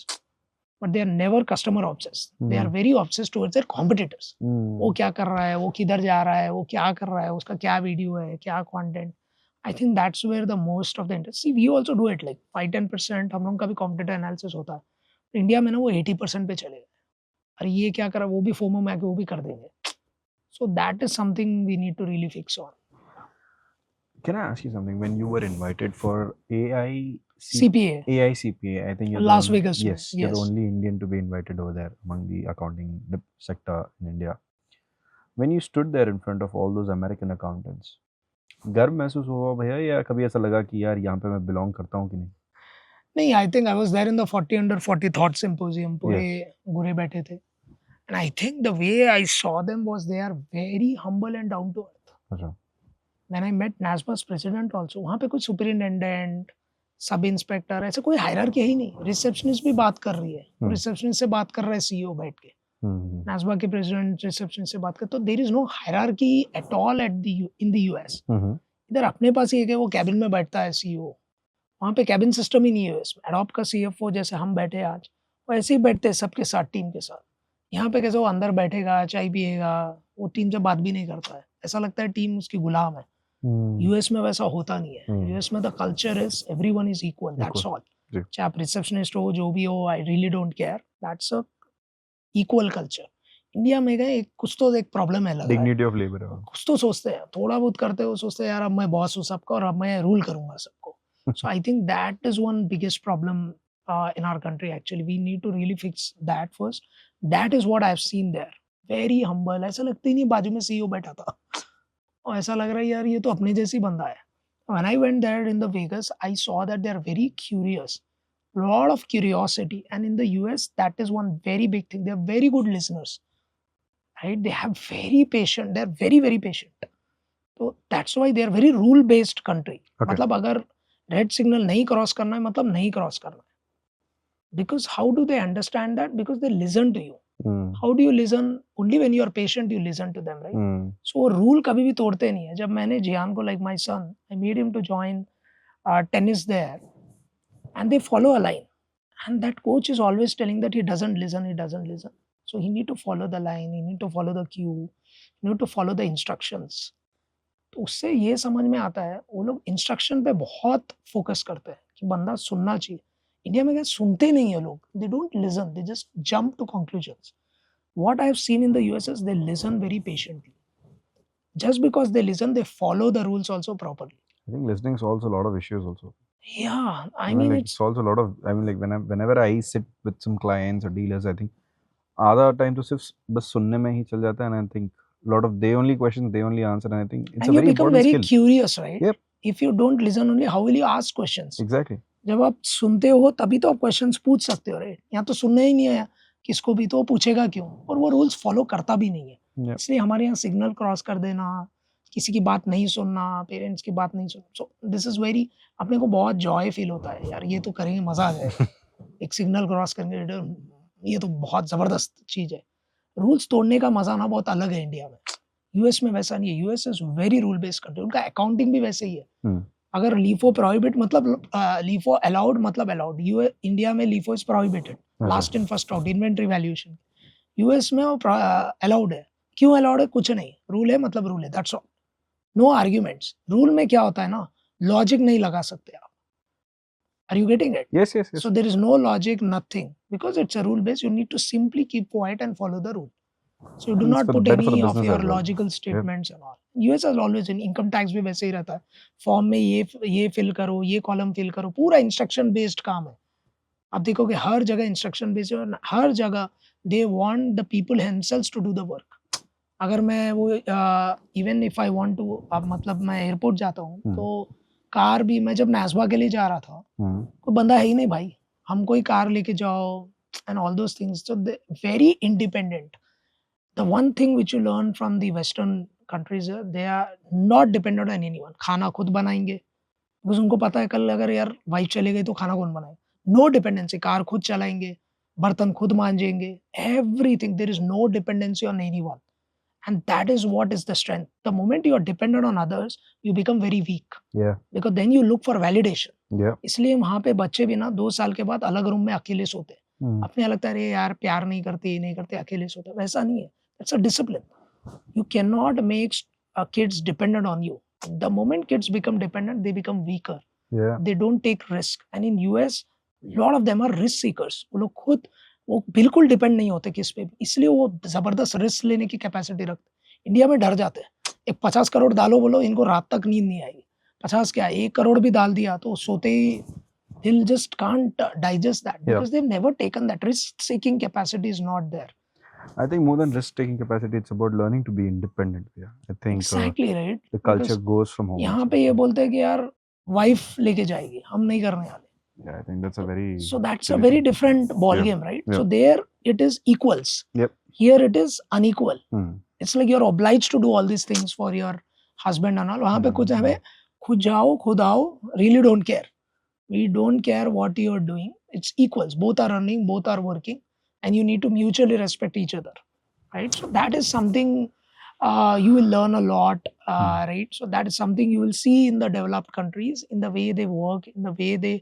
but they are never customer obsessed. They are very obsessed towards their competitors. वो क्या कर रहा है, वो किधर जा रहा है, वो क्या कर रहा है, उसका क्या वीडियो है, क्या content. I think that's where the most of the industry. We also do it like 5-10% हम लोगों का भी competitor analysis होता है. इंडिया में ना वो 80% पे चले गए. अरे ये क्या कर रहा है, वो भी FOMO में आके वो भी कर देंगे. So that is something we need to really fix on. Can I ask you something? When you were invited for CPA, AICPA, I think you're Las Vegas. Yes, you're the only Indian to be invited over there among the accounting sector in India. When you stood there in front of all those American accountants, गर्व महसूस हुआ भैया या कभी ऐसा लगा कि यार यहाँ पे मैं बिलोंग करता हूँ कि नहीं? नहीं, I think I was there in the 40 under 40 thought symposium. पूरे गुरे बैठे थे. And I think the way I saw them was they are very humble and down to earth. अच्छा. When I met NASBA's president also, वहाँ पे कुछ superintendent, sub inspector, ऐसे कोई हायरार्की है ही नहीं. रिसेप्शनिस्ट भी बात कर रही है, रिसेप्शनिस्ट से बात कर रहा है सीईओ बैठ के. NASBA के प्रेसिडेंट रिसेप्शनिस्ट से बात कर. तो there is no hierarchy at all in the US. इधर अपने पास ही है वो कैबिन में बैठता है सीईओ. वहाँ पे कैबिन सिस्टम ही नहीं है यूएस में. एडोप का सीएफओ जैसे हम बैठे आज, वो ऐसे ही बैठते हैं सबके साथ, टीम के साथ. यहाँ पे कैसे वो अंदर बैठेगा, चाय पिएगा, वो टीम से बात भी नहीं करता है. ऐसा लगता है टीम उसकी गुलाम है. यूएस में वैसा होता नहीं है. यूएस में the culture is everyone is equal. That's all. चाहे आप रिसेप्शनिस्ट हो, जो भी हो, I really don't care. That's a equal culture. India में गए कुछ तो एक प्रॉब्लम है, डिग्निटी ऑफ लेबर. कुछ तो सोचते हैं, थोड़ा बहुत करते हो, सोचते हैं यार अब मैं बॉस हूँ सबका और अब मैं रूल करूंगा सबको. So I think that is one biggest problem in our country actually. We need to really fix that first. That is what I've seen there. Very humble. ऐसा लगता ही नहीं बाजू में सीईओ बैठा था और ऐसा लग रहा है यार ये तो अपने जैसी बंदा है. When I went there in the Vegas, I saw that they are very curious. Lot of curiosity. And in the US, that is one very big thing. They are very good listeners. Right? They have very patient. They are very, very patient. So that's why they are very rule-based country. मतलब अगर red signal नहीं cross करना है मतलब नहीं cross करना है. Because how do they understand that? Because they listen to you. Hmm. How do you listen? Only when you are patient you listen to them, right? Hmm. So वो rule कभी भी तोड़ते नहीं है. जब मैंने जियान को, like my son, I made him to join tennis there, and they follow a line, and that coach is always telling that he doesn't listen. So he need to follow the line, he need to follow the cue, he need to follow the instructions. तो उससे ये समझ में आता है वो लोग instruction पे बहुत फोकस करते हैं कि बंदा सुनना चाहिए. इंडिया में क्या सुनते नहीं है लोग. They don't listen, they just jump to conclusions. What I have seen in the US is they listen very patiently. Just because they listen, they follow the rules also properly. I think listening solves a lot of issues also. Yeah, I mean, mean like, it's it solves a lot of. I mean, like whenever I sit with some clients or dealers, I think आधा time तो सिर्फ बस सुनने में ही चल जाता है, and I think a lot of they only questions, they only answer, and I think it's and a you very become important very skill. curious, right? Yep. If you don't listen only, how will you ask questions? Exactly. जब आप सुनते हो तभी तो आप questions पूछ सकते हो, राइट? यहाँ तो सुनने ही नहीं आया किसको भी, तो वो पूछेगा क्यों? और वो रूल्स फॉलो करता भी नहीं है. Yep. इसलिए हमारे यहाँ सिग्नल क्रॉस कर देना, किसी की बात नहीं सुनना, पेरेंट्स की बात नहीं सुनना. सो दिस इज वेरी, अपने को बहुत जॉय फील होता है यार, ये तो करेंगे मजा आ जाएगा. एक सिग्नल क्रॉस करेंगे, ये तो बहुत जबरदस्त चीज है. रूल्स तोड़ने का मजा ना बहुत अलग है इंडिया में. यूएस में वैसा नहीं है. US is very rule based country. उनका अकाउंटिंग भी वैसे ही है. अगर लीफो प्रोहिबिट मतलब लीफो अलाउड मतलब अलाउड. इंडिया में LIFO is prohibited, last in first out, inventory valuation. US में वो अलाउड है. क्यों अलाउड है? कुछ नहीं, रूल है मतलब रूल है, that's all. No arguments. Rule में क्या होता है ना, लॉजिक नहीं लगा सकते आप. Are you getting it? Yes. So there is no logic, nothing, because it's a rule based. You need to simply keep quiet and follow the rule. So you do It's not for put better for any the of business your as well. logical statements and all. US has always in income tax भी वैसे ही रहता है. Form में ये fill करो, ये column fill करो, पूरा इंस्ट्रक्शन बेस्ड काम है. आप देखोगे हर जगह इंस्ट्रक्शन बेस्ड है. हर जगह they want the people himselves to do the work. अगर मैं वो even if I want to, अब मतलब मैं एयरपोर्ट जाता हूँ तो कार भी, मैं जब नाजवा के लिए जा रहा था, कोई बंदा है ही नहीं भाई, हमको ही कार लेके जाओ and all those things. So very independent. The one thing which you learn from the Western countries है, they are not dependent on anyone. खाना खुद बनाएंगे, because उनको पता है कल अगर यार वाइफ चले गई तो खाना कौन बनाए. No dependency. कार खुद चलाएंगे, बर्तन खुद मांजेंगे, everything. There is no dependency on anyone, and that is what is the strength. The moment you are dependent on others, you become very weak. Yeah. Because then you look for validation. Yeah. इसलिए वहाँ पे बच्चे भी ना 2 साल के बाद अलग रूम में अकेले सोते हैं. अपने लगता है अरे यार प्यार नहीं करते, ये नहीं करते, अकेले सोते. वैसा नहीं है. It's a discipline. You cannot make kids dependent on you. The moment kids become dependent, they become weaker. Yeah. They don't take risk. And in US, lot of them are risk seekers. वो लोग खुद वो बिल्कुल depend नहीं होते किस पे भी, इसलिए वो जबरदस्त रिस्क लेने की कैपेसिटी रखते. इंडिया में डर जाते हैं. एक 50 करोड़ डालो बोलो, इनको रात तक नींद नहीं आएगी. 50 क्या, 1 करोड़ भी डाल दिया तो सोते ही they'll just can't digest that, because they've never taken that. Risk seeking capacity is not there. I think more than risk taking capacity, it's about learning to be independent. Yeah, I think Exactly, right? the culture Because goes from home. यहाँ also. पे ये बोलते हैं कि यार wife लेके जाएगी, हम नहीं करने वाले. Yeah, I think that's a very. So that's a very different ball Yeah. game, right? Yeah. So there it is equals. Yep. Here it is unequal. Hmm. It's like you're obliged to do all these things for your husband and all. वहाँ पे कुछ हमें खुद जाओ खुद आओ, really don't care. We don't care what you're doing. It's equals. Both are earning, both are working, and you need to mutually respect each other, right? So that is something you will learn a lot, right? So that is something you will see in the developed countries, in the way they work, in the way they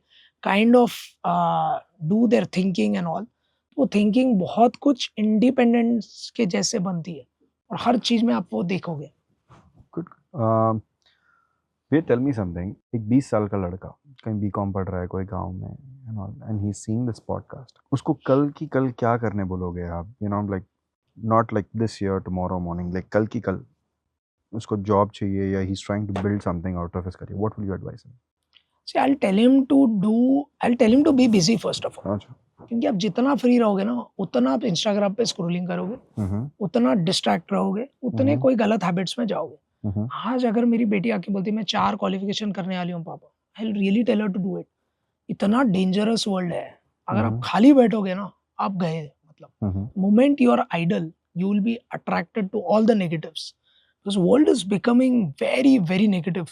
kind of do their thinking and all. वो thinking बहुत कुछ independence के जैसे बनती है, और हर चीज में आप वो देखोगे. Good. Wait, tell me something. एक 20 साल का लड़का कहीं बीकॉम पढ़ रहा है कोई गांव में and he's seeing this podcast. उसको कल की कल क्या करने बोलोगे आप? You know, like not like this year, tomorrow morning. Like कल की कल उसको जॉब चाहिए या he's trying to build something out of his career. What will you advise him? See, I'll tell him to be busy first of all. अच्छा. क्योंकि आप जितना फ्री रहोगे ना, उतना आप इंस्टाग्राम पे स्क्रोलिंग करोगे, उतना डिस्ट्रैक्ट रहोगे, उतने कोई गलत हैबिट्स में जाओगे. आज अगर मेरी बेटी आके बोलती है मैं 4 क्वालिफिकेशन करने वाली हूँ पापा, I will really tell her to do it. इतना डेंजरस वर्ल्ड है. अगर आप खाली बैठोगे ना, आप गए. मतलब moment you are idle, you will be attracted to all the negatives, because world is becoming very very negative,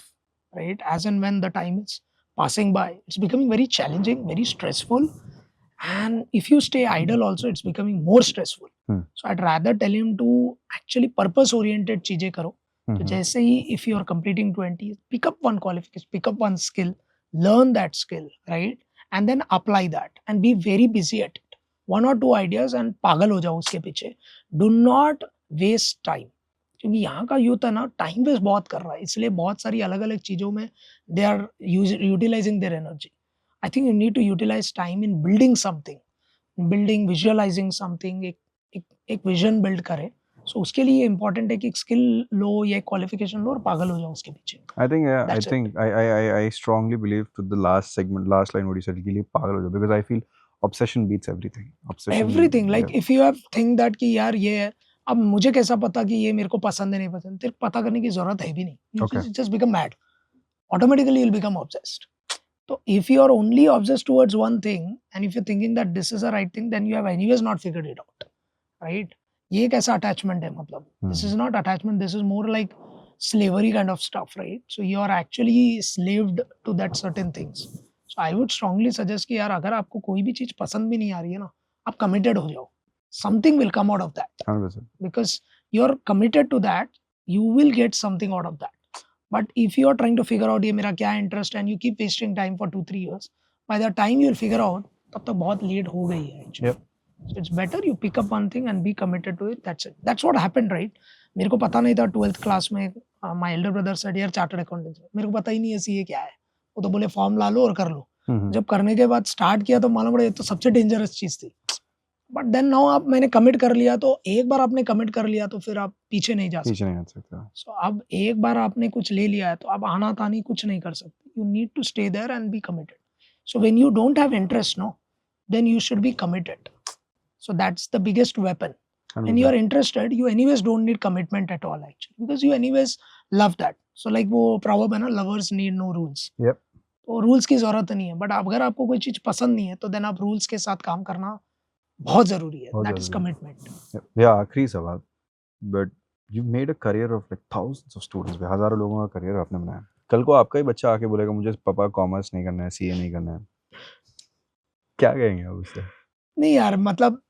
right? As and when the time is passing by, it's becoming very challenging, very stressful, and if you stay idle also, it's becoming more stressful. So I'd rather tell him to actually purpose oriented चीजें करो. तो जैसे ही if you are completing 20, pick up one qualification, pick up one skill, learn that skill, right? And then apply that and be very busy at it. 1 or 2 ideas and पागल हो जाओ उसके पीछे. Do not waste time. क्योंकि यहाँ का youth है ना टाइम वेस्ट बहुत कर रहा है, इसलिए बहुत सारी अलग अलग चीज़ों में they are utilizing their energy. I think you need to utilize time in building something, building visualizing something. एक विजन बिल्ड करे. सो उसके लिए इंपॉर्टेंट है कि एक स्किल लो या एक क्वालिफिकेशन लो और पागल हो जाओ उसके पीछे. I think yeah, That's it. I strongly believe to the last segment, last line what you said, के लिए पागल हो जाओ, because I feel obsession beats everything. Obsession. Everything like yeah. If you have think that कि यार ये है, अब मुझे कैसा पता कि ये मेरे को पसंद है नहीं पसंद, तेरे को पता करने की जरूरत है भी नहीं. Okay. Just become mad, automatically you'll become obsessed. So if you are only obsessed towards one thing and if you're thinking that this is the right thing, then you have anyways not figured it out, right? ये एक ऐसा attachment है, मतलब this is not attachment, this is more like slavery kind of stuff, right? So you are actually slaved to that certain things. So I would strongly suggest कि यार अगर आपको कोई भी चीज पसंद भी नहीं आ रही है ना, आप committed हो जाओ. Something will come out of that. 100%. Because you're committed to that, you will get something out of that. But if you are trying to figure out ये मेरा क्या interest and you keep wasting time for 2-3 years, by the time you'll figure out, तब तक बहुत late हो गई है actually. Yep. So it's better you pick up one thing and be committed to it. That's it. That's what happened, right? मेरे को पता नहीं था 12th class में my elder brother said यार chartered accountant. मेरे को पता ही नहीं है CA क्या है. वो तो बोले फॉर्म ला लो और कर लो. जब करने के बाद स्टार्ट किया तो मालूम पड़ा ये तो सबसे डेंजरस चीज थी. बट देन नाउ आप मैंने कमिट कर लिया, तो एक बार आपने कमिट कर लिया तो फिर आप पीछे नहीं जा सकते. पीछे नहीं आ सकता. सो अब एक बार आपने कुछ ले लिया है तो अब आना तानी कुछ नहीं कर सकते. You need to stay there and be committed. So when you don't have interest no, then you should be committed. So that's the biggest weapon. When you are interested, you anyways don't need commitment at all actually, because you anyways love that. So like वो proverb है ना, lovers need no rules. Yep. तो rules की जरूरत नहीं है, but अगर आपको कोई चीज पसंद नहीं है तो देन आप रूल्स के साथ काम करना बहुत जरूरी है. बहुत दैट इज जरूरी है. कमिटमेंट. या आखिरी सवाल, but you made a career of like thousands of students, हजारों लोगों का करियर आपने बनाया. कल को आपका ही बच्चा आके बोलेगा मुझे पापा कॉमर्स नहीं करना है, सीए नहीं करना है, क्या कहेंगे आप उससे? नहीं यार, मतलब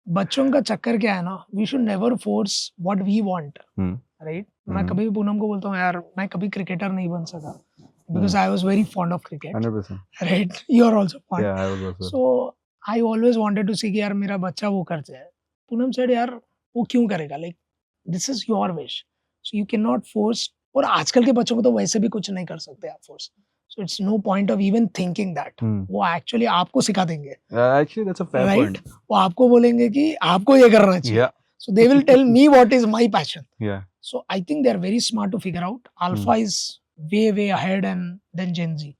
बच्चों का चक्कर क्या है ना, we should never force what we want, right? मैं कभी भी पूनम को बोलता हूँ यार मैं कभी क्रिकेटर नहीं बन सका because I was very fond of cricket. 100%. Right? You are also fond. Yeah, I was also. So I always wanted to see कि यार मेरा बच्चा वो कर जाए. पूनम said यार वो क्यों करेगा? Like this is your wish. So you cannot force. और आजकल के बच्चों को तो वैसे भी कुछ नहीं कर सकते आप force. So it's no point of even thinking that. वो actually आपको सिखा देंगे. Actually, that's a fair right? point. वो आपको बोलेंगे कि आपको ये करना चाहिए. Yeah. So they will tell me what is my passion. Yeah. So I think they are very smart to figure out. Alpha is way ahead and then Gen Z.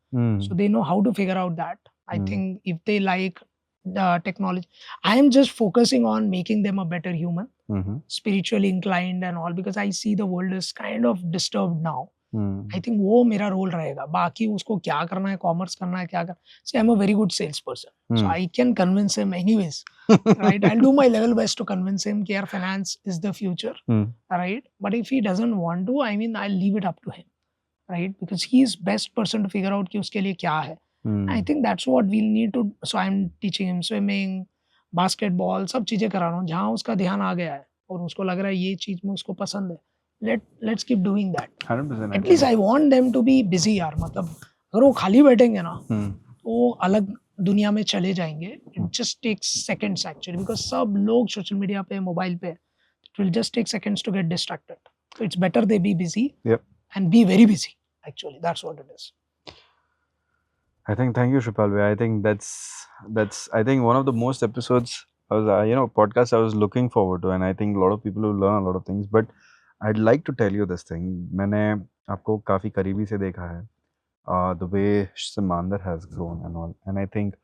So they know how to figure out that. I think if they like the technology, I am just focusing on making them a better human, spiritually inclined and all, because I see the world is kind of disturbed now. I think वो मेरा role रहेगा. बाकी उसको क्या करना है, commerce करना है, क्या करना. See, I'm a very good salesperson, so I can convince him anyways. Right? I'll do my level best to convince him कि यार finance is the future, right? But if he doesn't want to, I mean, I'll leave it up to him, right? Because he is best person to figure out कि उसके लिए क्या है. I think that's what we'll need to. So I'm teaching him swimming, basketball, सब चीजें करा रहा हूँ. जहाँ उसका ध्यान आ गया है और उसको लग रहा है ये चीज में उसको पसंद है, let's keep doing that. 100%. At least I want them to be busy यार. मतलब अगर वो खाली बैठेंगे ना तो वो अलग दुनिया में चले जाएंगे. It just takes seconds actually, because सब लोग सोशल मीडिया पे, मोबाइल पे. It will just take seconds to get distracted. So it's better they be busy. Yep. And be very busy actually. That's what it is. I think thank you, Shripal. I think that's I think one of the most episodes I was podcast I was looking forward to, and I think a lot of people will learn a lot of things. But I'd like to tell you this thing. मैंने आपको काफी करीबी से देखा है. The way Simandar has grown and all, and I think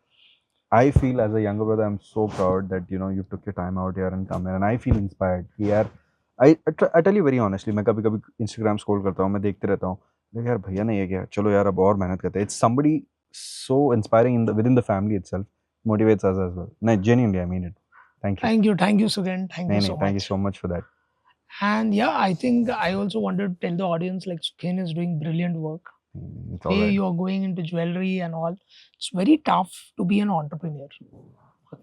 I feel as a younger brother I'm so proud that you took your time out here and come here, and I feel inspired. यार I tell you very honestly, मैं कभी कभी Instagram scroll करता हूँ, मैं देखते रहता हूँ, देखो यार भैया ने ये किया, चलो यार अब और मेहनत करते हैं. It's somebody so inspiring within the family itself, motivates us as well. No, genuinely, I mean it. Thank you. Thank you Sugan. Thank you so much. Thank you so much for that. And yeah, I think I also wanted to tell the audience like Sukhen is doing brilliant work. It's all right. You are going into jewelry and all. It's very tough to be an entrepreneur.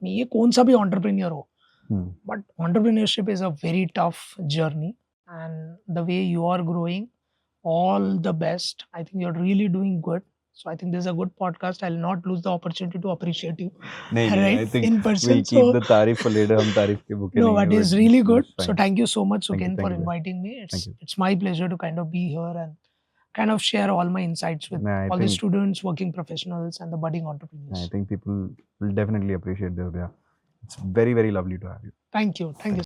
ये कौन सा भी entrepreneur हो, Hmm. But entrepreneurship is a very tough journey, and the way you are growing, all the best. I think you're really doing good. So I think this is a good podcast. I'll not lose the opportunity to appreciate you, नहीं नहीं, right, I think in we'll person. keep So the तारीफ for later. हम तारीफ के भूखे no, नहीं but हैं, it's but really good. that's So fine. thank you so much, Thank you, Suken, thank for you, bhai. inviting me. Thank you. It's my pleasure to kind of be here and kind of share all my insights with Nah, I all the think students, working professionals, and the budding I entrepreneurs. think people will definitely appreciate this. Yeah, it's very very lovely to have you. Thank you. Thank you.